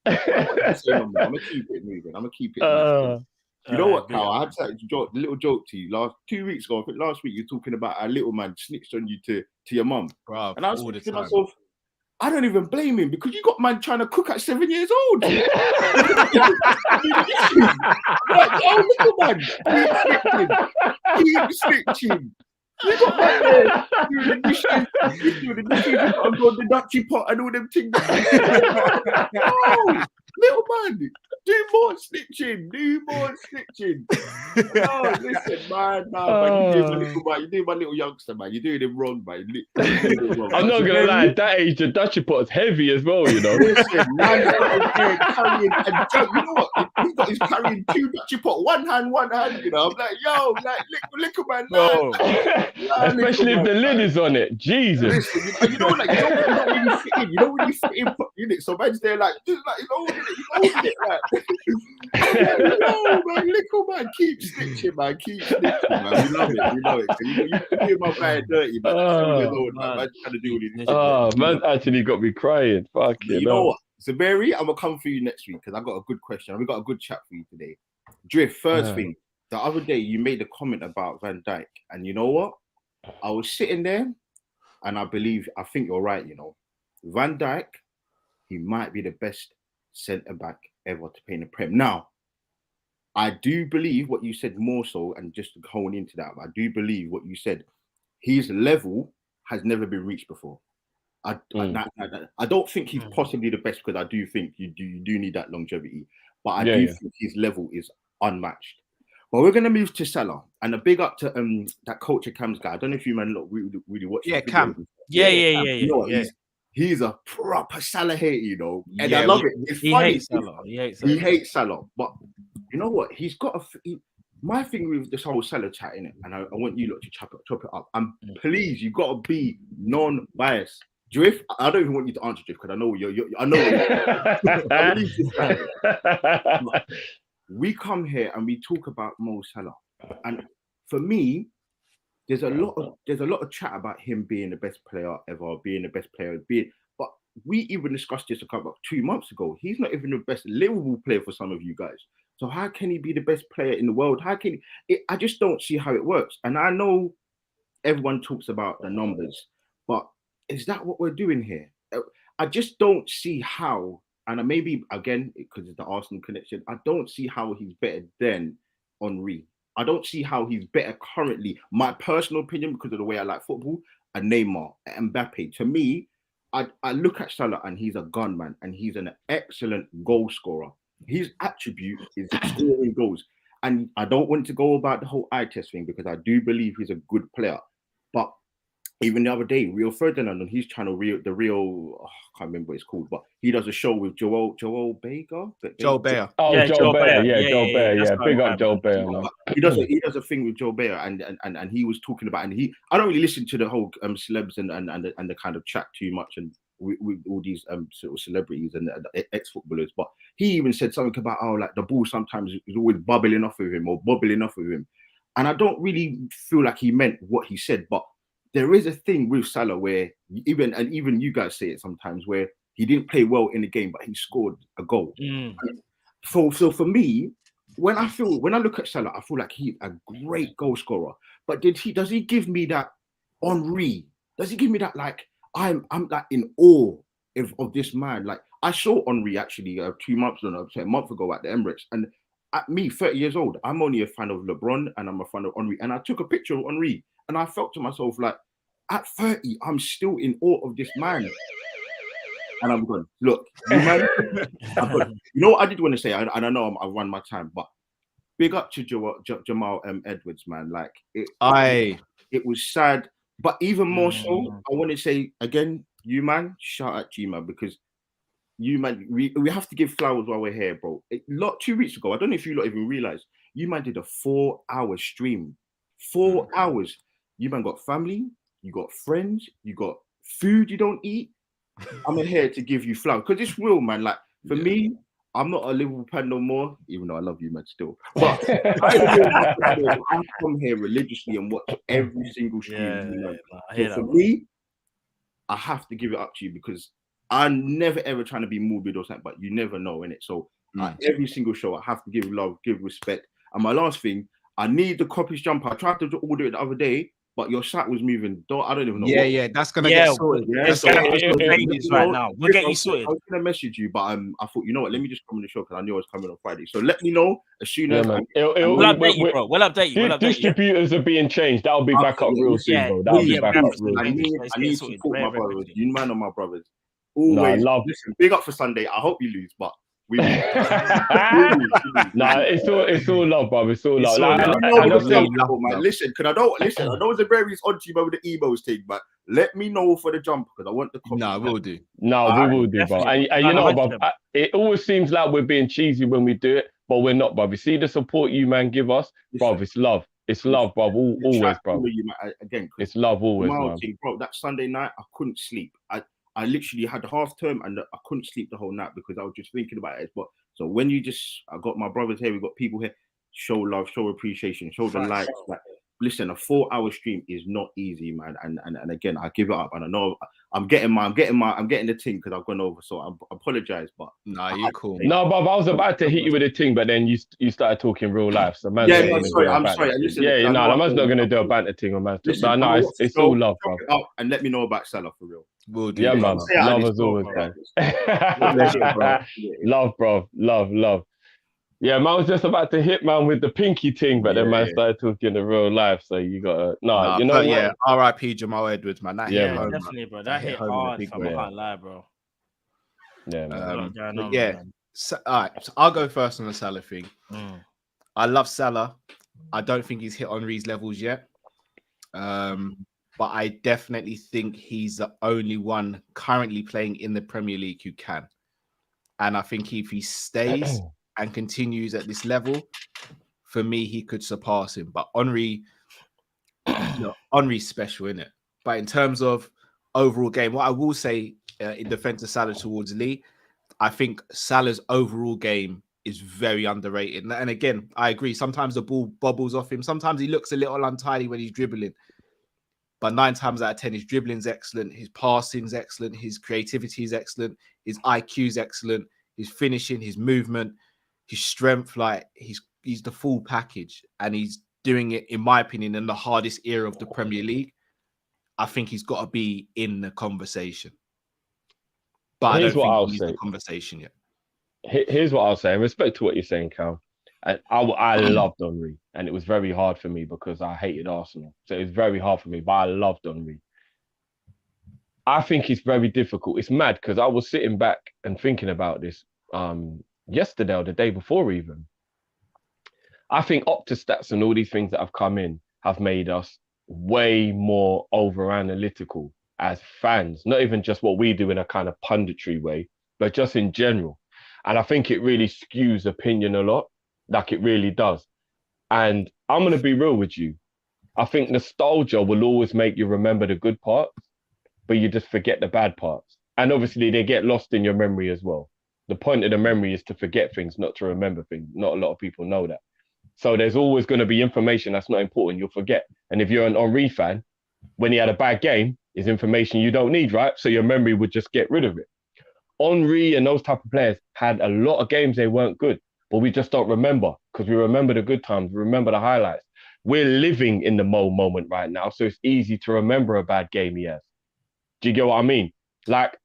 I'm gonna keep it moving. I'm gonna keep it moving. You know what, Cal? I had a little joke to you 2 weeks ago. I think last week you're talking about a little man snitched on you to your mum. And I was thinking to myself, I don't even blame him because you got man trying to cook at 7 years old. Like, oh, little man, keep snitching. You got man there doing the dishes, you got the Dutchy pot and all them things. Oh, little man, do more snitching. No, listen, man, you do my little youngster, man. You're doing him wrong, man. I'm not gonna lie, at that age, the Dutchy pot's heavy as well, you know. Listen, man, carrying, and you know what? He's carrying 2 Dutchy pot, one hand, you know. I'm like, yo, like, little man, especially if the lid is on it. Jesus. Listen, you know, like, you don't really fit in. You don't really fit in it. So man's there, like, just like, you know it, like. No, man, little man, keep snitching, man. We love it. You're doing my man dirty, man. Man, trying to do all these. Man, actually got me crying. Fuck you know what? Zaberi, I'm gonna come for you next week because I got a good question. We got a good chat for you today. Drift, first thing, the other day you made a comment about Van Dijk, and you know what? I was sitting there, and I think you're right. You know, Van Dijk, he might be the best centre back ever to play in the Prem. Now, I do believe what you said more so, and just going into that, I do believe what you said. His level has never been reached before. I don't think he's possibly the best because I do think you do need that longevity, but I do think his level is unmatched. But we're gonna move to Salah, and a big up to that Culture Cam's guy. I don't know if you man really watch. Yeah, Cam. Yeah. You know what? He's a proper Salah hater, you know, and I love it. It's funny. He hates Salah, but you know what? He's got my thing with this whole Salah chat in it, and I want you lot to chop it up. And please, you got to be non-biased. Drift, I don't even want you to answer Drift because I know you're. We come here and we talk about Mo Salah, and for me, there's a lot of chat about him being the best player ever, being the best player, but we even discussed this a couple of 2 months ago. He's not even the best Liverpool player for some of you guys. So how can he be the best player in the world? How can I just don't see how it works. And I know everyone talks about the numbers, but is that what we're doing here? I just don't see how. And maybe again, because it's the Arsenal connection, I don't see how he's better than Henry. I don't see how he's better currently. My personal opinion, because of the way I like football, and Neymar, and Mbappe. To me, I look at Salah and he's a gunman and he's an excellent goal scorer. His attribute is scoring goals. And I don't want to go about the whole eye test thing because I do believe he's a good player. But even the other day, Rio Ferdinand on his channel, I can't remember what it's called, but he does a show with Joel Baker. Joel Bayer. Oh, Yeah, Joel Bayer. Yeah, Joel Bayer. that's Yeah, big right, up Joel Bayer. Man. He does a thing with Joel Bayer, and he was talking about, and I don't really listen to the whole celebs and the kind of chat too much, and with all these sort of celebrities and ex-footballers, but he even said something about like the ball sometimes is always bubbling off of him or bubbling off of him, and I don't really feel like he meant what he said, but there is a thing with Salah where even you guys say it sometimes where he didn't play well in the game, but he scored a goal. So for me, when I look at Salah, I feel like he's a great goal scorer. But does he give me that Henry? Does he give me that like I'm like in awe of this man? Like I saw Henry actually 2 months ago, a month ago at the Emirates, and at me, 30 years old, I'm only a fan of LeBron and I'm a fan of Henry, and I took a picture of Henry. And I felt to myself, like, at 30, I'm still in awe of this man. And I'm going, look, you man, you know what I did want to say, and I know I run my time, but big up to Jamal Edwards, man. Like, it was sad, but even more so, I want to say, again, you man, shout out to you, man, because you man, we have to give flowers while we're here, bro. 2 weeks ago, I don't know if you lot even realized, you man did a 4-hour stream. 4 hours. You man got family, you got friends, you got food you don't eat. I'm here to give you flowers because it's real, man. Like for me, I'm not a Liverpool fan no more, even though I love you, man, still. But I come here religiously and watch every single stream. So for me, I have to give it up to you because I'm never ever trying to be morbid or something, but you never know, innit? So every single show, I have to give love, give respect. And my last thing, I need the Kopish jumper. I tried to order it the other day, but your site was moving. I don't even know. Yeah, that's gonna get sorted. It's right now. We'll get you sorted. I was gonna message you, but I thought, you know what? Let me just come on the show because I knew I was coming on Friday. So let me know as soon as. We'll update you, bro. We'll update you. Distributors are being changed. That'll be back up real soon, bro. That'll be back up real soon. I need to support my brothers. You man are my brothers. Always. Listen, big up for Sunday. I hope you lose, but. It's all love, brother. It's all love. Man. Listen, I know it's a very on to you about the emos thing, but let me know for the jump because I want the copy. No, we'll do. No, we will do, bro. And you know, bro, it always seems like we're being cheesy when we do it, but we're not, bro. You see the support you man give us, bro. It's love. It's love, bro. Always, bro. Again, it's love always, man. Bro, that Sunday night, I couldn't sleep. I literally had the half term and I couldn't sleep the whole night because I was just thinking about it. But so when I got my brothers here, we got people here, show love, show appreciation, show the likes. Like, listen, a 4-hour stream is not easy, man. And again, I give it up. And I know I'm getting the thing because I've gone over. So I apologize, but you're cool. No, but I was about to hit you with a thing, but then you started talking real life. So man, I'm sorry. Listen, the man's not gonna do a banter thing on man. But no, it's all love, bro. And let me know about Salah for real. We'll do. Yeah, man. Love as always, man. Love, bro. Love. Yeah, man was just about to hit man with the pinky thing, but then man started talking in real life. So you gotta you know. Yeah, R.I.P. Jamal Edwards, man. That hit home, definitely, bro. That hit hard. I can't lie, bro. Yeah, man. So, all right, so I'll go first on the Salah thing. I love Salah. I don't think he's hit Henry's levels yet. But I definitely think he's the only one currently playing in the Premier League who can. And I think if he stays and continues at this level, for me, he could surpass him. But Henry's special, isn't it? But in terms of overall game, what I will say in defense of Salah towards Lee, I think Salah's overall game is very underrated. And again, I agree. Sometimes the ball bobbles off him. Sometimes he looks a little untidy when he's dribbling. but 9 times out of 10, his dribbling's excellent, his passing's excellent, his creativity is excellent, his IQ's excellent, his finishing, his movement, his strength. Like he's the full package, and he's doing it, in my opinion, in the hardest era of the Premier League. I think he's got to be in the conversation, but Here's I don't what think I'll he's say. the conversation yet. Here's what I'll say. In respect to what you're saying, Cal, and I loved Henry, and it was very hard for me because I hated Arsenal. So it was very hard for me, but I loved Henry. I think it's very difficult. It's mad because I was sitting back and thinking about this yesterday or the day before even. I think Opta-Stats and all these things that have come in have made us way more over-analytical as fans, not even just what we do in a kind of punditry way, but just in general. And I think it really skews opinion a lot, like it really does. And I'm going to be real with you. I think nostalgia will always make you remember the good parts, but you just forget the bad parts. And obviously they get lost in your memory as well. The point of the memory is to forget things, not to remember things. Not a lot of people know that. So there's always going to be information that's not important, you'll forget. And if you're an Henry fan, when he had a bad game, is information you don't need, right? So your memory would just get rid of it. Henry and those type of players had a lot of games they weren't good, but we just don't remember because we remember the good times, we remember the highlights. We're living in the moment right now, so it's easy to remember a bad game he has. Do you get what I mean? Like,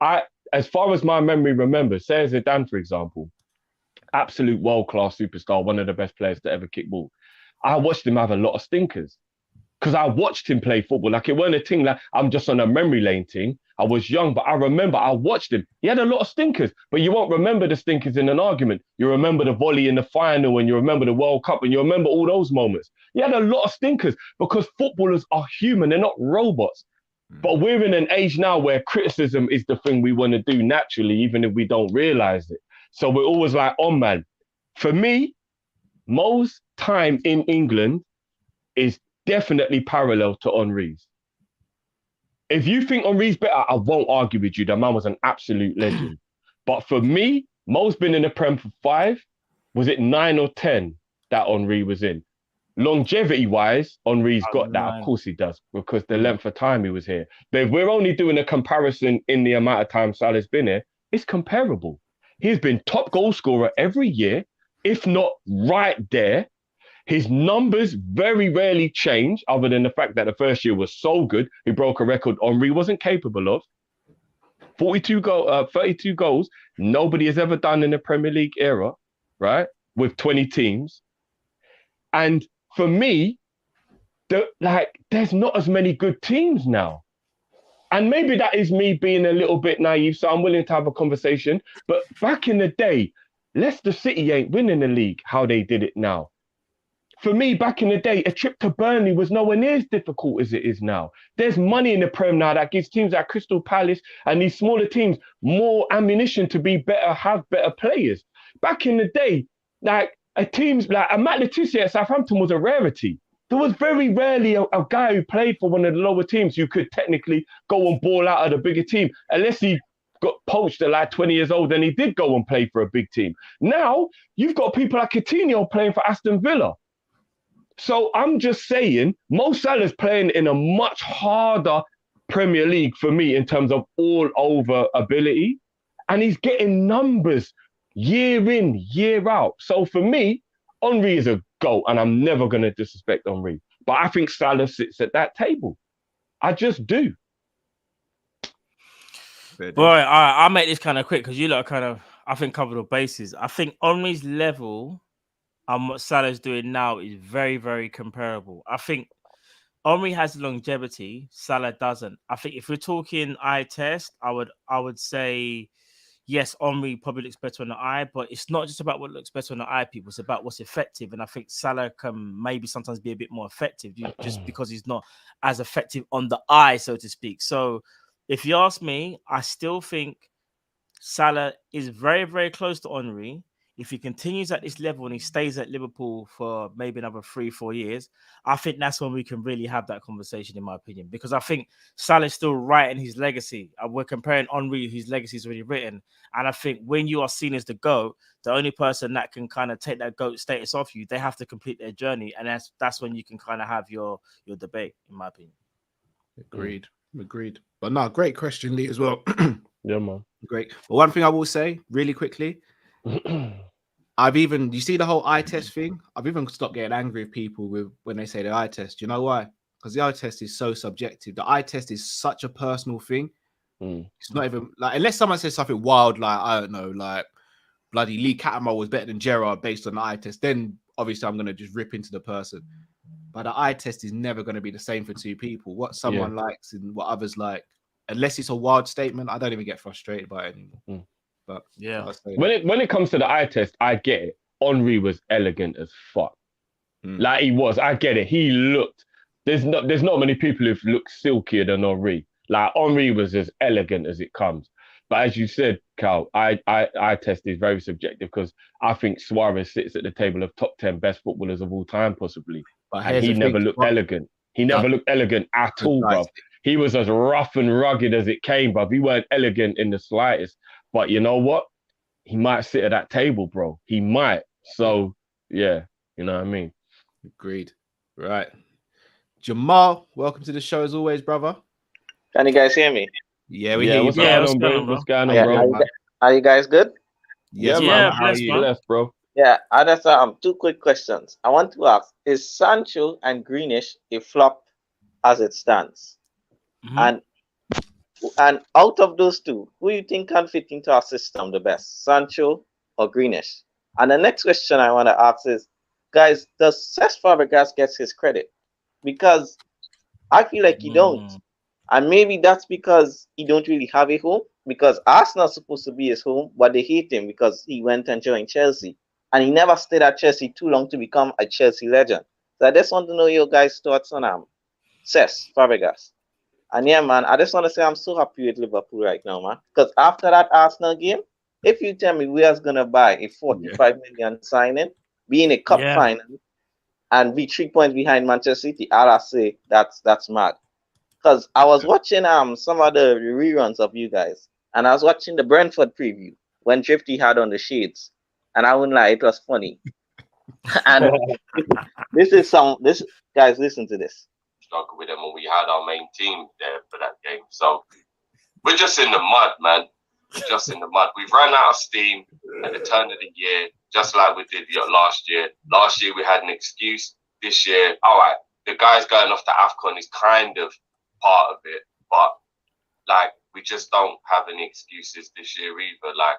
as far as my memory remembers, say Zidane, for example, absolute world-class superstar, one of the best players to ever kick ball. I watched him have a lot of stinkers because I watched him play football. Like, it wasn't a thing like I'm just on a memory lane thing. I was young, but I remember I watched him. He had a lot of stinkers, but you won't remember the stinkers in an argument. You remember the volley in the final, and you remember the World Cup, and you remember all those moments. He had a lot of stinkers because footballers are human. They're not robots. But we're in an age now where criticism is the thing we want to do naturally, even if we don't realize it. So we're always like, oh man. For me, Mo's time in England is definitely parallel to Henry's. If you think Henry's better, I won't argue with you. The man was an absolute legend. But for me, Mo's been in the Prem for 5. Was it 9 or 10 that Henry was in? Longevity-wise, Henry's got that. Of course he does, because the length of time he was here. But if we're only doing a comparison in the amount of time Salah's been here, it's comparable. He's been top goal scorer every year, if not right there. His numbers very rarely change, other than the fact that the first year was so good, he broke a record Henry wasn't capable of. 32 goals, nobody has ever done in the Premier League era, right? With 20 teams. And for me, there's not as many good teams now. And maybe that is me being a little bit naive, so I'm willing to have a conversation. But back in the day, Leicester City ain't winning the league how they did it now. For me, back in the day, a trip to Burnley was nowhere near as difficult as it is now. There's money in the Prem now that gives teams like Crystal Palace and these smaller teams more ammunition to be better, have better players. Back in the day, like a Matt Letizia at Southampton was a rarity. There was very rarely a guy who played for one of the lower teams who could technically go and ball out of the bigger team, unless he got poached at like 20 years old and he did go and play for a big team. Now, you've got people like Coutinho playing for Aston Villa. So I'm just saying, Mo Salah's playing in a much harder Premier League for me in terms of all-over ability, and he's getting numbers year in, year out. So for me, Henry is a GOAT, and I'm never going to disrespect Henry. But I think Salah sits at that table. I just do. Boy, I'll make this kind of quick because you lot kind of, I think, covered all bases. I think Henry's level and what Salah's doing now is very, very comparable. I think Henry has longevity, Salah doesn't. I think if we're talking eye test, I would say yes, Henry probably looks better on the eye, but it's not just about what looks better on the eye, people. It's about what's effective. And I think Salah can maybe sometimes be a bit more effective just because he's not as effective on the eye, so to speak. So if you ask me, I still think Salah is very, very close to Henry. If he continues at this level and he stays at Liverpool for maybe another 3-4 years, I think that's when we can really have that conversation, in my opinion, because I think Salah's still writing his legacy. We're comparing Henry, whose legacy is already written. And I think when you are seen as the GOAT, the only person that can kind of take that GOAT status off you, they have to complete their journey. And that's when you can kind of have your debate, in my opinion. Agreed. But no, great question, Lee, as well. Yeah, man. Great. But one thing I will say really quickly, you see the whole eye test thing. I've even stopped getting angry with people when they say the eye test. You know why? Because the eye test is so subjective. The eye test is such a personal thing. It's not even like, unless someone says something wild, like, I don't know, like bloody Lee Cattermole was better than Gerrard based on the eye test, then obviously I'm going to just rip into the person. But the eye test is never going to be the same for two people. What someone likes and what others like, unless it's a wild statement, I don't even get frustrated by it anymore. But yeah, when it comes to the eye test, I get it. Henry was elegant as fuck. Like he was. I get it. He looked. There's not many people who've looked silkier than Henry. Like Henry was as elegant as it comes. But as you said, Cal, eye test is very subjective because I think Suarez sits at the table of top 10 best footballers of all time, possibly. And he never looked elegant. He never looked elegant at all, bruv. He was as rough and rugged as it came, bruv. He weren't elegant in the slightest. But you know what? He might sit at that table, bro. He might. So, yeah, you know what I mean? Agreed. Right. Jamal, welcome to the show as always, brother. Can you guys hear me? Yeah, we hear you. What's going on, bro? What's going on, bro? Are you guys good? Yes, man. How are you? Bless, bro. Yeah, I just two quick questions. I want to ask: is Sancho and Greenish a flop as it stands? And out of those two, who you think can fit into our system the best, Sancho or Greenish? And the next question I want to ask is, guys, does Cesc Fabregas get his credit? Because I feel like he don't. And maybe that's because he don't really have a home. Because Arsenal's supposed to be his home, but they hate him because he went and joined Chelsea. And he never stayed at Chelsea too long to become a Chelsea legend. So I just want to know your guys' thoughts on Cesc Fabregas. And yeah, man, I just want to say I'm so happy with Liverpool right now, man. Because after that Arsenal game, if you tell me we're going to buy a 45 million signing, be in a cup final, and be 3 points behind Manchester City, I'll say that's mad. Because I was watching some of the reruns of you guys, and I was watching the Brentford preview when Drifty had on the shades, and I wouldn't lie, it was funny. And this guys, listen to this. Struggle with them, and we had our main team there for that game. So we're just in the mud, man. We're just in the mud. We've run out of steam at the turn of the year, just like we did last year. Last year we had an excuse. This year, all right, the guys going off to AFCON is kind of part of it, but like we just don't have any excuses this year either. Like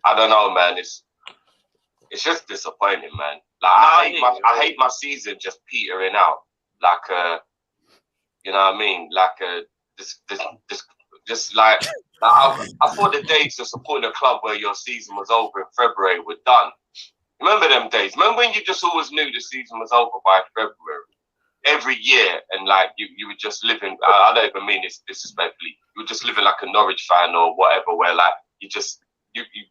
I don't know, man. It's just disappointing, man. Like I hate my season just petering out. Like you know what I mean? Like just like I thought the days of supporting a club where your season was over in February were done. Remember them days? Remember when you just always knew the season was over by February? Every year, and like you were just living, I don't even mean this disrespectfully, you were just living like a Norwich fan or whatever, where like you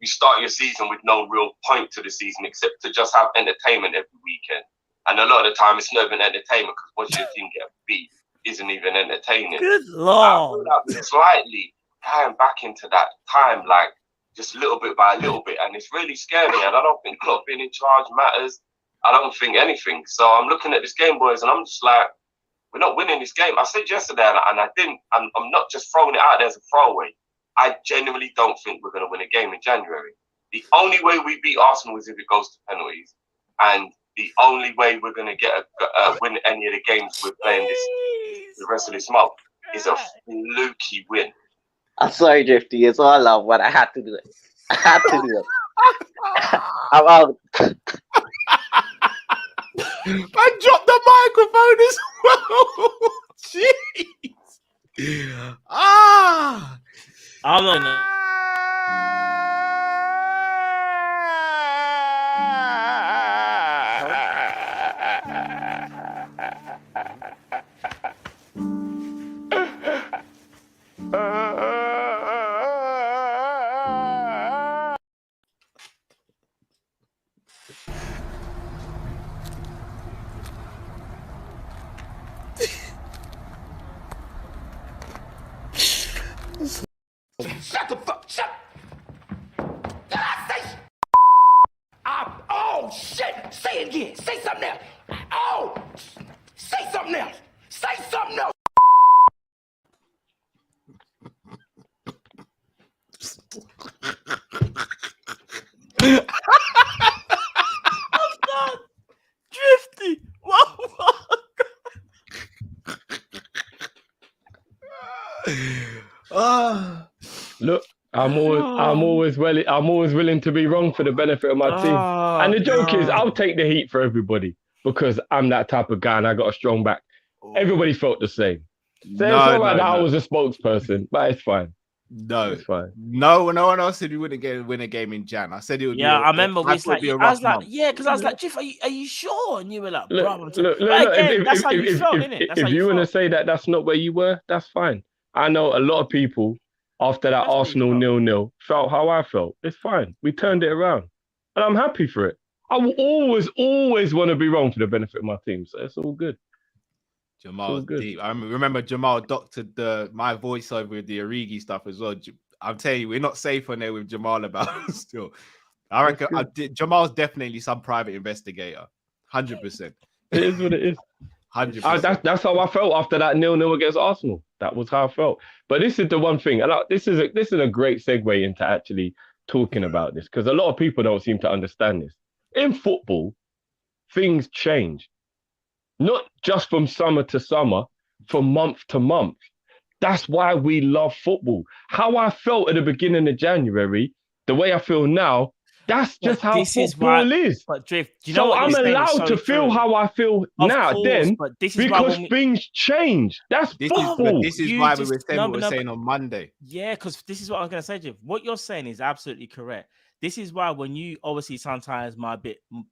start your season with no real point to the season except to just have entertainment every weekend. And a lot of the time it's not even entertainment because watching your team get beat isn't even entertaining. Good Lord. I'm slightly going back into that time, like just little bit by little bit, and it's really scary. And I don't think Klopp being in charge matters. I don't think anything. So I'm looking at this game, boys, and I'm just like, we're not winning this game. I said yesterday, and I didn't. I'm not just throwing it out there as a throwaway. I genuinely don't think we're going to win a game in January. The only way we beat Arsenal is if it goes to penalties, and the only way we're going to get win any of the games we're playing the rest of this month is a fluky win. I'm sorry, Drifty. It's all love, but I had to do it. I had to do it. I'm out. I dropped the microphone as well. Jeez. I'm not. Shut the fuck shut. Did I say? Oh shit! Say it again. Say something else. Oh, say something else. Say something else. Drifty. Whoa. Look, I'm always willing to be wrong for the benefit of my team. And the joke is, I'll take the heat for everybody because I'm that type of guy and I got a strong back. Everybody felt the same. So it's not like I was a spokesperson, but it's fine. No, it's fine. No one else said we wouldn't win a game in Jan. I said it would. Yeah, be I remember we was like, be a I rough was like, month. yeah, because I was like, Jiff, are you sure? And you were like, bro, Look, that's how you felt, innit? If you want to say that that's not where you were, that's fine. I know a lot of people after that Arsenal 0-0 felt how I felt. It's fine. We turned it around, and I'm happy for it. I will always want to be wrong for the benefit of my team, so it's all good. Jamal's deep. I remember Jamal doctored my voiceover with the Origi stuff as well. I'm telling you, we're not safe on there with Jamal about still. I reckon Jamal's definitely some private investigator. 100%. It is what it is. 100%. That's how I felt after that 0-0 against Arsenal. That was how I felt. But this is the one thing, and this is a great segue into actually talking about this, because a lot of people don't seem to understand this. In football, things change. Not just from summer to summer, from month to month. That's why we love football. How I felt at the beginning of January, the way I feel now, that's just how football is. But Drift, do you know what I'm allowed to feel how I feel now, because things change. That's football. This is why we were saying what we were saying on Monday. Yeah, because this is what I'm going to say, Drift. What you're saying is absolutely correct. This is why when you obviously sometimes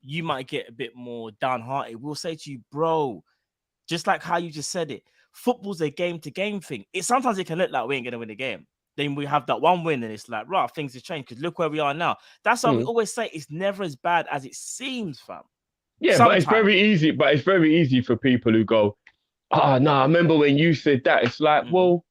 you might get a bit more downhearted. We'll say to you, bro, just like how you just said it, football's a game-to-game thing. Sometimes it can look like we ain't going to win the game. Then we have that one win and it's like, right, things have changed because look where we are now. That's why we always say it's never as bad as it seems, fam. Yeah, sometimes. But it's very easy for people who go, I remember when you said that. It's like, well,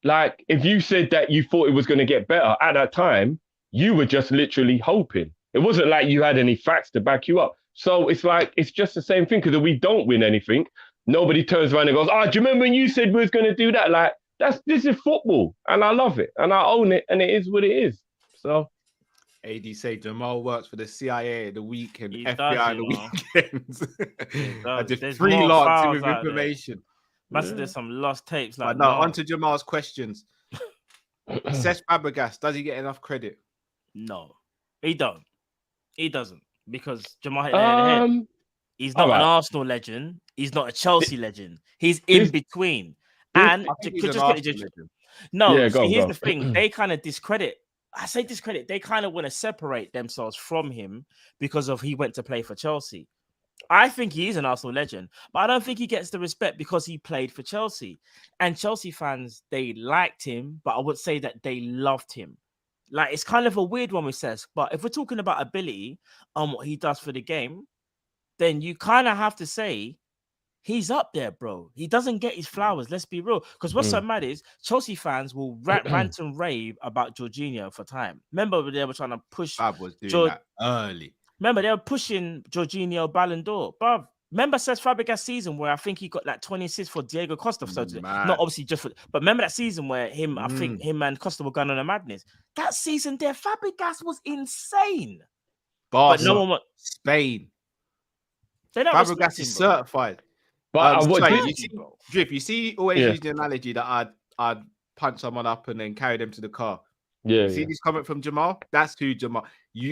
like if you said that you thought it was going to get better at that time, you were just literally hoping. It wasn't like you had any facts to back you up. So it's like, it's just the same thing, because if we don't win anything, nobody turns around and goes, do you remember when you said we was going to do that? Like, this is football, and I love it, and I own it, and it is what it is. So, AD say Jamal works for the CIA at the weekend, FBI at the weekends. Just freelancing with information. Must there's some lost tapes. Like, on to Jamal's questions. Cesc Fabregas, does he get enough credit? No, he don't. He doesn't, because Jamal hit the head. He's not an Arsenal legend. He's not a Chelsea legend. He's in between. And here's the thing: they kind of discredit. I say discredit. They kind of want to separate themselves from him because of he went to play for Chelsea. I think he is an Arsenal legend, but I don't think he gets the respect because he played for Chelsea. And Chelsea fans, they liked him, but I would say that they loved him. Like, it's kind of a weird one with Cesc, but if we're talking about ability and what he does for the game, then you kind of have to say he's up there, bro. He doesn't get his flowers. Let's be real. Because what's so mad is Chelsea fans will rant and rave about Jorginho for time. Remember they were trying to push. Fab was doing that early. Remember they were pushing Jorginho Ballon d'Or, bruv. Remember Cesc Fabregas season where I think he got like 20 assists for Diego Costa. So not obviously just for, but remember that season where I think him and Costa were going on a madness. That season there, Fabregas was insane. But no one Spain. Fabregas is certified. But Drip, you see always use the analogy that I'd punch someone up and then carry them to the car. Yeah. See this comment from Jamal? That's who Jamal.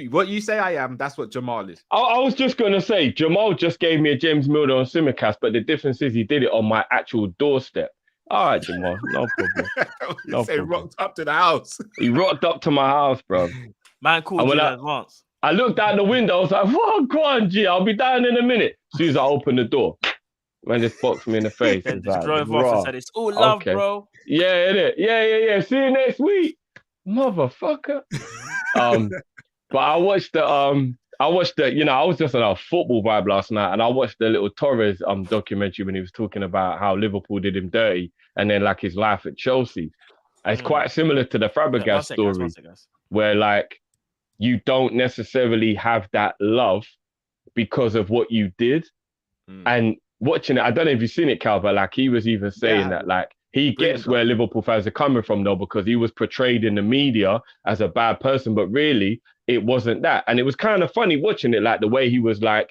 What you say I am, that's what Jamal is. I was just gonna say Jamal just gave me a James Milner on Simicast, but the difference is he did it on my actual doorstep. All right, Jamal, no problem. He rocked up to the house. He rocked up to my house, bro. Man called you in advance. I looked out the window. I was like, "Whoa, go on, G. I'll be down in a minute." As soon as I opened the door, man just boxed me in the face. And just drove off and said, "It's all love, bro." Yeah, innit? Yeah. See you next week, motherfucker. But I watched the I was just on a football vibe last night, and I watched the little Torres documentary when he was talking about how Liverpool did him dirty, and then like his life at Chelsea. And it's quite similar to the Fabregas story, where like you don't necessarily have that love because of what you did. And watching it, I don't know if you've seen it, Cal, but like he was even saying that like he gets where Liverpool fans are coming from, though, because he was portrayed in the media as a bad person, but really it wasn't that. And it was kind of funny watching it, like the way he was like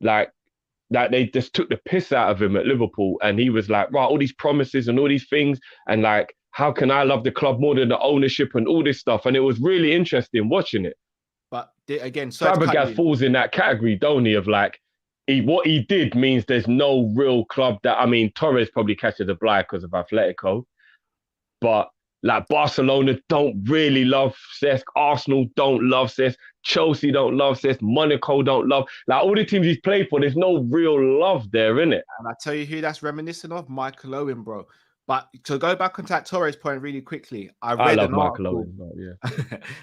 they just took the piss out of him at Liverpool, and he was like, right, all these promises and all these things, and like, how can I love the club more than the ownership and all this stuff? And it was really interesting watching it. But again, Fabregas falls in that category, don't he? Of like, what he did means there's no real club that, I mean, Torres probably catches a blind because of Atletico, but like Barcelona don't really love Cesc, Arsenal don't love Cesc, Chelsea don't love Cesc, Monaco don't love, like all the teams he's played for, there's no real love there, innit? And I tell you who that's reminiscent of, Michael Owen, bro. But to go back onto that Torres point really quickly, I read an article.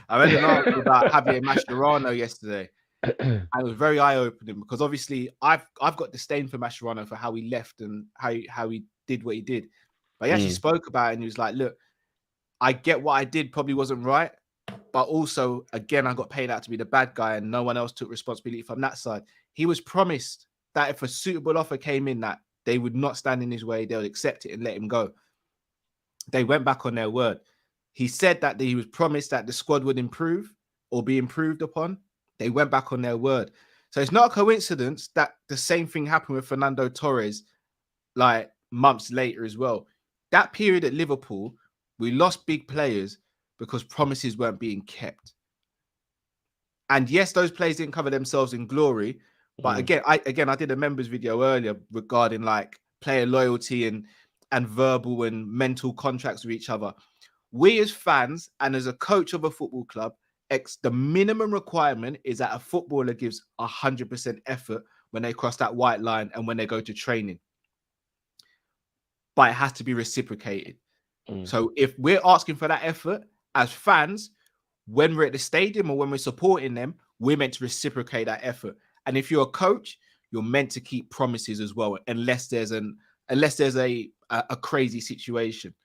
I read an article about Javier Mascherano yesterday. And it was very eye-opening because obviously I've got disdain for Mascherano for how he left and how he did what he did. But he actually spoke about it and he was like, look, I get what I did probably wasn't right, but also, again, I got paid out to be the bad guy and no one else took responsibility from that side. He was promised that if a suitable offer came in, that they would not stand in his way, they would accept it and let him go. They went back on their word. He said that he was promised that the squad would improve or be improved upon. They went back on their word. So it's not a coincidence that the same thing happened with Fernando Torres like months later as well. That period at Liverpool, we lost big players because promises weren't being kept. And yes, those players didn't cover themselves in glory. But again, I did a members video earlier regarding like player loyalty and verbal and mental contracts with each other. We as fans and as a coach of a football club, the minimum requirement is that a footballer gives 100% effort when they cross that white line and when they go to training. But it has to be reciprocated. So if we're asking for that effort as fans, when we're at the stadium or when we're supporting them, we're meant to reciprocate that effort. And if you're a coach, you're meant to keep promises as well, unless there's a crazy situation.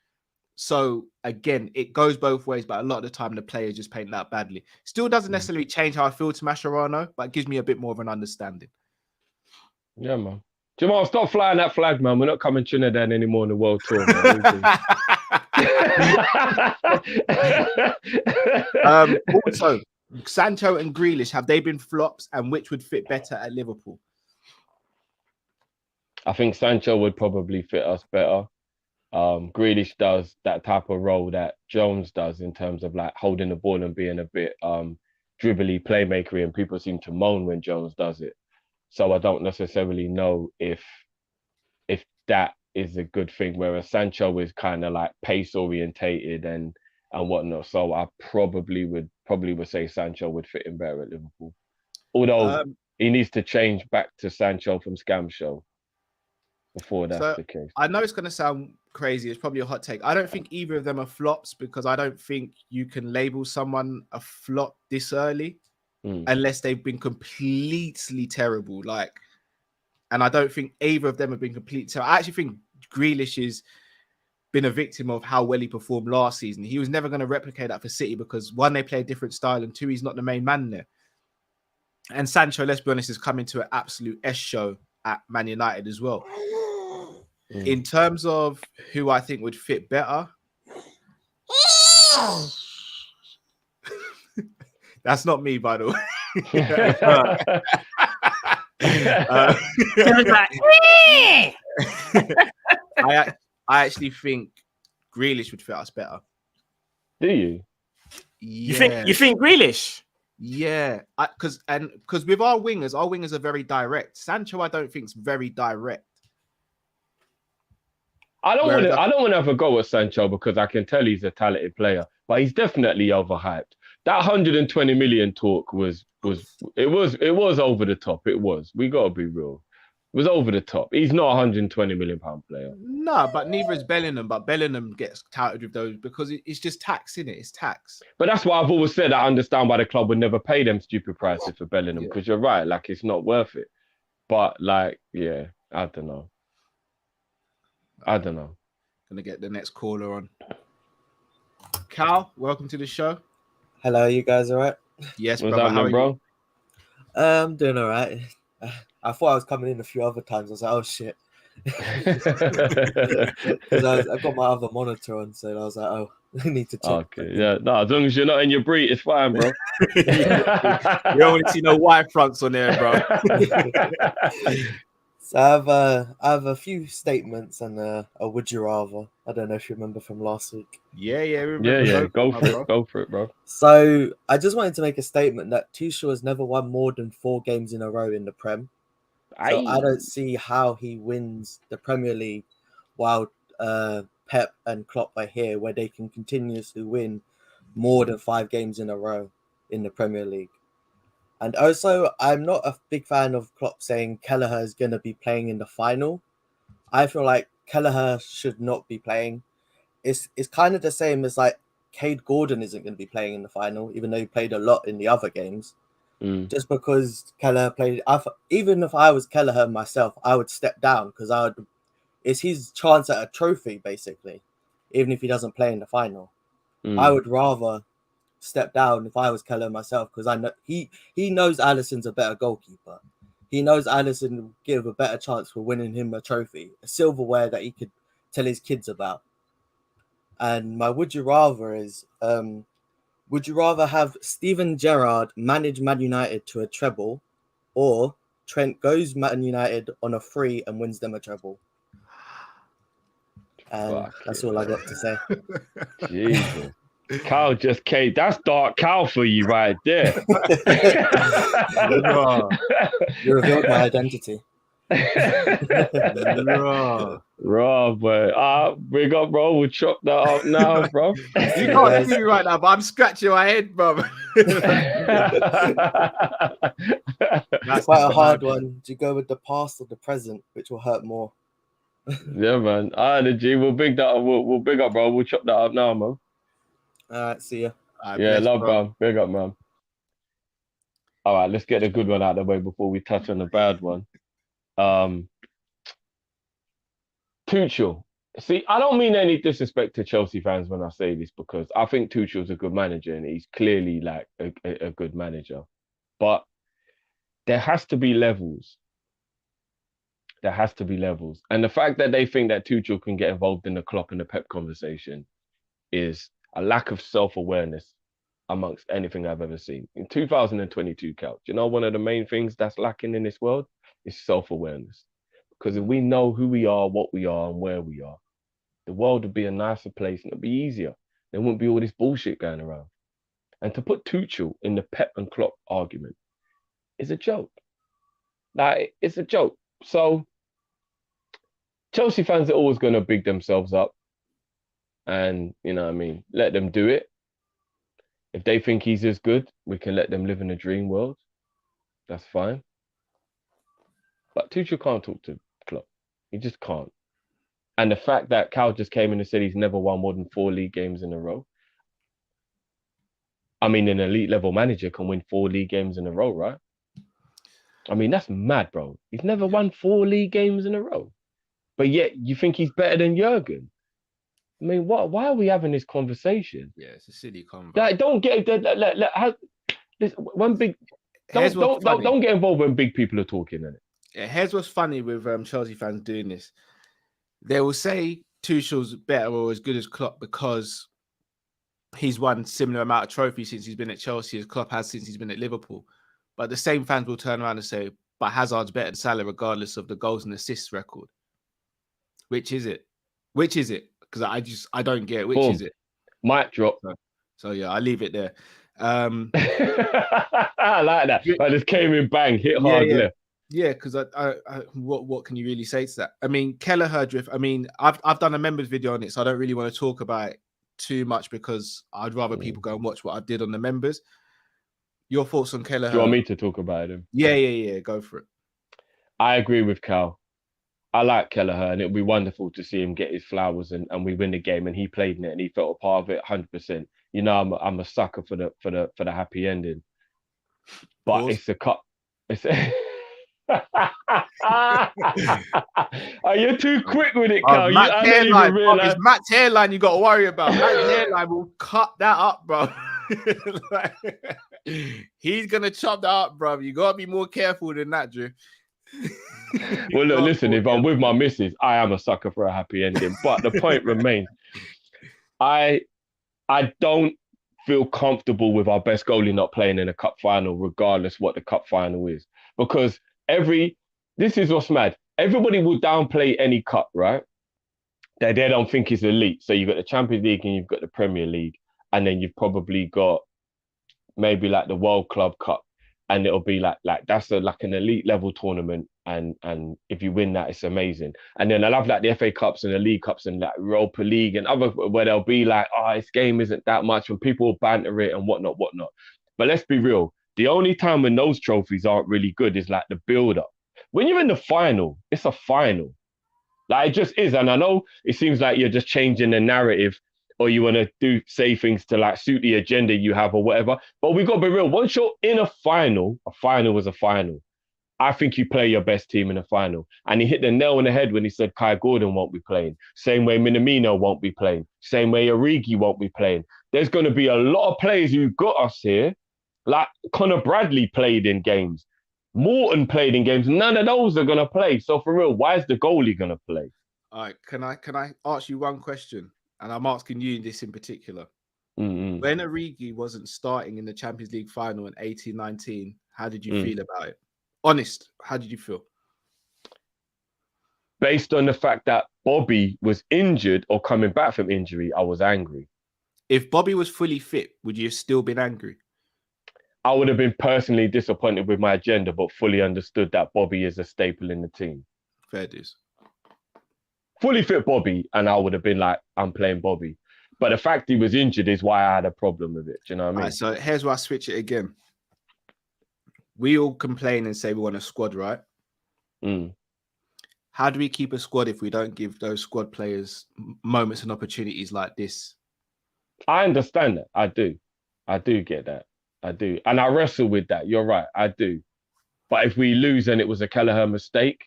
So again, it goes both ways, but a lot of the time the players just paint that badly. Still doesn't necessarily change how I feel to Mascherano, but it gives me a bit more of an understanding. Yeah, man. Jamal, stop flying that flag, man. We're not coming Trinidad anymore in the world tour, man. Also, Sancho and Grealish, have they been flops, and which would fit better at Liverpool? I think Sancho would probably fit us better. Grealish does that type of role that Jones does in terms of like holding the ball and being a bit dribbly, playmakery, and people seem to moan when Jones does it. So I don't necessarily know if that is a good thing, whereas Sancho is kind of like pace orientated and whatnot. So I probably would say Sancho would fit in better at Liverpool. Although he needs to change back to Sancho from Scam Show before that's the case. I know it's going to sound crazy. It's probably a hot take. I don't think either of them are flops because I don't think you can label someone a flop this early unless they've been completely terrible. And I don't think either of them have been completely terrible. I actually think Grealish has been a victim of how well he performed last season. He was never going to replicate that for City because one, they play a different style, and two, he's not the main man there. And Sancho, let's be honest, is coming to an absolute S show at Man United as well. In terms of who I think would fit better, that's not me, by the way. I actually think Grealish would fit us better. Do you? Yeah. You think Grealish? Yeah, because with our wingers are very direct. Sancho, I don't think is very direct. I don't want to have a go at Sancho because I can tell he's a talented player, but he's definitely overhyped. That 120 million talk was over the top. It was. We gotta be real. It was over the top. He's not a 120 million pound player. No, but neither is Bellingham. But Bellingham gets touted with those because it's just tax, isn't it? It's tax. But that's why I've always said I understand why the club would never pay them stupid prices for Bellingham because you're right. Like it's not worth it. But like, yeah, I don't know. Gonna get the next caller on. Cal, welcome to the show. Hello, you guys all right? Yes, What's brother. up, How are bro? you? I'm doing all right. I thought I was coming in a few other times. I was like, oh shit. Because I got my other monitor on, so I was like, oh, I need to check. Okay, yeah. No, as long as you're not in your breed, it's fine, bro. You don't want to see no white fronts on there, bro. So I have a few statements and a would you rather. I don't know if you remember from last week. Yeah, Go for it, bro. So I just wanted to make a statement that Tuchel has never won more than 4 games in a row in the Prem. So I don't see how he wins the Premier League while Pep and Klopp are here, where they can continuously win more than 5 games in a row in the Premier League. And also, I'm not a big fan of Klopp saying Kelleher is going to be playing in the final. I feel like Kelleher should not be playing. It's kind of the same as like Cade Gordon isn't going to be playing in the final, even though he played a lot in the other games. Just because Kelleher played, even if I was Kelleher myself, I would step down because it's his chance at a trophy, basically, even if he doesn't play in the final. I would rather step down if I was Kelleher myself, because I know he knows Alisson's a better goalkeeper. He knows Alisson will give a better chance for winning him a trophy, a silverware that he could tell his kids about. And my would you rather is, would you rather have Steven Gerrard manage Man United to a treble, or Trent goes Man United on a free and wins them a treble? And that's all I got to say. Jesus. Cal just came. That's dark Cal for you right there. You revealed my identity. Bro, but big up, bro. We'll chop that up now, bro. You can't see me right now, but I'm scratching my head, bro. That's quite a hard one. Do you go with the past or the present, which will hurt more? Yeah, man. The G. We'll big that up. We'll big up, bro. We'll chop that up now, man. All right, see ya. Yeah, love, bro. Big up, man. All right, let's get a good one out of the way before we touch on the bad one. Tuchel. See, I don't mean any disrespect to Chelsea fans when I say this, because I think Tuchel's a good manager and he's clearly like a good manager. But there has to be levels. There has to be levels. And the fact that they think that Tuchel can get involved in the Klopp and the Pep conversation is a lack of self-awareness amongst anything I've ever seen. In 2022, Cal, do you know one of the main things that's lacking in this world is self-awareness? Because if we know who we are, what we are, and where we are, the world would be a nicer place and it'd be easier. There wouldn't be all this bullshit going around. And to put Tuchel in the Pep and Klopp argument is a joke. Like, it's a joke. So Chelsea fans are always going to big themselves up. And, you know what I mean, let them do it. If they think he's as good, we can let them live in a dream world. That's fine. But Tuchel can't talk to Klopp. He just can't. And the fact that Cal just came in and said he's never won more than 4 league games in a row. I mean, an elite level manager can win 4 league games in a row, right? I mean, that's mad, bro. He's never won 4 league games in a row. But yet you think he's better than Jurgen. I mean, why are we having this conversation? Yeah, it's a silly convo. Like, don't get don't get involved when big people are talking, innit? Yeah, here's what's funny with Chelsea fans doing this. They will say Tuchel's better or as good as Klopp because he's won similar amount of trophies since he's been at Chelsea as Klopp has since he's been at Liverpool. But the same fans will turn around and say, but Hazard's better than Salah regardless of the goals and assists record. Which is it? Which is it? Because I don't get it. Which is it? Mic drop. So yeah, I leave it there. I like that. I just came in bang, hit hard left. Yeah, because what can you really say to that? I mean, Kelleher drift. I mean, I've done a members video on it, so I don't really want to talk about it too much because I'd rather people go and watch what I did on the members. Your thoughts on Kelleher? Do you want me to talk about him? Yeah. Go for it. I agree with Cal. I like Kelleher, and it'll be wonderful to see him get his flowers and we win the game. And he played in it, and he felt a part of it 100%. You know, I'm a sucker for the happy ending. But it's a cut. You're too quick with it, Cal. It's Matt's hairline you got to worry about. Matt's hairline will cut that up, bro. He's gonna chop that up, bro. You gotta be more careful than that, Drew. Well, look, listen, if I'm with my missus, I am a sucker for a happy ending. But the point remains, I don't feel comfortable with our best goalie not playing in a cup final, regardless what the cup final is. Because this is what's mad. Everybody will downplay any cup, right? They don't think it's elite. So you've got the Champions League and you've got the Premier League. And then you've probably got maybe like the World Club Cup. And it'll be like that's like an elite level tournament. And if you win that, it's amazing. And then I love like the FA Cups and the League Cups and like Europa League and other where they'll be like, oh, this game isn't that much, when people will banter it and whatnot. But let's be real. The only time when those trophies aren't really good is like the build-up. When you're in the final, it's a final. Like, it just is. And I know it seems like you're just changing the narrative, or you want to say things to like suit the agenda you have or whatever. But we got to be real. Once you're in a final is a final. I think you play your best team in a final. And he hit the nail on the head when he said Kai Gordon won't be playing. Same way Minamino won't be playing. Same way Origi won't be playing. There's going to be a lot of players who got us here. Like Conor Bradley played in games. Morton played in games. None of those are going to play. So for real, why is the goalie going to play? All right, can I ask you one question? And I'm asking you this in particular. Mm-hmm. When Origi wasn't starting in the Champions League final in 18-19, how did you feel about it? Honest, how did you feel? Based on the fact that Bobby was injured or coming back from injury, I was angry. If Bobby was fully fit, would you have still been angry? I would have been personally disappointed with my agenda, but fully understood that Bobby is a staple in the team. Fair dues. Fully fit Bobby, and I would have been like, I'm playing Bobby. But the fact he was injured is why I had a problem with it. Do you know what I mean? Right, so here's where I switch it again. We all complain and say we want a squad, right? How do we keep a squad if we don't give those squad players moments and opportunities like this? I understand that. I do. I do get that. I do. And I wrestle with that. You're right. I do. But if we lose and it was a Kelleher mistake,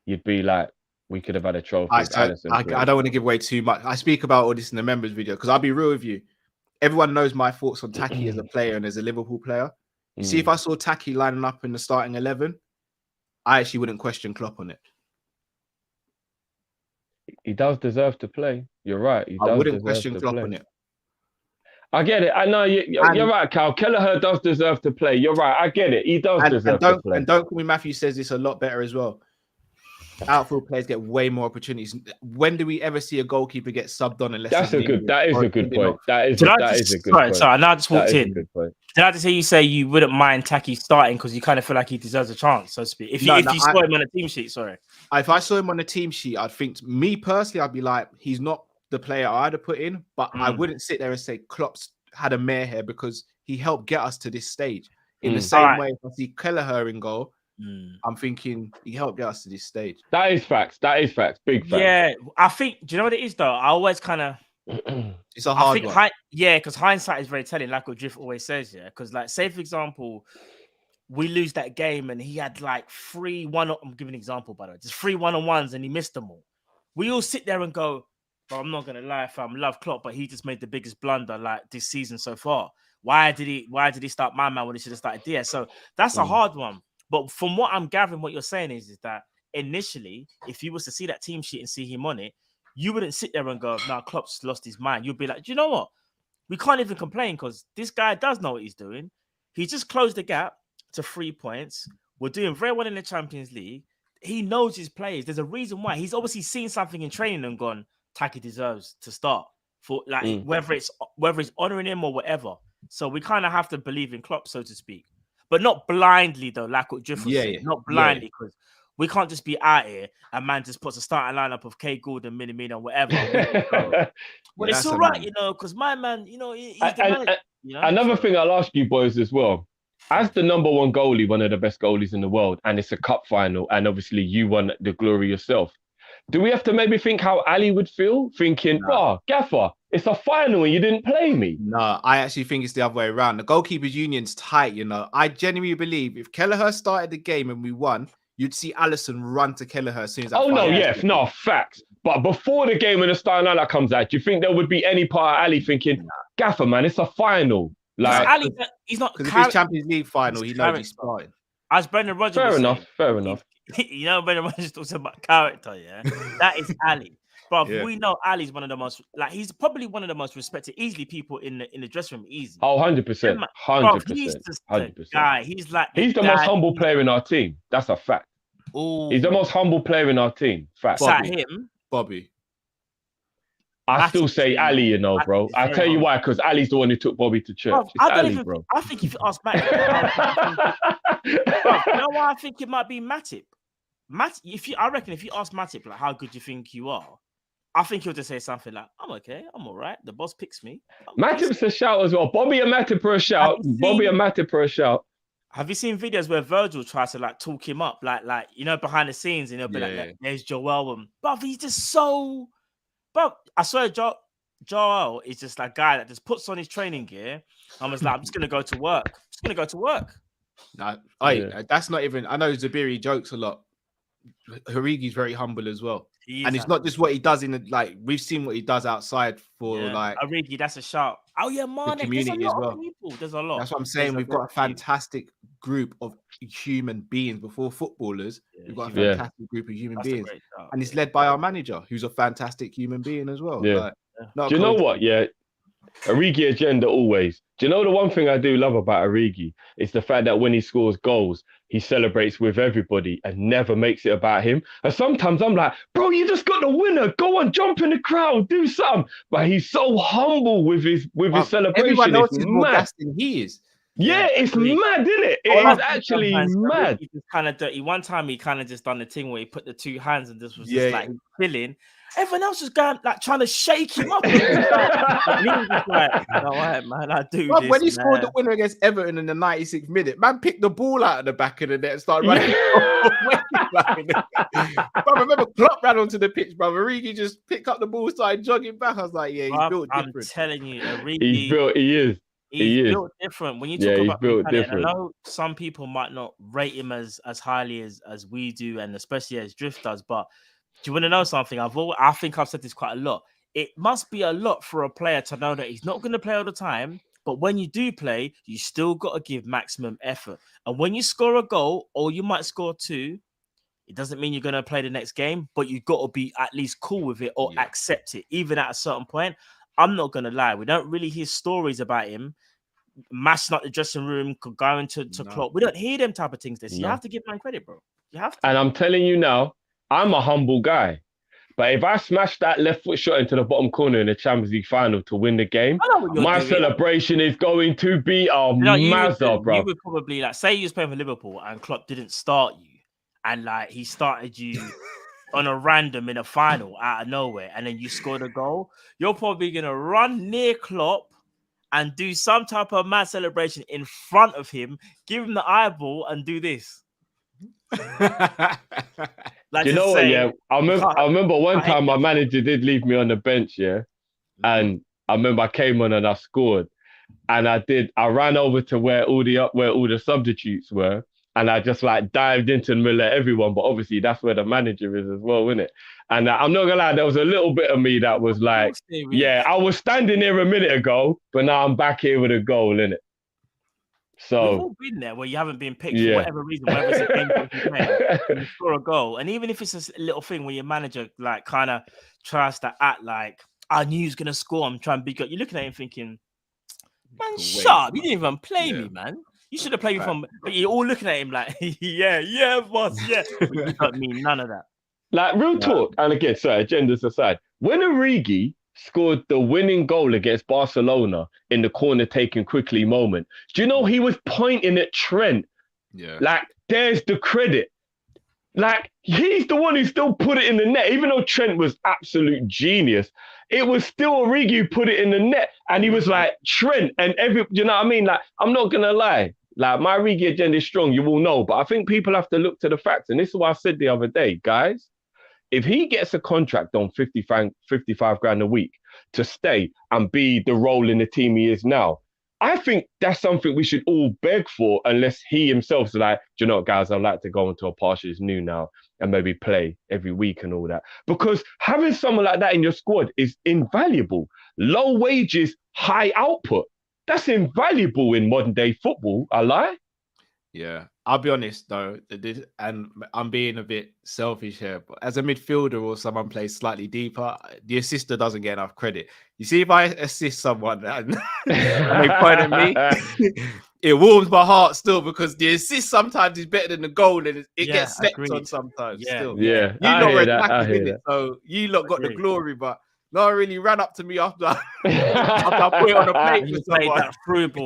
you'd be like, we could have had a trophy. I don't want to give away too much. I speak about all this in the members video because I'll be real with you. Everyone knows my thoughts on Taki as a player and as a Liverpool player. You see, if I saw Taki lining up in the starting 11, I actually wouldn't question Klopp on it. He does deserve to play. You're right. I wouldn't question Klopp on it. I get it. I know you're right, Cal. Kelleher does deserve to play. You're right. I get it. He does deserve to play. And don't call me Matthew says this a lot better as well. Outfield players get way more opportunities. When do we ever see a goalkeeper get subbed on unless that is a good point. That is a good point. Sorry, I know I just walked in. Did I just hear you say you wouldn't mind Taki starting because you kind of feel like he deserves a chance, so to speak? If you saw him on a team sheet, sorry. If I saw him on a team sheet, I'd think, me personally, I'd be like, he's not the player I'd have put in, but I wouldn't sit there and say Klopp's had a mare here because he helped get us to this stage. In the same way, if I see Kelleher in goal, I'm thinking he helped get us to this stage. That is facts. Big facts. Yeah, I think. Do you know what it is though? I always kind of. It's a hard one. Because hindsight is very telling, like what Drift always says. Yeah, because like, say for example, we lose that game and he had like 3-1. I'm giving an example, by the way, just 3 1-on-1s and he missed them all. We all sit there and go, "But I'm not gonna lie, fam, love Klopp, but he just made the biggest blunder like this season so far. Why did he start my man when he should have started Diaz?" So that's a hard one. But from what I'm gathering, what you're saying is that initially, if you was to see that team sheet and see him on it, you wouldn't sit there and go, "Nah, Klopp's lost his mind." You'd be like, "Do you know what? We can't even complain because this guy does know what he's doing. He just closed the gap to 3 points. We're doing very well in the Champions League. He knows his players. There's a reason why. He's obviously seen something in training and gone, Taki deserves to start for like whether it's honoring him or whatever." So we kind of have to believe in Klopp, so to speak. But not blindly, though, like what Drift was saying. Not blindly, because we can't just be out here and man just puts a starting lineup of K. Gordon, Minamino, whatever. But it's all right, because my man, he's the man. Another thing I'll ask you boys as well. As the number one goalie, one of the best goalies in the world, and it's a cup final, and obviously you won the glory yourself, do we have to maybe think how Ali would feel? Thinking, Gaffer, it's a final and you didn't play me. No, I actually think it's the other way around. The goalkeepers union's tight, I genuinely believe if Kelleher started the game and we won, you'd see Alisson run to Kelleher as soon as that facts. But before the game when the starting lineup comes out, do you think there would be any part of Ali thinking, Gaffer, man, it's a final? Like, Ali, he's not because if it's Champions League final, he knows he's starting. As Brendan Rodgers fair enough. you know, when everyone just talks about character, yeah, that is Ali. But Yeah. we know Ali's one of the most, like, he's probably one of the most respected, easily people in the dressing room, easy. Oh, 100%. Bruv, he's 100%. just 100%. the guy. He's like He's the most humble player in our team. That's a fact. He's the most humble player in our team. Fact. Bobby. I still say Ali, you know, bro. I tell you why, because Ali's the one who took Bobby to church. Bruv, It's Ali, bro. I think if you ask Matip, bruv, you know why I think it might be Matip? I reckon if you ask Matip, like, how good do you think you are? I think he'll just say something like, I'm okay, I'm all right. The boss picks me. Matip's a shout as well. Bobby and Matip for a shout. Bobby and Matip for a shout. Have you seen videos where Virgil tries to like talk him up, like you know, behind the scenes, and he'll be like, "There's Joel," but he's just so. But I swear, Joel is just that guy that just puts on his training gear and was like, "I'm just gonna go to work. Just gonna go to work." No, that's not even. I know Zabiri jokes a lot. Harigi's very humble as well, and it's not just what he does in the, like, we've seen what he does outside for like Harigi. That's a shout. Oh yeah, man, the community as well. There's a lot. That's what I'm saying. We've got a fantastic group of human beings before footballers. We've got a fantastic group of human beings, and it's led by our manager, who's a fantastic human being as well. Yeah. Like, do you know what? Yeah, Origi agenda always. Do you know the one thing I do love about Origi is the fact that when he scores goals, he celebrates with everybody and never makes it about him. And sometimes I'm like, bro, you just got the winner. Go on, jump in the crowd, do something. But he's so humble with his celebration. Everyone else is more gassed than he is. Yeah, it's mad, isn't it? It is actually mad. He's kind of dirty. One time he kind of just done the thing where he put the two hands and just was just like chilling. Everyone else was going like trying to shake him up. And he was just like, "All right, man, I do." But this, when he scored the winner against Everton in the 96th minute, man picked the ball out of the back of the net and started running. Bro, remember Klopp ran onto the pitch, bro. Origi just picked up the ball, started jogging back. I was like, yeah, he's built different. I'm telling you, Origi, he's built. He is. He's built different. When you talk about built different, I know some people might not rate him as highly as we do, and especially as Drift does. But do you want to know something? I think I've said this quite a lot. It must be a lot for a player to know that he's not going to play all the time, but when you do play, you still got to give maximum effort. And when you score a goal, or you might score two, it doesn't mean you're going to play the next game, but you've got to be at least cool with it or accept it, even at a certain point. I'm not going to lie. We don't really hear stories about him mashing up the dressing room, going to Klopp. We don't hear them type of things. You have to give man credit, bro. You have to. And I'm telling you now, I'm a humble guy. But if I smash that left foot shot into the bottom corner in the Champions League final to win the game, my celebration is going to be a mazza, bro. You would probably, like, say you was playing for Liverpool and Klopp didn't start you, and like he started you on a random in a final out of nowhere, and then you scored a goal. You're probably gonna run near Klopp and do some type of mad celebration in front of him, give him the eyeball, and do this. Like, you know what? Yeah, I remember one time my manager did leave me on the bench. Yeah, and I remember I came on and I scored, and I ran over to where all the substitutes were, and I just like dived into the middle of everyone. But obviously that's where the manager is as well, isn't it? And I'm not gonna lie, there was a little bit of me that was like, yeah, I was standing here a minute ago, but now I'm back here with a goal, innit? So we've all been there where you haven't been picked for whatever reason, whether it's a game that you play, and you score a goal, and even if it's a little thing where your manager like kind of tries to act like, I knew he was gonna score, I'm trying to be good. You're looking at him thinking, man, shut up! You didn't even play me, man. You should have played me from. But you're all looking at him like, yeah, boss, yeah. But you don't mean none of that. Like, real talk, and again, sorry, agendas aside, when Origi scored the winning goal against Barcelona in the corner taken quickly moment, do you know he was pointing at Trent? Yeah. Like, there's the credit. Like, he's the one who still put it in the net, even though Trent was absolute genius. It was still Origi who put it in the net, and he was like, Trent, and you know what I mean? Like, I'm not gonna lie. Like, my Origi agenda is strong, you will know, but I think people have to look to the facts, and this is what I said the other day, guys. If he gets a contract on 55 grand a week to stay and be the role in the team he is now, I think that's something we should all beg for, unless he himself's like, do you know what, guys, I'd like to go into a partial new now and maybe play every week and all that. Because having someone like that in your squad is invaluable. Low wages, high output. That's invaluable in modern day football. I lie? Yeah. I'll be honest though, and I'm being a bit selfish here, but as a midfielder or someone plays slightly deeper, the assister doesn't get enough credit. You see, if I assist someone and they point at me, it warms my heart still because the assist sometimes is better than the goal and it gets slept on sometimes. Still, Yeah, you I lot hear were that. I attacking, hear innit? that. So you lot got the glory, but no one really ran up to me after I put it on a plate for someone.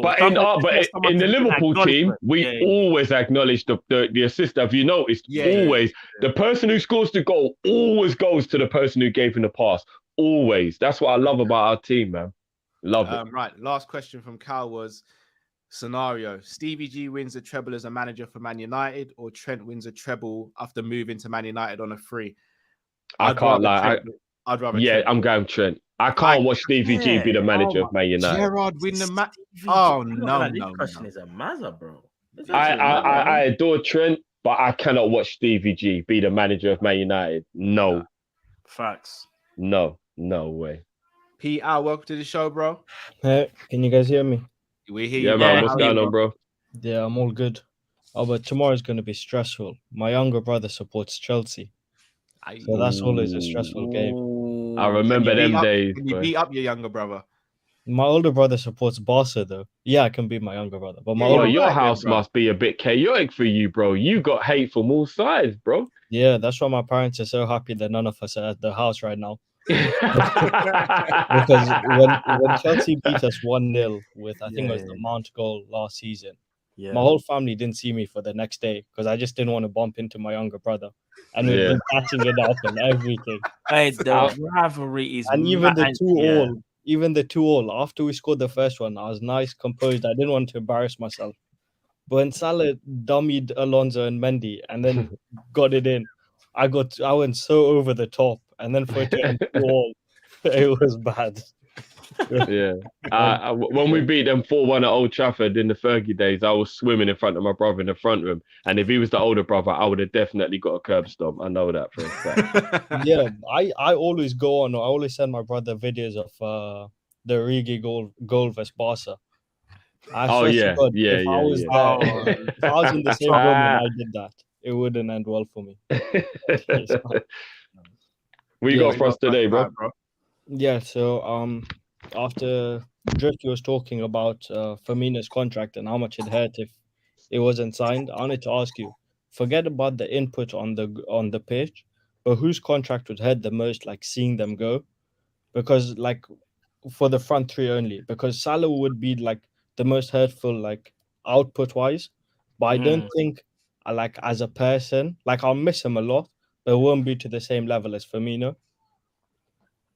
But in the Liverpool team, we always acknowledge the assist. Have you noticed? Always the person who scores the goal always goes to the person who gave him the pass. Always. That's what I love about our team, man. Love it. Right. Last question from Cal was scenario: Stevie G wins a treble as a manager for Man United, or Trent wins a treble after moving to Man United on a free. I can't lie. I'd rather. Yeah, Trent. I'm going Trent. I can't watch Stevie G be the manager of Man United. Gerrard win the match. Oh no, This question is a mazza, bro. I adore Trent, but I cannot watch Stevie G be the manager of Man United. No. Facts. No way. Pete, welcome to the show, bro. Hey, can you guys hear me? We hear Yeah, you, man. What's going on, bro? Yeah, I'm all good. Oh, but tomorrow's going to be stressful. My younger brother supports Chelsea. So that's always a stressful game. I remember them days. Can you beat up your younger brother? My older brother supports Barca, though. Yeah, I can beat my younger brother. But your house must be a bit chaotic for you, bro. You got hate from all sides, bro. Yeah, that's why my parents are so happy that none of us are at the house right now. Because when Chelsea beat us 1-0 with, I think it was the Mount goal last season, my whole family didn't see me for the next day because I just didn't want to bump into my younger brother. And we've been catching it up and everything. Hey, the rivalry is and even the 2-2 after we scored the first one, I was nice, composed. I didn't want to embarrass myself. But when Salah dummied Alonso and Mendy and then got it in, I went so over the top. And then for it to end 2-2, it was bad. Yeah. When we beat them 4-1 at Old Trafford in the Fergie days, I was swimming in front of my brother in the front room. And if he was the older brother, I would have definitely got a curb stomp. I know that for a fact. Yeah, I always go on. I always send my brother videos of the Origi goal versus Barca. If I was in the same room and I did that, it wouldn't end well for me. What you got for us today, bro? Yeah, so after Drifty was talking about Firmino's contract and how much it hurt if it wasn't signed, I wanted to ask you, forget about the input on the pitch, but whose contract would hurt the most, like seeing them go? Because like for the front three only, because Salah would be like the most hurtful, like output wise, but I don't think like as a person, like I'll miss him a lot, but it won't be to the same level as Firmino.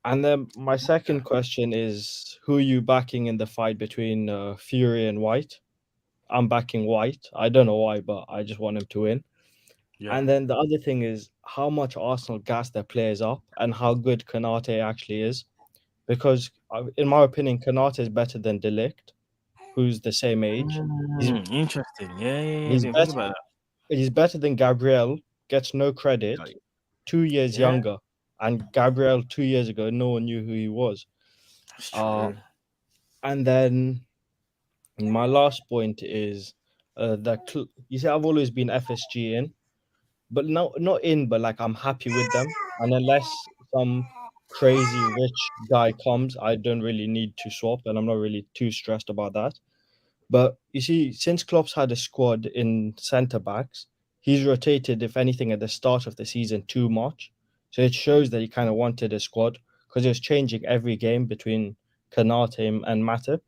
And then my second question is, who are you backing in the fight between Fury and White? I'm backing White. I don't know why, but I just want him to win. Yeah. And then the other thing is how much Arsenal gas their players up and how good Konate actually is. Because in my opinion, Konate is better than De Ligt, who's the same age. Interesting. Yeah. He's better than Gabriel, gets no credit, 2 years younger. And Gabriel 2 years ago, no one knew who he was. And then my last point is that you see, I've always been FSG in, but not in, but like I'm happy with them. And unless some crazy rich guy comes, I don't really need to swap, and I'm not really too stressed about that. But you see, since Klopp's had a squad in centre backs, he's rotated, if anything, at the start of the season too much. So it shows that he kind of wanted a squad because he was changing every game between Konate and Matip.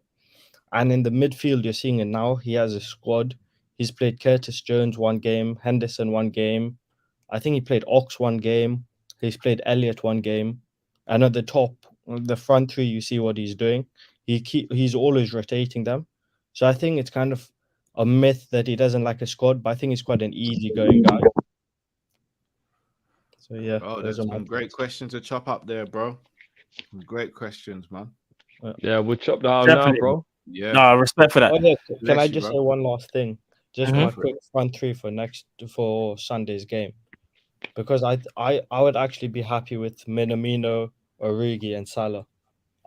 And in the midfield, you're seeing it now. He has a squad. He's played Curtis Jones one game, Henderson one game. I think he played Ox one game. He's played Elliott one game. And at the top, the front three, you see what he's doing. He's always rotating them. So I think it's kind of a myth that he doesn't like a squad, but I think he's quite an easygoing guy. So yeah, there's some great questions to chop up there, bro. Great questions, man. Yeah, we'll chop that out now, bro. Yeah. No, respect for that. Oh, yeah. Can I just say one last thing? Just my quick front three for Sunday's game, because I would actually be happy with Minamino, Origi, and Salah.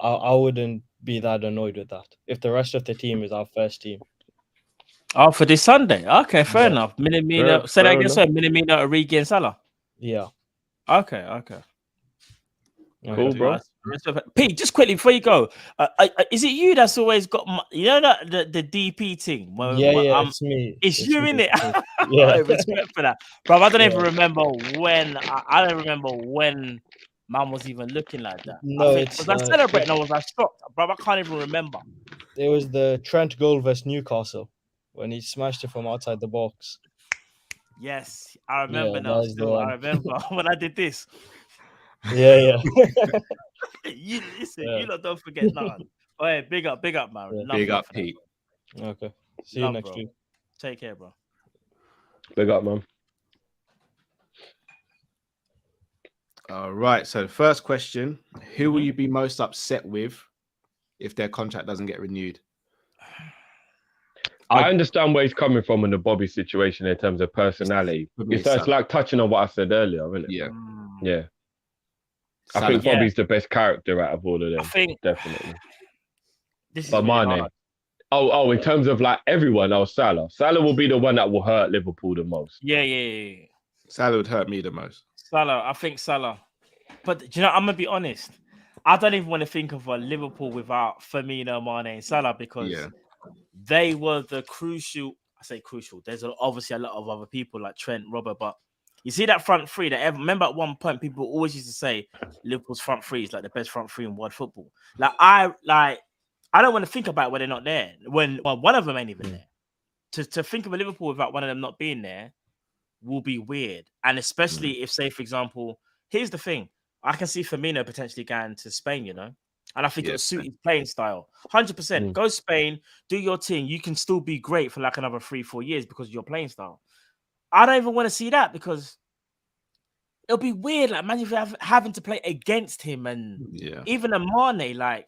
I wouldn't be that annoyed with that if the rest of the team is our first team. Oh, for this Sunday. Okay, fair enough. Minamino. Say that again. Sorry, Minamino, Origi, and Salah. Yeah. Okay. Cool, bro. Pete, just quickly before you go, is it you that's always got that the DP thing? It's me. It's you, me, innit? Yeah. Respect for that, bro. I don't even remember when. I don't remember when man was even looking like that. No, was I celebrating or was I shocked, bro? I can't even remember. It was the Trent goal versus Newcastle when he smashed it from outside the box. Yes, I remember now. I remember when I did this. Yeah. You listen, you lot don't forget nothing. Oh, yeah, big up, man. Yeah, big up, Pete. Okay. See you next week. Take care, bro. Big up, man. All right. So the first question: who will you be most upset with if their contract doesn't get renewed? I understand where he's coming from in the Bobby situation in terms of personality. It's like touching on what I said earlier, isn't it? Yeah. I think Bobby's the best character out of all of them. I think definitely. But Mane. Oh, in terms of like everyone, Salah. Salah will be the one that will hurt Liverpool the most. Yeah. Salah would hurt me the most. I think Salah. But you know, I'm gonna be honest. I don't even want to think of a Liverpool without Firmino, Mane, and Salah because they were the crucial. I say crucial. There's obviously a lot of other people like Trent, Robert, but you see that front three that remember at one point people always used to say Liverpool's front three is like the best front three in world football. I don't want to think about it when they're not there. When one of them ain't even there. To think of a Liverpool without one of them not being there will be weird. And especially if, say, for example, here's the thing. I can see Firmino potentially going to Spain, you know? And I think it would suit his playing style. 100%. Go Spain, do your thing. You can still be great for like another 3-4 years because of your playing style. I don't even want to see that because it'll be weird. Like, imagine if you're having to play against him and even a Mane, like,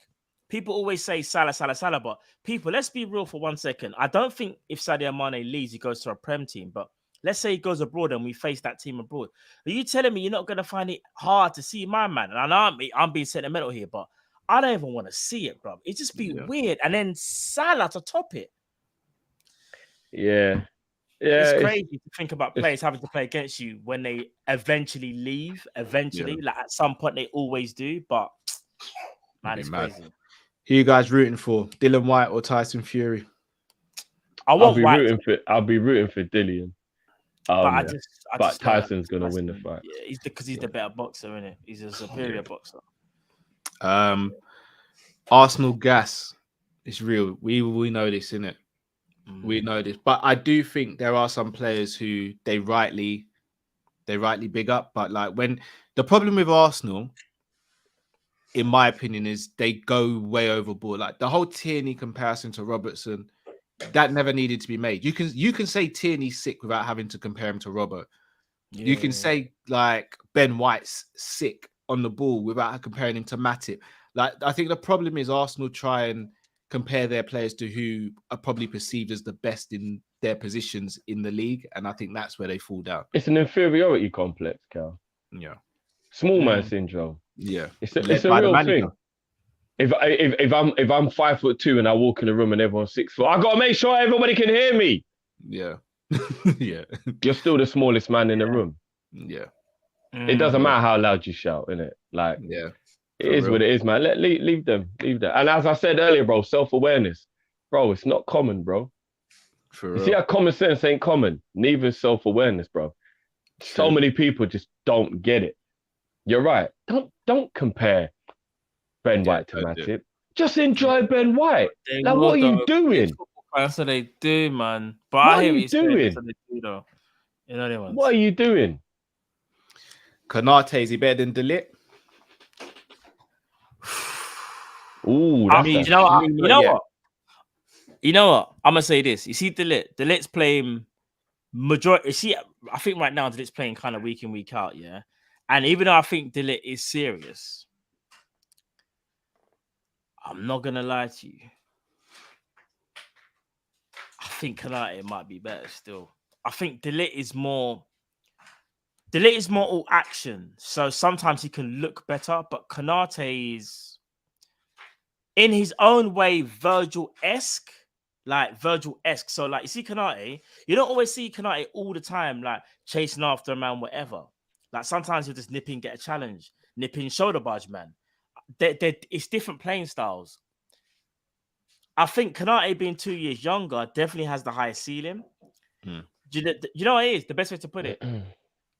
people always say Salah, but people, let's be real for 1 second. I don't think if Sadio Mane leaves, he goes to a Prem team, but let's say he goes abroad and we face that team abroad. Are you telling me you're not going to find it hard to see my man? And I know I'm being sentimental here, but I don't even want to see it, bro. It just be weird. And then Salah to top it. Yeah. It's crazy to think about players having to play against you when they eventually leave. Like at some point they always do, but man, it's crazy. Who you guys rooting for? Dylan White or Tyson Fury? I'll be rooting for Dillian. But Tyson's gonna win the fight. Yeah, because he's the better boxer, isn't it? He's a superior boxer. Arsenal gas. It's real. We know this, innit? We know this, but I do think there are some players who they rightly big up. But like when the problem with Arsenal, in my opinion, is they go way overboard. Like the whole Tierney comparison to Robertson, that never needed to be made. You can say Tierney's sick without having to compare him to Robert. You can say like Ben White's sick on the ball without comparing him to Matip. Like I think the problem is Arsenal try and compare their players to who are probably perceived as the best in their positions in the league, and I think that's where they fall down. It's an inferiority complex, Cal. Yeah, small man syndrome. Yeah, it's a real thing. If I'm 5'2" and I walk in the room and everyone's 6 foot, I gotta make sure everybody can hear me. Yeah, yeah. You're still the smallest man in the room. Yeah, it doesn't matter how loud you shout, innit? Like, it is what it is, man. Leave them. And as I said earlier, bro, self-awareness, bro, it's not common, bro. You see how common sense ain't common. Neither is self-awareness, bro. So many people just don't get it. You're right. Don't compare Ben White to Matip. Just enjoy Ben White. Like, what are you doing? That's what they do, man. But what I hear are you doing? What they do, though. You know what I mean? What are you doing? Konate, is he better than De Ligt? Ooh, I mean, you know what? I'm gonna say this. You see, De Ligt's playing majority. See, I think right now De Ligt's playing kind of week in, week out, yeah. And even though I think De Ligt is serious, I'm not gonna lie to you. I think Konate might be better still. I think De Ligt is more all action, so sometimes he can look better. But Konate is, in his own way, Virgil-esque. like Virgil-esque. So like you see Konate, you don't always see Konate all the time, like chasing after a man, whatever. Like sometimes he'll just nip in, get a challenge, nip in, shoulder barge, man. It's different playing styles. I think Konate being 2 years younger definitely has the highest ceiling. Hmm. You know what it is? The best way to put it.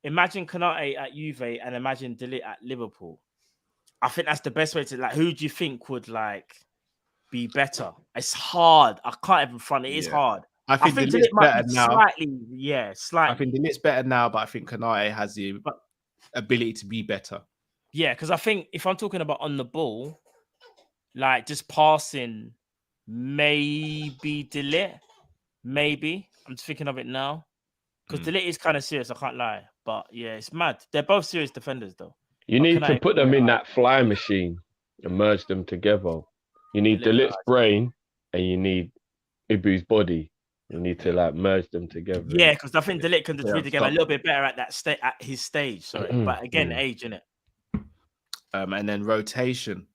Imagine Konate at Juve and imagine De Ligt at Liverpool. I think that's the best way to like. Who do you think would like be better? It's hard. I can't even front it. It's hard. I think De De Ligt's Ligt might better be now. slightly. I think De Ligt's better now, but I think Konate has the ability to be better. Yeah, because I think if I'm talking about on the ball, like just passing, maybe De Ligt. Maybe. I'm just thinking of it now. Because De Ligt is kind of serious, I can't lie. But yeah, it's mad. They're both serious defenders, though. You need to put them in that fly machine and merge them together. You need De Ligt's brain and you need Ibu's body. You need to like merge them together. Yeah, because I think De Ligt can just read the game a little bit better at that at his stage. Sorry, but again, age, innit? And then rotation.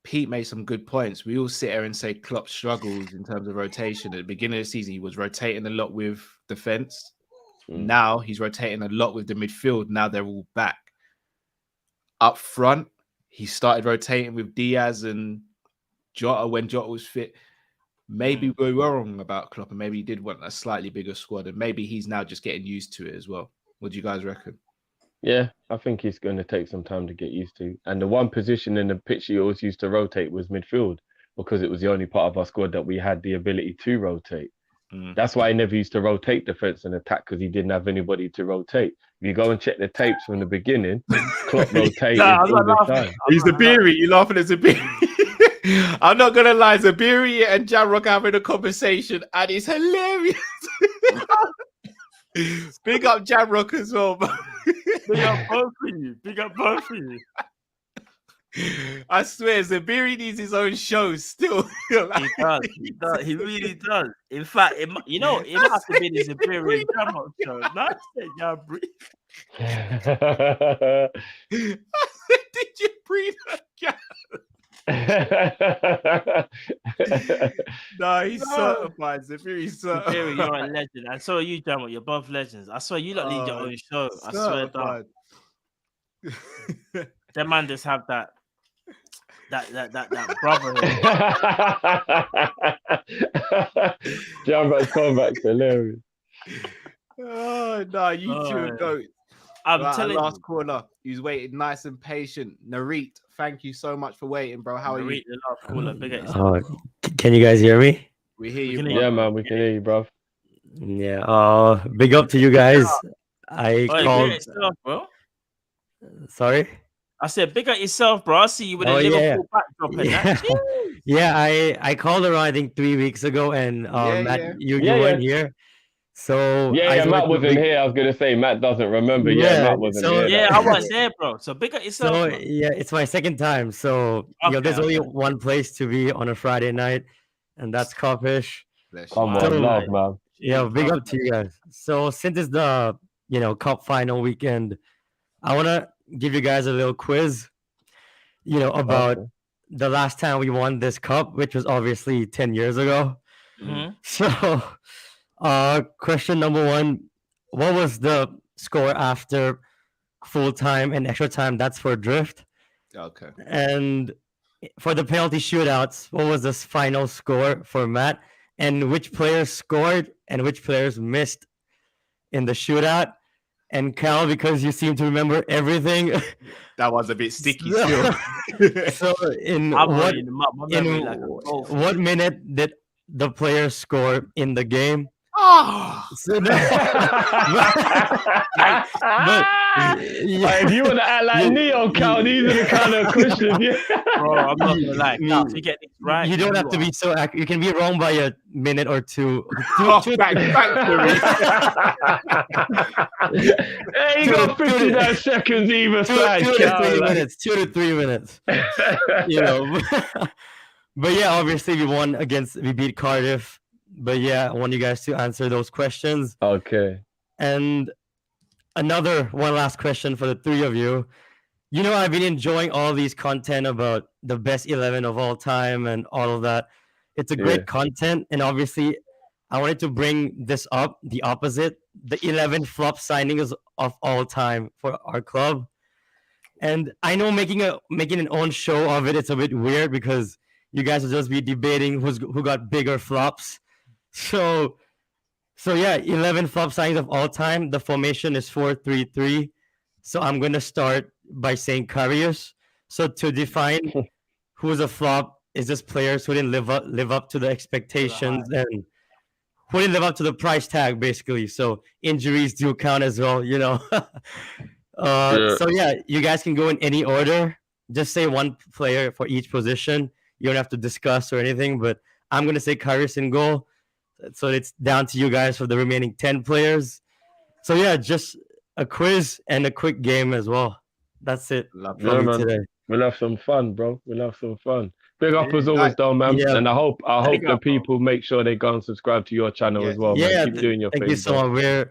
Pete made some good points. We all sit here and say Klopp struggles in terms of rotation. At the beginning of the season, he was rotating a lot with defense. Now he's rotating a lot with the midfield. Now they're all back. Up front, he started rotating with Diaz and Jota when Jota was fit. Maybe we were wrong about Klopp, and maybe he did want a slightly bigger squad, and maybe he's now just getting used to it as well. What do you guys reckon? Yeah, I think he's going to take some time to get used to. And the one position in the pitch he always used to rotate was midfield, because it was the only part of our squad that we had the ability to rotate. That's why he never used to rotate defense and attack, because he didn't have anybody to rotate. If you go and check the tapes from the beginning, Klopp rotated all the time. He's Zabiri. You're laughing at Zabiri. I'm not going to lie. Zabiri and Jamrock having a conversation, and it's hilarious. Big up Jamrock as well. Big up both of you. Big up both of you. I swear, Zabiri needs his own show still. He does. He really does. In fact, it might have to be the Zabiri Jamrock show. Not Jabri. Did you breathe again? No, he's certified. Zabiri's certified. Zabiri, you're a legend. And so are you, Jamrock. You're both legends. I swear, you lot need your own show. I swear down. That man just have that brotherhood. Jamrock's comeback's hilarious. Oh no, you two are goats. I'm telling last you. caller, he's waiting nice and patient. Nareet, thank you so much for waiting, bro. How are you? Nareet, the last caller, big up. Can you guys hear me? We hear you. Yeah, man, we can hear you, bro. Yeah. Big up to you guys. I called. Yourself, bro. Sorry. I said, big up yourself, bro. I see you with a Liverpool backdrop. Yeah, I called around, I think 3 weeks ago, and Matt, you weren't here. So Matt wasn't here. I was gonna say Matt doesn't remember. Matt wasn't here. Yeah, I was there, bro. So big up yourself. So bro. yeah, it's my second time. So there's only one place to be on a Friday night, and that's Kop-Ish. Come on, love, man. Yeah, big up to you guys. So since it's the cup final weekend, I wanna give you guys a little quiz. About the last time we won this cup, which was obviously 10 years ago. So. Question number one, what was the score after full time and extra time? That's for Drift. Okay. And for the penalty shootouts, what was the final score for Matt? And which players scored and which players missed in the shootout? And Kal, because you seem to remember everything. That was a bit sticky still. So in what minute did the players score in the game? Oh, so if you want to act like Neo, Cal, these are the kind of questions. Bro, I'm not gonna lie. To get this right, you don't have to be so accurate. You can be wrong by a minute or two. Hey, you got 59 seconds either side. 2 to 3 minutes. 2 to 3 minutes. But yeah, obviously we beat Cardiff. But yeah, I want you guys to answer those questions. Okay. And one last question for the three of you. I've been enjoying all these content about the best 11 of all time and all of that. It's a great content, and obviously, I wanted to bring this up, the opposite, the 11 flop signings of all time for our club. And I know making an own show of it, it's a bit weird because you guys will just be debating who got bigger flops. So yeah, 11 flop signings of all time. The formation is 4-3-3. So I'm gonna start by saying Karius. So to define who's a flop is just players who didn't live up to the expectations and who didn't live up to the price tag, basically. So injuries do count as well, you know. So yeah, you guys can go in any order. Just say one player for each position. You don't have to discuss or anything, but I'm gonna say Karius in goal. So it's down to you guys for the remaining 10 players. So yeah, just a quiz and a quick game as well. That's it for me today. We'll have some fun, bro. We'll have some fun. Big up as always, though, man. Yeah. And I hope the people make sure they go and subscribe to your channel as well, man. Keep doing your thing. Thank you so much. We're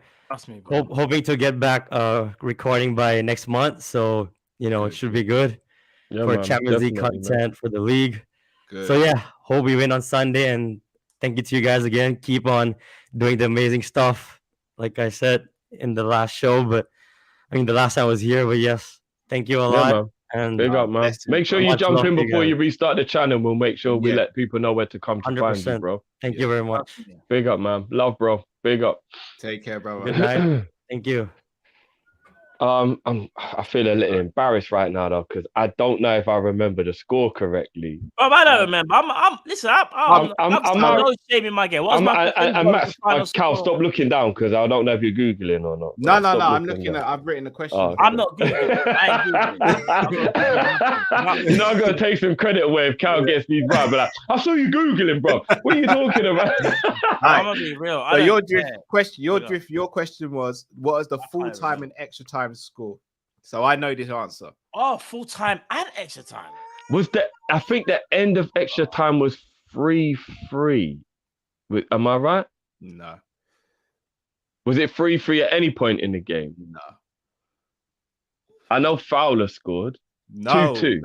hoping to get back recording by next month. So, it should be good for man, Champions League content for the league. Good. So yeah, hope we win on Sunday. And thank you to you guys again. Keep on doing the amazing stuff. Like I said in the last show, the last time I was here, but yes, thank you a lot. Man. And big up, man. Make sure you jump in before you restart the channel. We'll make sure we let people know where to come to find you, bro. Thank you very much. Big up, man. Love, bro. Big up. Take care, bro. Good night. Thank you. I feel a little embarrassed right now though, because I don't know if I remember the score correctly. I don't remember. I'm no shame in my game. What's Max, Cal, stop looking down because I don't know if you're googling or not. No. I'm looking at. I've written the question. Oh, I'm not googling. You're not gonna take some credit away if Cal gets these right. But like, I saw you googling, bro. What are you talking about? I'm gonna be real. So your question was, what is the full time and extra time score? So I know this answer. Oh, full time and extra time. I think the end of extra time was 3-3. Am I right? No. Was it 3-3 at any point in the game? No. I know Fowler scored. No. 2-2.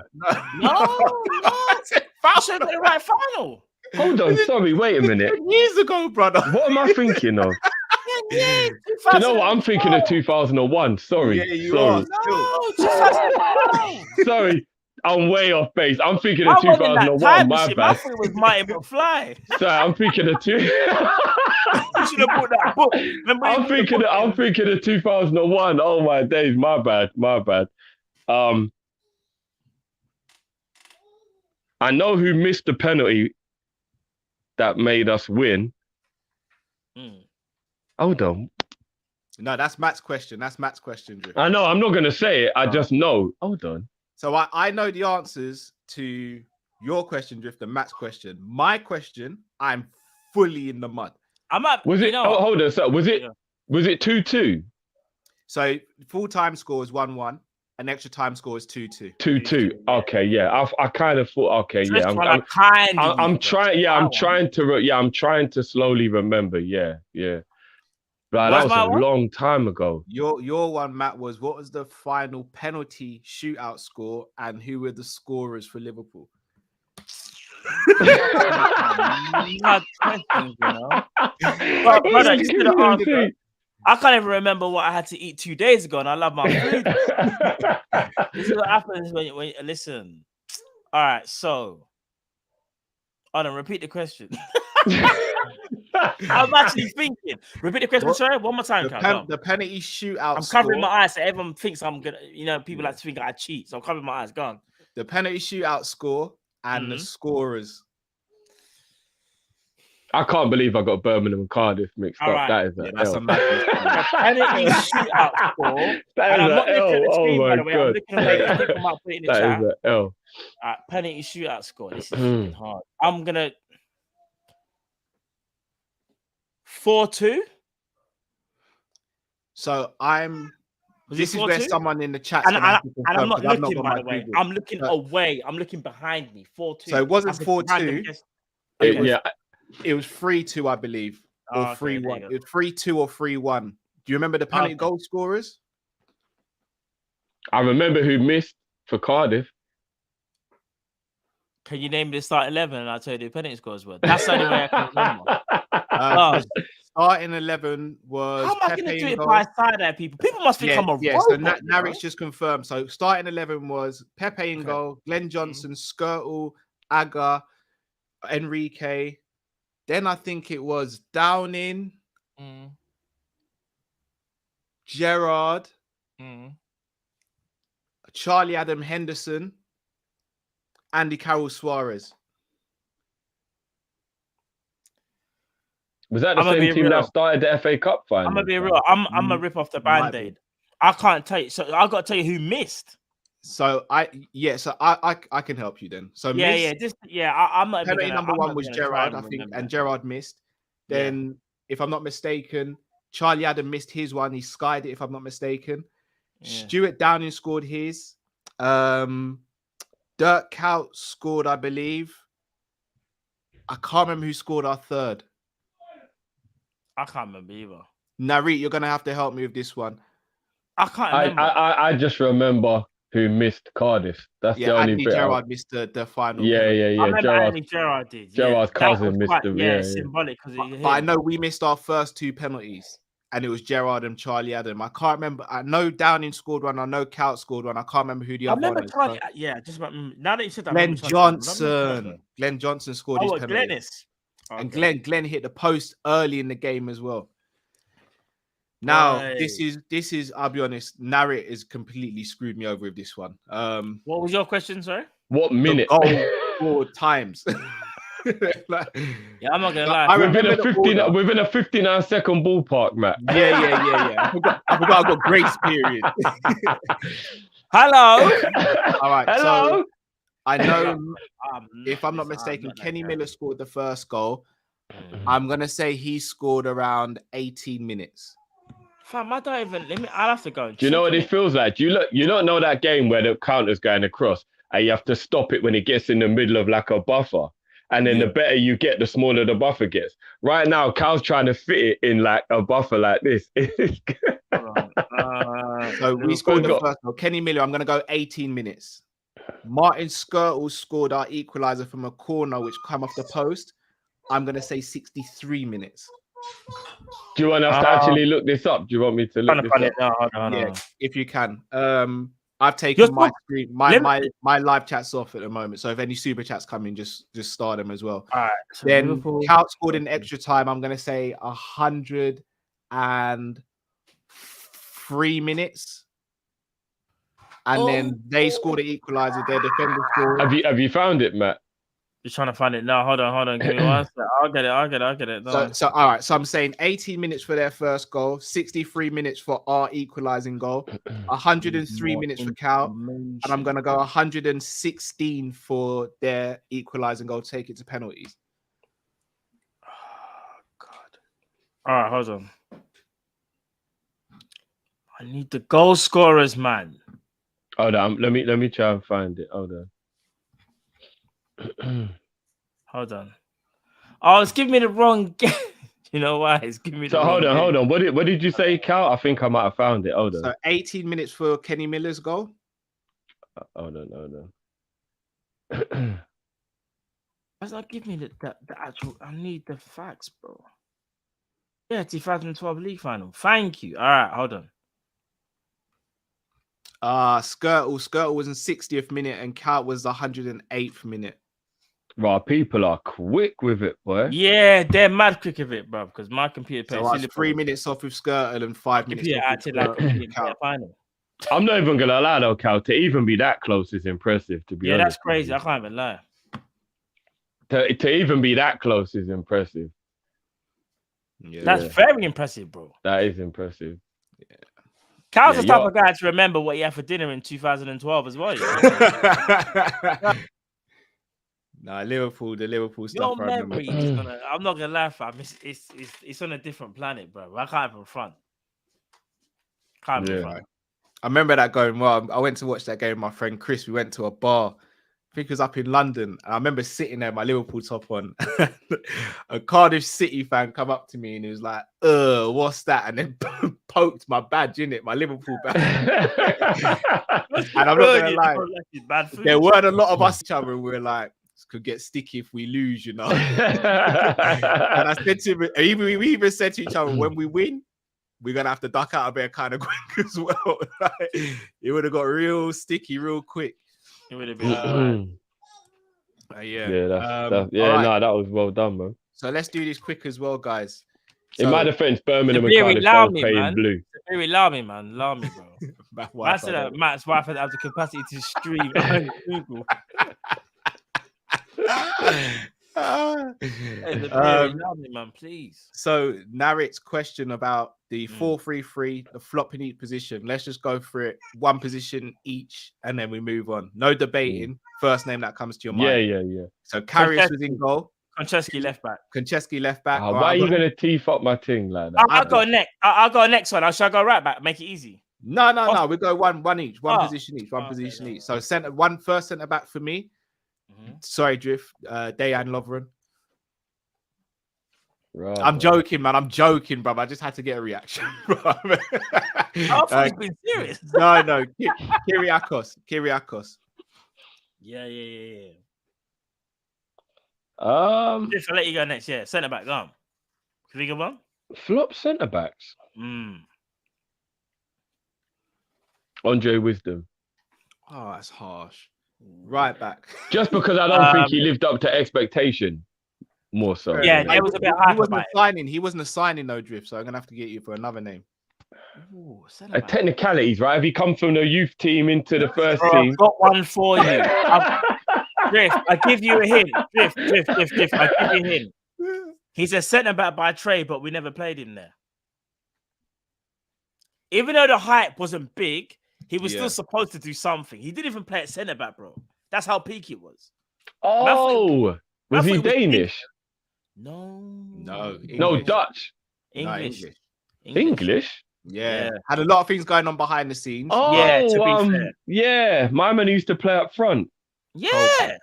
No. Fowler should have been the right final. Hold on, sorry, wait a minute. Years ago, brother. What am I thinking of? Yeah, you know what? I'm thinking of 2001. Sorry. Yeah, you are. No, 2001. Sorry, I'm way off base. I'm thinking of 2001. My bad. My thing was Mighty McFly. Sorry, I'm thinking of You should have bought that book. I'm thinking of 2001. Oh my days, my bad. I know who missed the penalty that made us win. Hold on. No, that's Matt's question. Drift. I know. I'm not going to say it. I just know. Hold on. So I know the answers to your question, Drift, and Matt's question. My question, I'm fully in the mud. Was it? Oh, hold on. So was it 2-2? So full time score is 1-1. An extra time score is 2-2. 2-2. Okay, yeah. I kind of thought. Okay, yeah. I'm trying. Yeah, I'm trying to slowly remember. Yeah. But that was a long time ago. Your one, Matt, was what was the final penalty shootout score and who were the scorers for Liverpool? I can't even remember what I had to eat 2 days ago, and I love my food. This is what happens when you listen. All right, so hold on, repeat the question. I'm actually thinking. Repeat the question, sorry, one more time. The penalty shootout. I'm covering my eyes so everyone thinks I'm gonna. People like to think I cheat, so I'm covering my eyes. Go on. The penalty shootout score and the scorers. I can't believe I got Birmingham and Cardiff mixed up. Right. That is an that's L. a madness. Penalty shootout score. That is an L. Oh my God. I'm looking at it. I think I might put it in the chat. That is an L. Penalty shootout score. This is fucking hard. I'm gonna 4-2. So this is 4-2? where someone in the chat. And I'm not looking, by the way. I'm looking away. I'm looking behind me. 4-2. So it wasn't 4-2. It was 3-2, I believe. Or 3-1. It was 3-2 or 3-1. Do you remember the penalty goal scorers? I remember who missed for Cardiff. Can you name the start 11 and I'll tell you the penalty scores were? That's the only way I can remember. Starting 11 was. How am I going to Pepe do in it goal. by side-eye people? People must think I'm a Yeah, robot. so Naric's just confirmed. So starting 11 was Pepe in goal, Glenn Johnson, Skirtle, Aga, Enrique. Then I think it was Downing, Gerard, Charlie Adam Henderson, Andy Carroll Suarez. Was that the same team that started the FA Cup final? I'm gonna be real. I'm gonna rip off the band-aid. I can't tell you. So I got to tell you who missed. So I can help you then. So I'm not. Pepe number one was Gerard, I think, and Gerard missed. Then, if I'm not mistaken, Charlie Adam missed his one. He skied it, if I'm not mistaken. Stuart Downing scored his. Dirk Kuyt scored, I believe. I can't remember who scored our third. I can't remember either. Narit, you're gonna have to help me with this one. I can't remember. I just remember who missed Cardiff. That's the only Andy bit. Gerard missed the final. Yeah. I remember Andy Gerard did. Gerard's cousin missed them. Yeah, symbolic. But I know we missed our first two penalties, and it was Gerard and Charlie Adam. I can't remember. I know Downing scored one. I know Kuyt scored one. I can't remember who the other one is. Charlie, just about now that you said that. Glenn Johnson scored his penalty. Glennis. Okay. And Glenn hit the post early in the game as well. Now this is I'll be honest, Narrit has completely screwed me over with this one. What was your question, sorry? What minute? Goal 4 times. I'm not gonna lie. Within a 59-second ballpark, Matt. Yeah. I forgot I got grace period. Hello. All right. Hello. So I know, if I'm not mistaken, Kenny Miller scored the first goal. I'm gonna say he scored around 18 minutes. Fam, I don't even. I'll have to go. Do you know what it feels like? You don't know that game where the counter's going across and you have to stop it when it gets in the middle of like a buffer, and then the better you get, the smaller the buffer gets. Right now, Cal's trying to fit it in like a buffer like this. So we scored the first goal. Kenny Miller, I'm gonna go 18 minutes. Martin Skirtle scored our equalizer from a corner which came off the post. I'm going to say 63 minutes. Do you want us to actually look this up? Do you want me to look this up? Yeah, if you can. I've taken my screen, my live chats off at the moment. So if any super chats come in, just start them as well. All right. So then Kuyt scored in extra time. I'm going to say 103 minutes. And then they scored the equalizer. Their defender scored. Have you found it, Matt? You're trying to find it now. Hold on. Give me one second. I'll get it. No. So all right. So I'm saying 18 minutes for their first goal, 63 minutes for our equalizing goal, 103 minutes for Kuyt, and I'm gonna go 116 for their equalizing goal. Take it to penalties. Oh God. All right, hold on. I need the goal scorers, man. Hold on. Let me try and find it. Hold on. Hold on. Oh, it's giving me the wrong game. You know why? It's giving me the wrong game. Hold on. What did you say, Cal? I think I might have found it. Hold on. So 18 minutes for Kenny Miller's goal. Hold on. Does not give me the actual. I need the facts, bro. Yeah, 2012 league final. Thank you. All right, hold on. Skirtle was in 60th minute and Kuyt was the 108th minute. Right, people are quick with it, boy. Yeah, they're mad quick with it, bro. Because my computer plays. So 3 minutes off with Skirtle and 5 minutes. Final. I'm not even gonna lie though, Cal. To even be that close is impressive. To be honest, that's crazy. I can't even lie. To even be that close is impressive. Yeah, that's very impressive, bro. That is impressive. Yeah. Cal's the type of guy to remember what he had for dinner in 2012 as well. Nah, Liverpool, the Liverpool stuff. Your memory is I'm not gonna laugh, fam. It's on a different planet, bro. I can't even front. I remember that going well. I went to watch that game with my friend Chris. We went to a bar. I think it was up in London. And I remember sitting there, my Liverpool top on. A Cardiff City fan come up to me and he was like, what's that? And then poked my badge in it, my Liverpool badge. And I'm not gonna lie, there weren't a lot of us each other, and we were like, could get sticky if we lose, you know. And I said to him, we even said to each other, when we win, we're gonna have to duck out of there kind of quick as well. It would have got real sticky real quick. It would have been yeah. That was well done, man. So let's do this quick as well, guys. In my defense, Birmingham and very Cardiff loud, both play in man. blue. Very loud, man. Loud me, bro. Matt said that Matt's wife had the capacity to stream on Google. Loud me, man, please. So Narit's question about the 4-3-3, the flop in each position. Let's just go through it, one position each, and then we move on. No debating. First name that comes to your mind. Yeah. So Karius was in goal. Konchesky left back. Oh, why are you gonna teeth up my thing like that? I'll go next. I'll go next one. Shall I go right back? Make it easy. No. We go one each, position each, position each. So first centre back for me. Sorry, Drift. Dejan Lovren. Right, I'm joking, man. I'm joking, bro. I just had to get a reaction. I thought you've been serious. No. Kyriakos. Yeah. I'll let you go next. Yeah, centre back. Go on. Can we go on? Flop centre backs. Andre Wisdom. Oh, that's harsh. Right back. Just because I don't think he lived up to expectation. More so. Yeah, it was a bit hard. He wasn't a signing, though, Drift. So I'm gonna have to get you for another name. Ooh, technicalities, right? Have you come from the youth team into the first team? I've got one for you. Drift, I give you a hint. Drift. I give you a hint. He's a centre back by trade, but we never played him there. Even though the hype wasn't big, he was still supposed to do something. He didn't even play at centre back, bro. That's how peak it was. Oh, was he Danish? No, Dutch. English. Yeah. Had a lot of things going on behind the scenes. Oh, yeah, to be fair. Yeah, my man used to play up front. Yeah.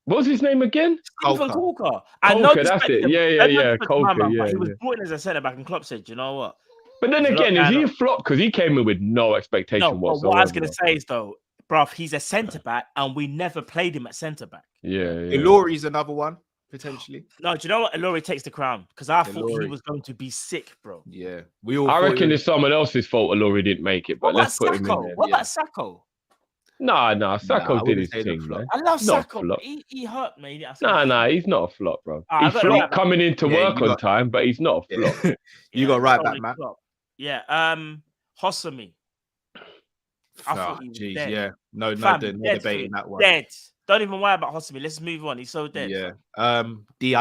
What was his name again? Stephen Colker. That's it. Yeah. Colker. Yeah, he was brought in as a centre back, and Klopp said, "You know what?" But then again, is he a flop? Because he came in with no expectation whatsoever. What I was going to say is, though, bruv, he's a centre back, and we never played him at centre back. Yeah. Ilori's another one, potentially. No, do you know what? Ilori takes the crown because I thought he was going to be sick, bro. Yeah. I reckon it's someone else's fault Ilori didn't make it, but let's put him in there. What about Sacco? No, Sacco did his thing, man. I love Sacco. He hurt me. No, he's not a flop, bro. He flopped coming into work on time, but he's not a flop. You got right back, Matt. Yeah. Hosami. I thought he was dead. Yeah. No debating that one. Dead. Don't even worry about Hosami. Let's move on. He's so dead. Yeah. I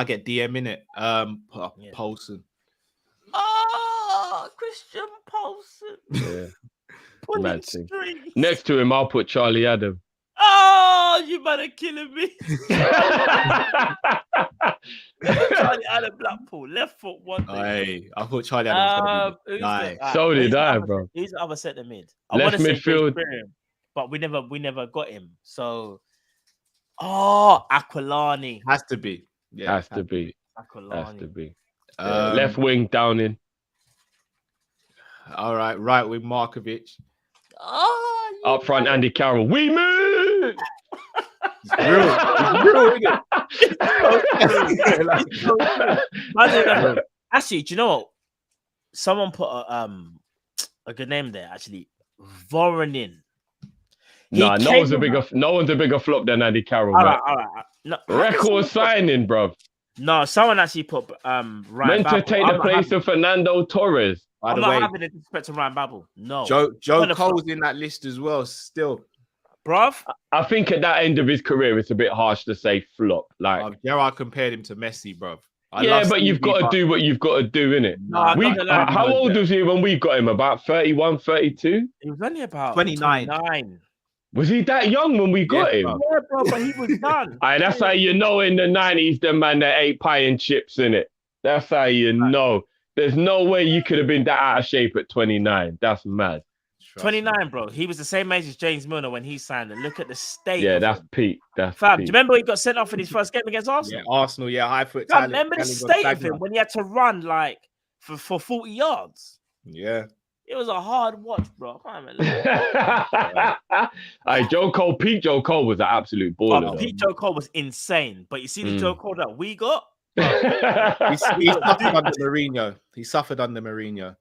get DM in it. Poulsen. Oh, Christian Poulsen. Yeah. Mad thing. Next to him, I'll put Charlie Adam. Oh, you better killing me. Charlie Adam Blackpool, left foot one. Hey, I thought Charlie Adam was nice. So did I, bro. He's the other centre mid. Left midfield. But we never got him. So, Aquilani. Has to be. Yeah, has to be. Aquilani. Has to be. Left wing, Downing. All right, right wing, Markovic. Up front, Andy Carroll. We move! Actually, do you know what? Someone put a good name there. Actually, Voronin. No one's a bigger flop than Andy Carroll. All right. No, record signing, bro. No, someone actually put Ryan meant to take the place of Fernando Torres. I'm not having a disrespect to Ryan Babel. No. Joe Cole's in that list as well, still. Bruv? I think at that end of his career, it's a bit harsh to say flop. Like Gerard compared him to Messi, bruv. But you've got to do what you've got to do, innit? No, how old was he when we got him? About 31, 32? He was only about 29. Was he that young when we got him? Yeah, bro, but he was done. That's how you know in the 90s, the man that ate pie and chips, innit? That's how you know. There's no way you could have been that out of shape at 29. That's mad. 29, bro. He was the same age as James Milner when he signed it. Look at the state. Yeah, that's peak. That's fam. peak. Do you remember he got sent off in his first game against Arsenal? Yeah, Arsenal. Yeah, high foot talent. Remember the state of him when he had to run like for 40 yards. Yeah. It was a hard watch, bro. I can't remember. Hey, Pete Joe Cole was an absolute baller. Pete Joe Cole was insane. But you see the Joe Cole that we got? He suffered under Mourinho. He suffered under Mourinho.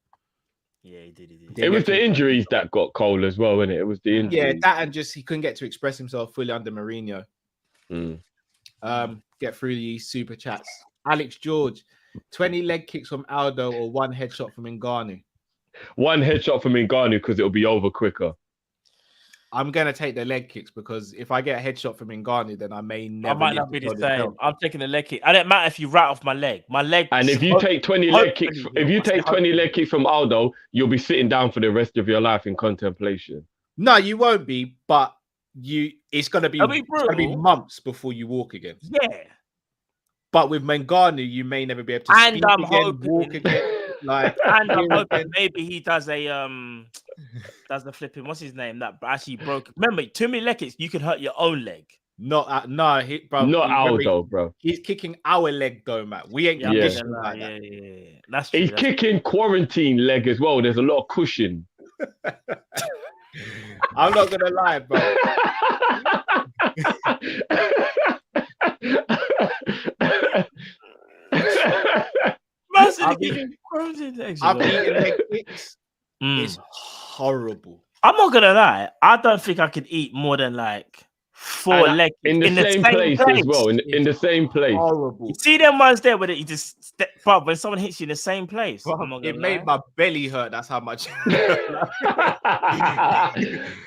Yeah, he did. It was the injuries that got Cole as well, wasn't it? It was the injuries. Yeah, that and just he couldn't get to express himself fully under Mourinho. Get through the super chats. Alex George, 20 leg kicks from Aldo or one headshot from Ngannou? One headshot from Ngannou because it'll be over quicker. I'm gonna take the leg kicks because if I get a headshot from Ngannou, then I may never. I might not be the same. I'm taking the leg kick. I don't matter if you rat off my leg. My leg. And if you take 20 leg kicks, if you take 20 leg kicks from Aldo, you'll be sitting down for the rest of your life in contemplation. No, you won't be, but it's gonna be months before you walk again. Yeah. But with Ngannou, you may never be able to speak again, walk again. Like, and I'm hoping maybe he does does the flipping. What's his name? That actually broke. Remember, too many leg kicks, you can hurt your own leg. Bro. Not Aldo, bro. He's kicking our leg though, Matt. We ain't conditioned like that. Yeah. That's true. He's kicking quarantine leg as well. There's a lot of cushion. I'm not gonna lie, bro. I've eaten leg kicks. It's horrible. I'm not gonna lie. I don't think I could eat more than like 4 leg kicks in the same place as well. In the same place. Horrible. You see them ones there where you just step up when someone hits you in the same place. It made my belly hurt. That's how much.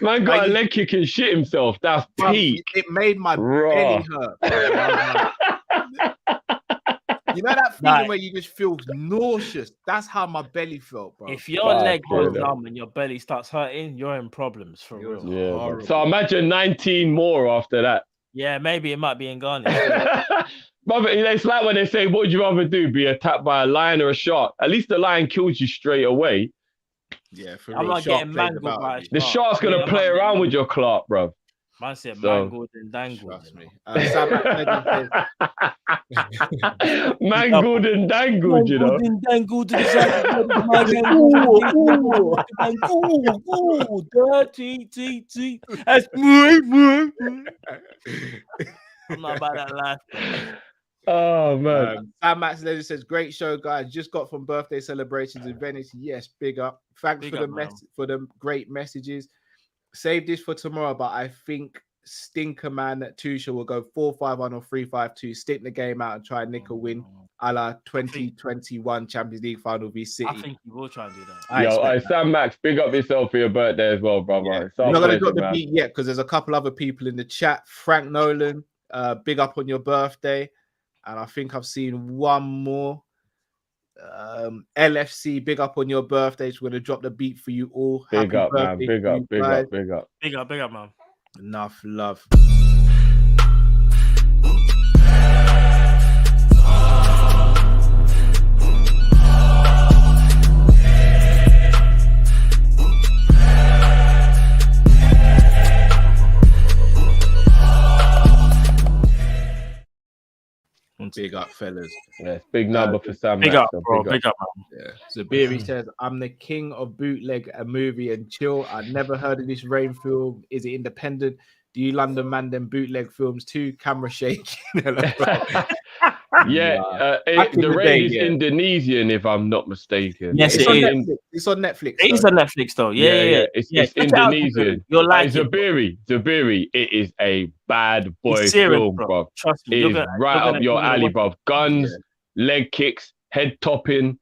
Man got a leg kick and shit himself. That's peak. It made my belly hurt. You know that feeling where you just feel nauseous? That's how my belly felt, bro. If your leg goes numb and your belly starts hurting, you're in problems for real. Yeah. So imagine 19 more after that. Yeah, maybe it might be in Ghana. But it's like when they say, what would you rather do? Be attacked by a lion or a shark? At least the lion kills you straight away. Yeah, for I'm not getting mangled by a shark. The shark's going to play around with your Clark, bro. Man said mangled and dangled. Trust me. Mangled and dangled, you know. Mangled and dangled. Dirty. That's I'm not about that life. Oh man. Sam Max Legend says, great show, guys. Just got from birthday celebrations in Venice. Yes, big up. Thanks for the great messages. Save this for tomorrow, but I think Stinker Man at Tuchel will go 4-5-1 or 3-5-2, stick the game out and try and nick a win a la 2021 Champions League final v City. I think he will try and do that. Yo, Sam Max, big up yourself for your birthday as well, brother. Yeah. You're not going to drop the beat yet because there's a couple other people in the chat. Frank Nolan, big up on your birthday. And I think I've seen one more. LFC, big up on your birthday. We're gonna drop the beat for you all. Big up, man. Big up, man. Enough love. Big up, fellas. Yeah, big number for Sam. Big up, bro. Big up, man. Yeah. Zabiri says, I'm the king of bootleg a movie and chill. I've never heard of this rain film. Is it independent? Do you London man them bootleg films too? Camera shaking. Yeah, the rain is Indonesian, if I'm not mistaken. Yes, it is. It's on Netflix. It is on Netflix, though. Yeah. It's Indonesian. You're like Zabiri. It is a bad boy film, bro. Trust me. It's right up your alley, bro. Guns, leg kicks, head topping.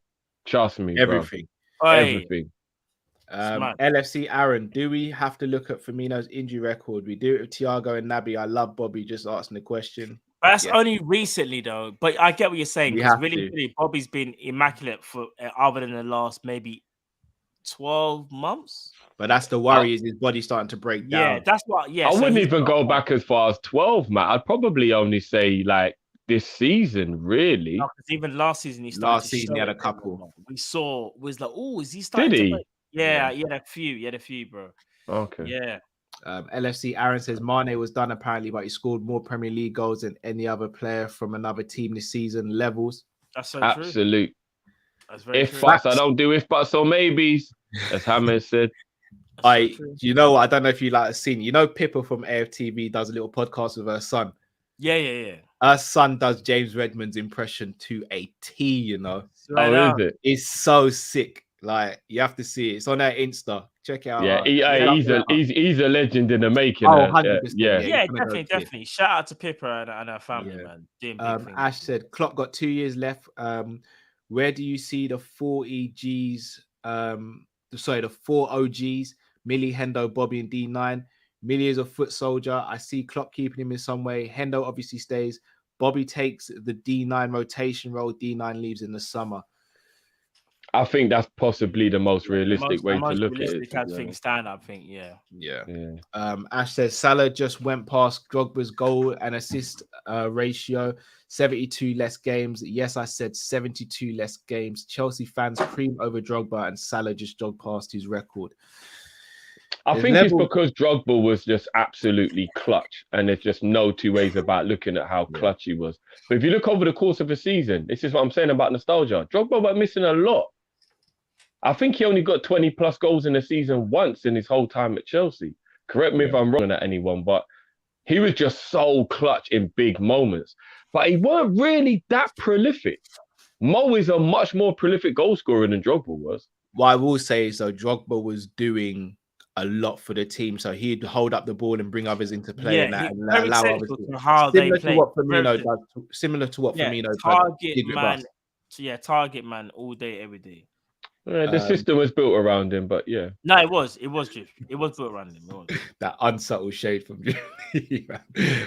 Trust me, everything. Bro. Everything. LFC Aaron, do we have to look at Firmino's injury record? We do it with Thiago and Naby. I love Bobby just asking the question. That's only recently, though. But I get what you're saying. Because really, Bobby's been immaculate for other than the last maybe 12 months. But that's the worry, is his body starting to break down. Yeah, that's what. Yeah, I wouldn't even go back as far as 12, man. I'd probably only say like this season, really. No, because even last season, he had a couple. We was like, oh, is he starting? Did he? Yeah, he had a few, bro. Okay. Yeah. LFC Aaron says Mane was done apparently, but he scored more Premier League goals than any other player from another team this season. Levels. That's so absolute. True. That's very if true. buts, I don't do if buts or maybes. as Hammers said. You know what? I don't know if you like seen. You know, Pippa from AFTV does a little podcast with her son. Yeah. Her son does James Redmond's impression to a T. You know. Is it? It's so sick. Like you have to see it. It's on her Insta. Check it out. Yeah, he's a legend in the making. 100%. Yeah, definitely. Shout out to Pippa and her family, man. Doing big things. Ash said, Klopp got 2 years left. Where do you see the 4 EGs? The 4 OGs, Millie, Hendo, Bobby, and D9. Millie is a foot soldier. I see Klopp keeping him in some way. Hendo obviously stays. Bobby takes the D9 rotation role. D9 leaves in the summer. I think that's possibly the most realistic way to look at it. I think stand up. Yeah. Ash says Salah just went past Drogba's goal and assist ratio, 72 less games. Yes, I said 72 less games. Chelsea fans cream over Drogba and Salah just jogged past his record. I think it's because Drogba was just absolutely clutch, and there's just no two ways about looking at how clutch he was. But if you look over the course of a season, this is what I'm saying about nostalgia. Drogba was missing a lot. I think he only got 20 plus goals in a season once in his whole time at Chelsea. Correct me if I'm wrong at anyone, but he was just so clutch in big moments. But he weren't really that prolific. Mo is a much more prolific goal scorer than Drogba was. What I will say is, though, Drogba was doing a lot for the team, so he'd hold up the ball and bring others into play, and allow others to how similar they play. To what Firmino does. Similar to what Firmino target did man. with us. Target man all day, every day. Yeah, the system was built around him, but yeah. No, it was built around him. That unsubtle shade from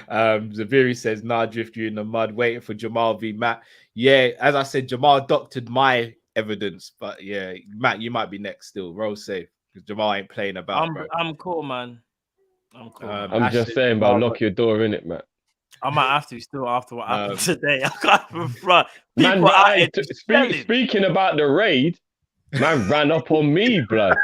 Zabiri says, "Nah, drift you in the mud, waiting for Jamal v Matt." Yeah, as I said, Jamal doctored my evidence, but yeah, Matt, you might be next still. Roll safe because Jamal ain't playing about. I'm cool, man. I'm cool. I'm just saying, but lock your door in it, Matt. I might have to still after what happened today. I can't front. Man, speaking about the raid. Man ran up on me, blood.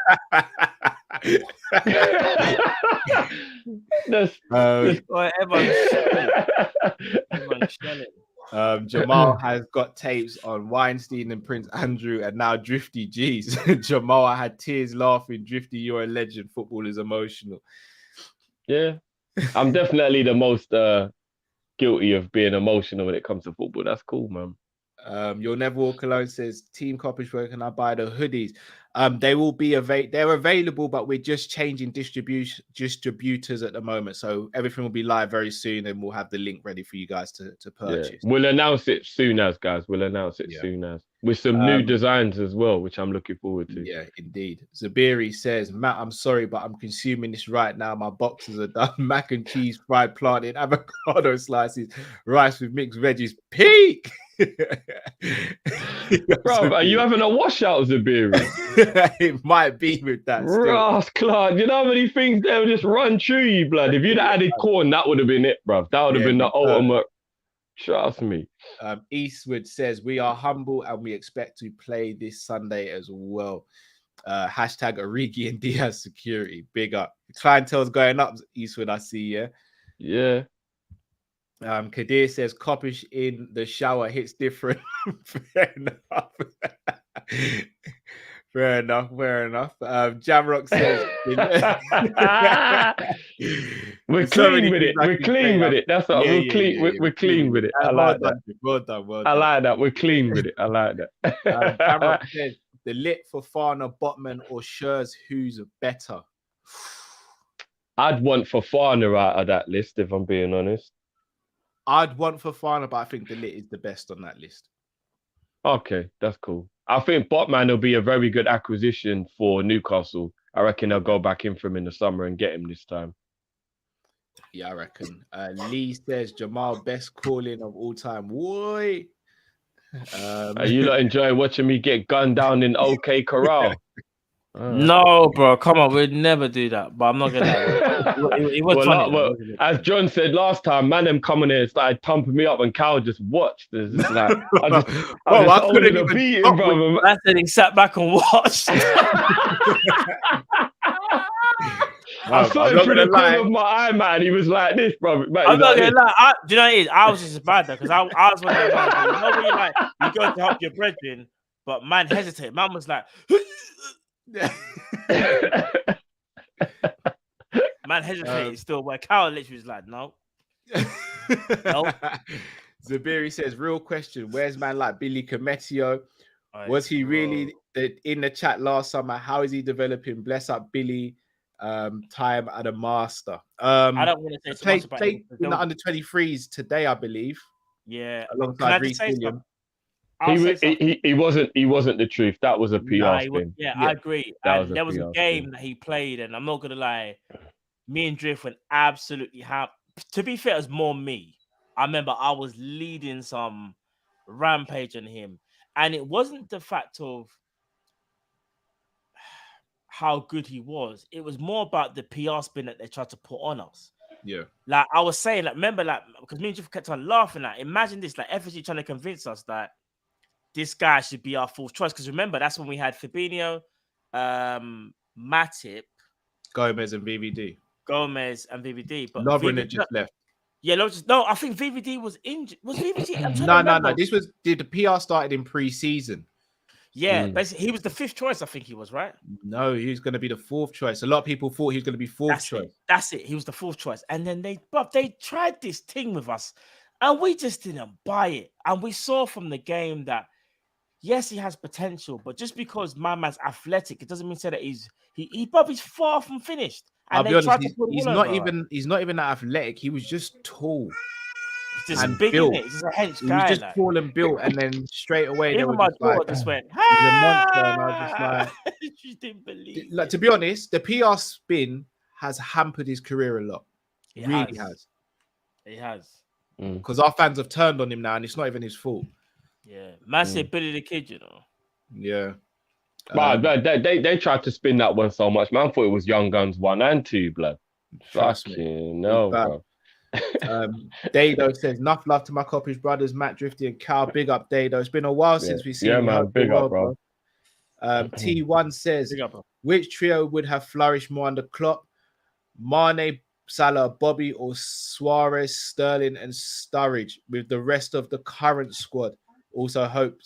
Jamal has got tapes on Weinstein and Prince Andrew, and now Drifty G's. Jamal, I had tears laughing. Drifty, you're a legend. Football is emotional. Yeah, I'm definitely the most guilty of being emotional when it comes to football. That's cool, man. You'll never walk alone says Team Kopish, where can I buy the hoodies? They will be they're available, but we're just changing distributors at the moment, so everything will be live very soon, and we'll have the link ready for you guys to purchase. We'll announce it soon as soon as with some new designs as well, which I'm looking forward to. Yeah, indeed. Zabiri says, Matt, I'm sorry, but I'm consuming this right now. My boxes are done. Mac and cheese, fried plantain, avocado slices, rice with mixed veggies. Peak. Bro, are you having a washout, Zabiri? It might be with that. Ross Clark, you know how many things they'll just run through you, blood. If you'd added corn, that would have been it, bro. That would have been the ultimate. Trust me. Eastwood says, we are humble and we expect to play this Sunday as well. Hashtag Origi and Diaz security. Big up. The clientele's going up, Eastwood, I see, Yeah. Kadir says, Kopish in the shower hits different. Fair enough. Fair enough. Jamrock says, we're clean with it. We're clean with it. That's what we're clean. We're clean with it. I like that. Well done. I like that. We're clean with it. I like that. Jamrock says, the lit for Fafana, Botman, or Schurz, who's better? I'd want Fafana out of that list, if I'm being honest. I'd want Fafana, but I think the lit is the best on that list. Okay, that's cool. I think Botman will be a very good acquisition for Newcastle. I reckon they'll go back in for him in the summer and get him this time. Yeah, I reckon. Lee says Jamal best calling of all time. Why? Are you not enjoying watching me get gunned down in OK Corral? No, bro, come on, we'd never do that. But I'm not gonna. It was funny. As John said last time, man, them coming here started pumping me up, and Cal just watched. It's just like I couldn't even beat him, brother. I said he sat back and watched. I saw him through the corner of my eye, man. He was like this, bro. Man, I'm not gonna lie. Do you know what it is? I was just bad though, because I was one of those guys. You know when you go to help your brethren, but man hesitate. Man was like. Man hesitated still, where Carol literally was like, no. Nope. Zabiri says, real question, where's man like Billy Cometio? Was he really in the chat last summer? How is he developing? Bless up Billy. Time at a master. I don't want to say too much about played him. in the under 23s today, I believe. Yeah. Alongside Reece Williams. He wasn't the truth. That was a PR spin. I agree. And there was a game that he played, and I'm not gonna lie, me and Drift went absolutely to be fair, it was more me. I remember I was leading some rampage on him, and it wasn't the fact of how good he was. It was more about the PR spin that they tried to put on us. Yeah. Like I was saying, like, remember, like, because me and Drift kept on laughing at. Imagine this, like FSG trying to convince us that this guy should be our fourth choice. Because remember, that's when we had Fabinho, Matip, Gomez and VVD. But Lovren had just left. Yeah, no, I think VVD was injured. Was VVD? No. This was the PR started in pre-season. Yeah, basically, he was the fifth choice. I think he was, right? No, he was going to be the fourth choice. A lot of people thought he was going to be fourth choice. That's it. He was the fourth choice, and then they tried this thing with us, and we just didn't buy it. And we saw from the game that yes, he has potential, but just because my man's athletic, it doesn't mean that he's far from finished. And I'll be honest, he's not even that athletic. He was just tall. He's just big, isn't it? He's just a hench guy. He was just tall and built, and then straight away even my daughter just went, he's a monster, and I was just like, she didn't believe. Like, to be honest, the PR spin has hampered his career a lot. It really has. It has. Because our fans have turned on him now, and it's not even his fault. Yeah, man said Billy the Kid, you know. Yeah. But they tried to spin that one so much. Man thought it was Young Guns 1 and 2, blood. Trust me. No, bro. Dado says, enough love to my Kopish brothers, Matt Drifty and Cal. Big up, Dado. It's been a while since we've seen you. Yeah, man. Big up, bro. T1 says, which trio would have flourished more under Klopp? Mane, Salah, Bobby, or Suarez, Sterling, and Sturridge with the rest of the current squad? Also hope,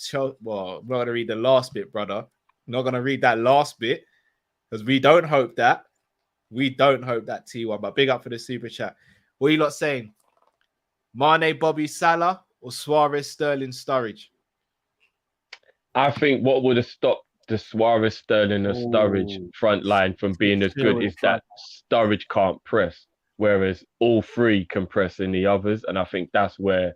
well, I'm not going to read the last bit, brother. I'm not going to read that last bit because we don't hope that. We don't hope that, T1, but big up for the super chat. What are you lot saying? Mane, Bobby, Salah, or Suarez, Sterling, Sturridge? I think what would have stopped the Suarez, Sterling, and Sturridge front line from being as good is that Sturridge can't press, whereas all three can press in the others. And I think that's where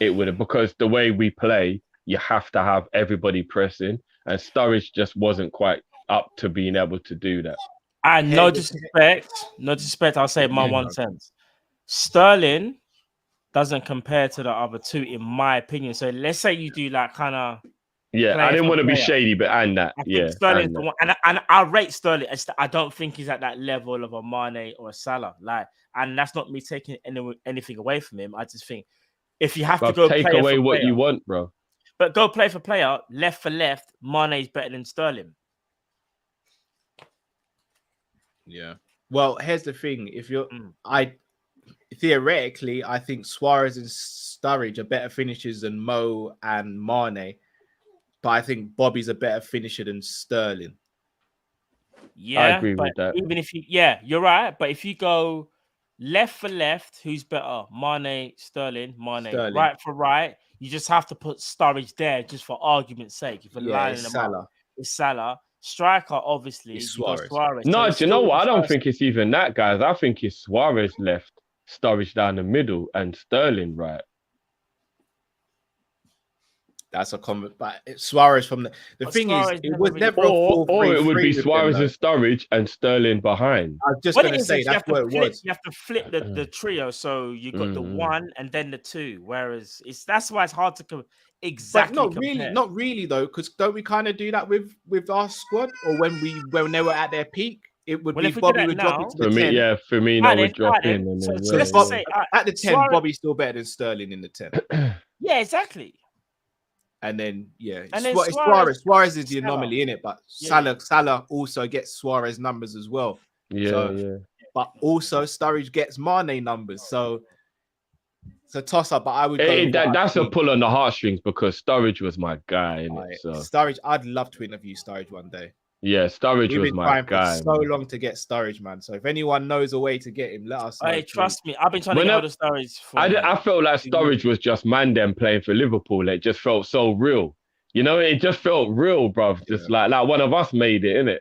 it would have, because the way we play, you have to have everybody pressing, and Sturridge just wasn't quite up to being able to do that. And no disrespect, I'll say my 1 cent. Sterling doesn't compare to the other two, in my opinion. So let's say you do like kind of. Yeah, I didn't want to be shady, but and that. Sterling's the one, and I rate Sterling. I don't think he's at that level of a Mane or a Salah. Like, and that's not me taking anything away from him. I just think if you have to go take away what you want, bro. But go play for player, left for left, Mane is better than Sterling. Yeah. Well, here's the thing. If you're, theoretically, I think Suarez and Sturridge are better finishers than Mo and Mane, but I think Bobby's a better finisher than Sterling. Yeah, I agree with that. Even if you're right. But if you go left for left, who's better? Mane, Sterling. Right for right. You just have to put Sturridge there just for argument's sake. If you're lining them up, it's Salah. Striker, obviously, it's Suarez. No, do you know what? I don't think it's even that, guys. I think it's Suarez left, Sturridge down the middle, and Sterling right. That's a comment, but Suarez from the thing is, it was never a 4-3-3, or it would be Suarez and Sturridge and Sterling behind. I was just going to say that's what it was. You have to flip the trio, so you got the 1 and then the 2. Whereas that's why it's hard to exactly. But not really though, because don't we kind of do that with our squad, or when they were at their peak? It would be Bobby would drop it to the 10. Yeah, for me, no, would drop in. And so then, let's say at the 10, Bobby's still better than Sterling in the 10. Yeah, exactly. And then Suarez is the anomaly in it, but Salah also gets Suarez numbers as well. Yeah. But also Sturridge gets Mane numbers, so it's a toss up. But I would go. That's a pull on the heartstrings because Sturridge was my guy. So Sturridge, I'd love to interview Sturridge one day. Yeah, Sturridge We've was been my trying for guy. so man. long to get Sturridge, man. So if anyone knows a way to get him, let us know. Hey, please. trust me, I've been trying to get hold of Sturridge for. I felt like Sturridge was just man them playing for Liverpool. It just felt so real. You know, it just felt real, bruv. Just like one of us made it, innit?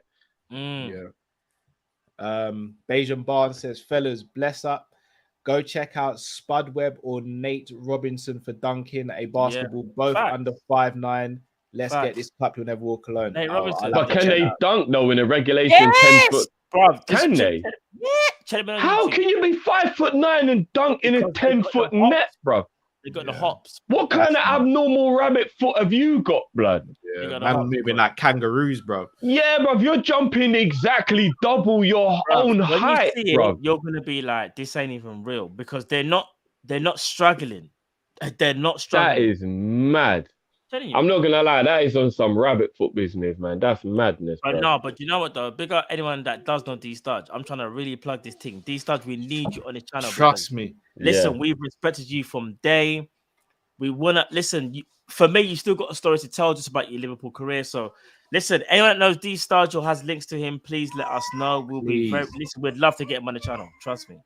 Mm. Yeah. Bajan Barnes says, fellas, bless up. Go check out Spud Webb or Nate Robinson for dunking a basketball, both Facts. under 5'9". Let's Facts. get this cup. You'll never walk alone. Nate I'll Robinson. have But to can check they that out. dunk though in a regulation 10 foot? Bruv, Can they? Yeah. How can you be 5'9" and dunk in a 10-foot net, bruv? They got the hops. What kind of abnormal rabbit foot have you got, blood? Yeah, man moving like kangaroos, bro. Yeah, bruv, you're jumping exactly double your own When height, you see bruv. it, you're gonna be like, this ain't even real because they're not struggling. They're not struggling. That is mad. Telling you. I'm not gonna lie, that is on some rabbit foot business, man. That's madness, But bro. no, but you know what though? Big up anyone that does know D-Studge. I'm trying to really plug this thing. D-Studge, we need you on this channel. Trust because, me. Listen, Yeah. we've respected you from day. We wanna listen. For me, you still got a story to tell just about your Liverpool career. So listen, anyone that knows D-Studge or has links to him, please let us know. We'll be very listen, we'd love to get him on the channel. Trust me.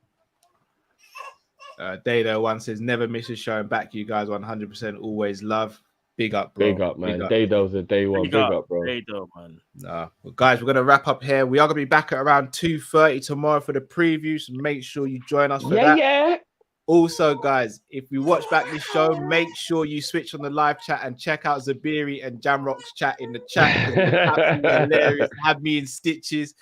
Dado one says, never miss a show and back you guys 100%. Always love. Big up, bro. Big up, man. Big up. Dado's a day one. Big up, bro. Dado, man. Well, guys, we're gonna wrap up here. We are gonna be back at around 2:30 tomorrow for the preview. So make sure you join us for that. Yeah. Also, guys, if you watch back this show, make sure you switch on the live chat and check out Zabiri and Jamrock's chat in the chat. It's absolutely hilarious. Had me in stitches.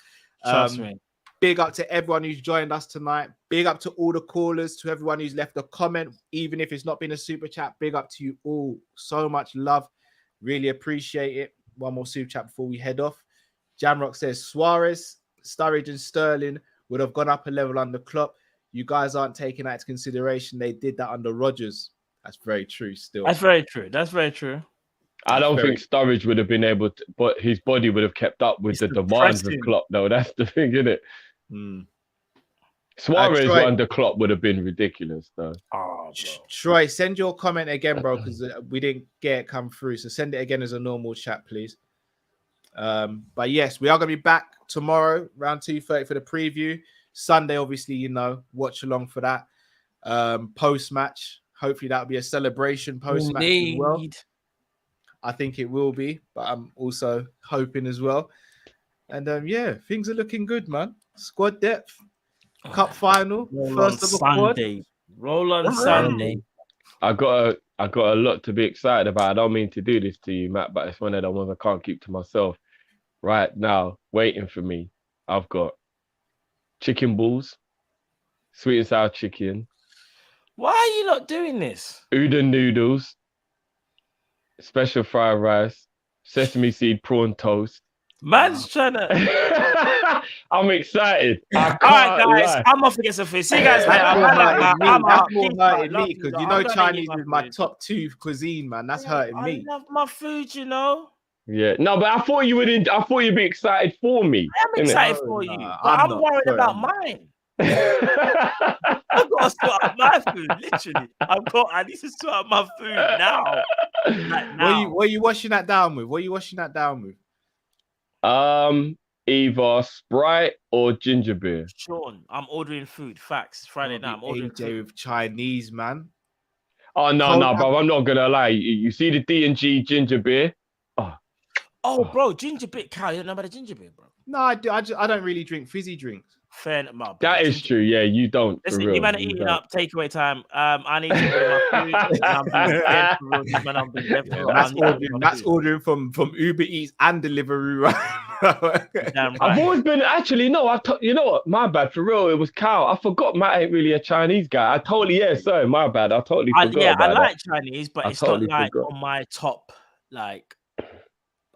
Trust me. Big up to everyone who's joined us tonight. Big up to all the callers, to everyone who's left a comment, even if it's not been a super chat. Big up to you all. So much love. Really appreciate it. One more super chat before we head off. Jamrock says Suarez, Sturridge, and Sterling would have gone up a level under Klopp. You guys aren't taking that into consideration. They did that under Rodgers. That's very true still. That's very true. That's very true. I don't think Sturridge would have been able to, but his body would have kept up with the demands of Klopp, though. That's the thing, isn't it? Suarez under Klopp would have been ridiculous, though. Troy, send your comment again, bro, because we didn't get it come through. So send it again as a normal chat, please. But yes, we are going to be back tomorrow around 2:30 for the preview. Sunday, obviously, you know, watch along for that. Post-match, hopefully that'll be a celebration post-match as well. I think it will be, but I'm also hoping as well. And yeah, things are looking good, man. Squad depth, cup final, first of a quad. Roll on Sunday. I got a lot to be excited about. I don't mean to do this to you, Matt, but it's one of the ones I can't keep to myself. Right now, waiting for me, I've got chicken balls, sweet and sour chicken. Why are you not doing this? Udon noodles, special fried rice, sesame seed prawn toast. Man's trying to. I'm excited. All right, guys. I'm off to get some food. See you guys later. That's more hurting me because you know Chinese is my top 2 cuisine, man. That's hurting me. I love my food, you know. Yeah, no, but I thought you would. I thought you'd be excited for me. I'm excited for you, but I'm worried about mine. I've got to sort out my food. Literally, I need to sort out my food now. Like now. What are you washing that down with? What are you washing that down with? Either Sprite or ginger beer. Sean, I'm ordering food. Facts. Friday night, I'm ordering food. With Chinese, man. Oh no, bro. I'm not gonna lie. You see the D&G ginger beer? Oh, bro, ginger beer. Cal, you don't know about the ginger beer, bro? No, I do. I don't really drink fizzy drinks. Fair enough. That is true. Yeah, you don't. Listen, you man are eating up. Takeaway time. I need to order my food. That's ordering from Uber Eats and Deliveroo. Right? I've always been actually no. You know what? My bad. For real, it was Cal. I forgot Matt ain't really a Chinese guy. Sorry, my bad. I totally forgot. I like Chinese, but it's not like on my top like.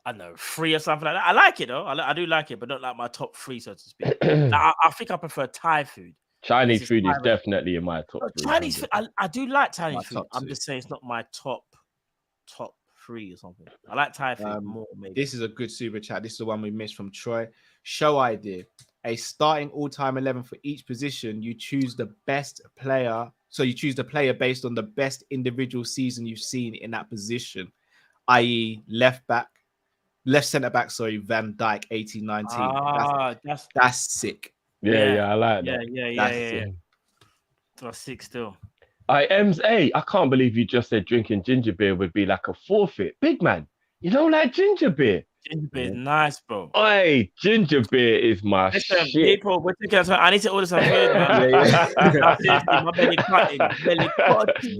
I don't know, 3 or something like that. I like it though. I do like it, but not like my top 3, so to speak. I think I prefer Thai food. Chinese food is definitely in my top 3. Chinese food, I do like Chinese food. I'm just saying it's not my top 3 or something. I like Thai food more, maybe. This is a good super chat. This is the one we missed from Troy. Show idea. A starting all-time 11 for each position. You choose the best player. So you choose the player based on the best individual season you've seen in that position, i.e. left back, left centre back. Sorry, Van Dijk, 1819. That's sick. Yeah, I like that. Yeah. That's sick still. Ems, I can't believe you just said drinking ginger beer would be like a forfeit. Big man, you don't like ginger beer? Ginger beer is nice, bro. Oi, ginger beer is my shit. People, I need to order some food, man. My belly cutting.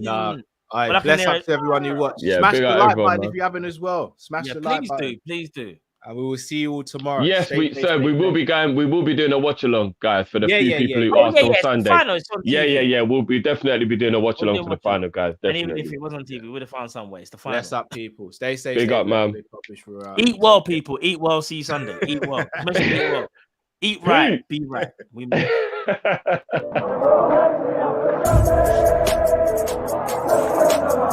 Nah. All right, bless up to everyone who watched. Yeah, Smash the big up like everyone, button man. if you haven't as well. Smash the like button. Please do. And we will see you all tomorrow. Yes, we will be doing a watch along, guys, for the few people who asked on Sunday. We'll definitely be doing a watch along for the final, guys. Definitely. And even if it was on TV, we would have found some way. It's the final. Bless up, people. Stay safe. Big up, man. Eat well, people. Eat well. See you Sunday. Eat well. Especially eat well. Eat right. Be right. We move.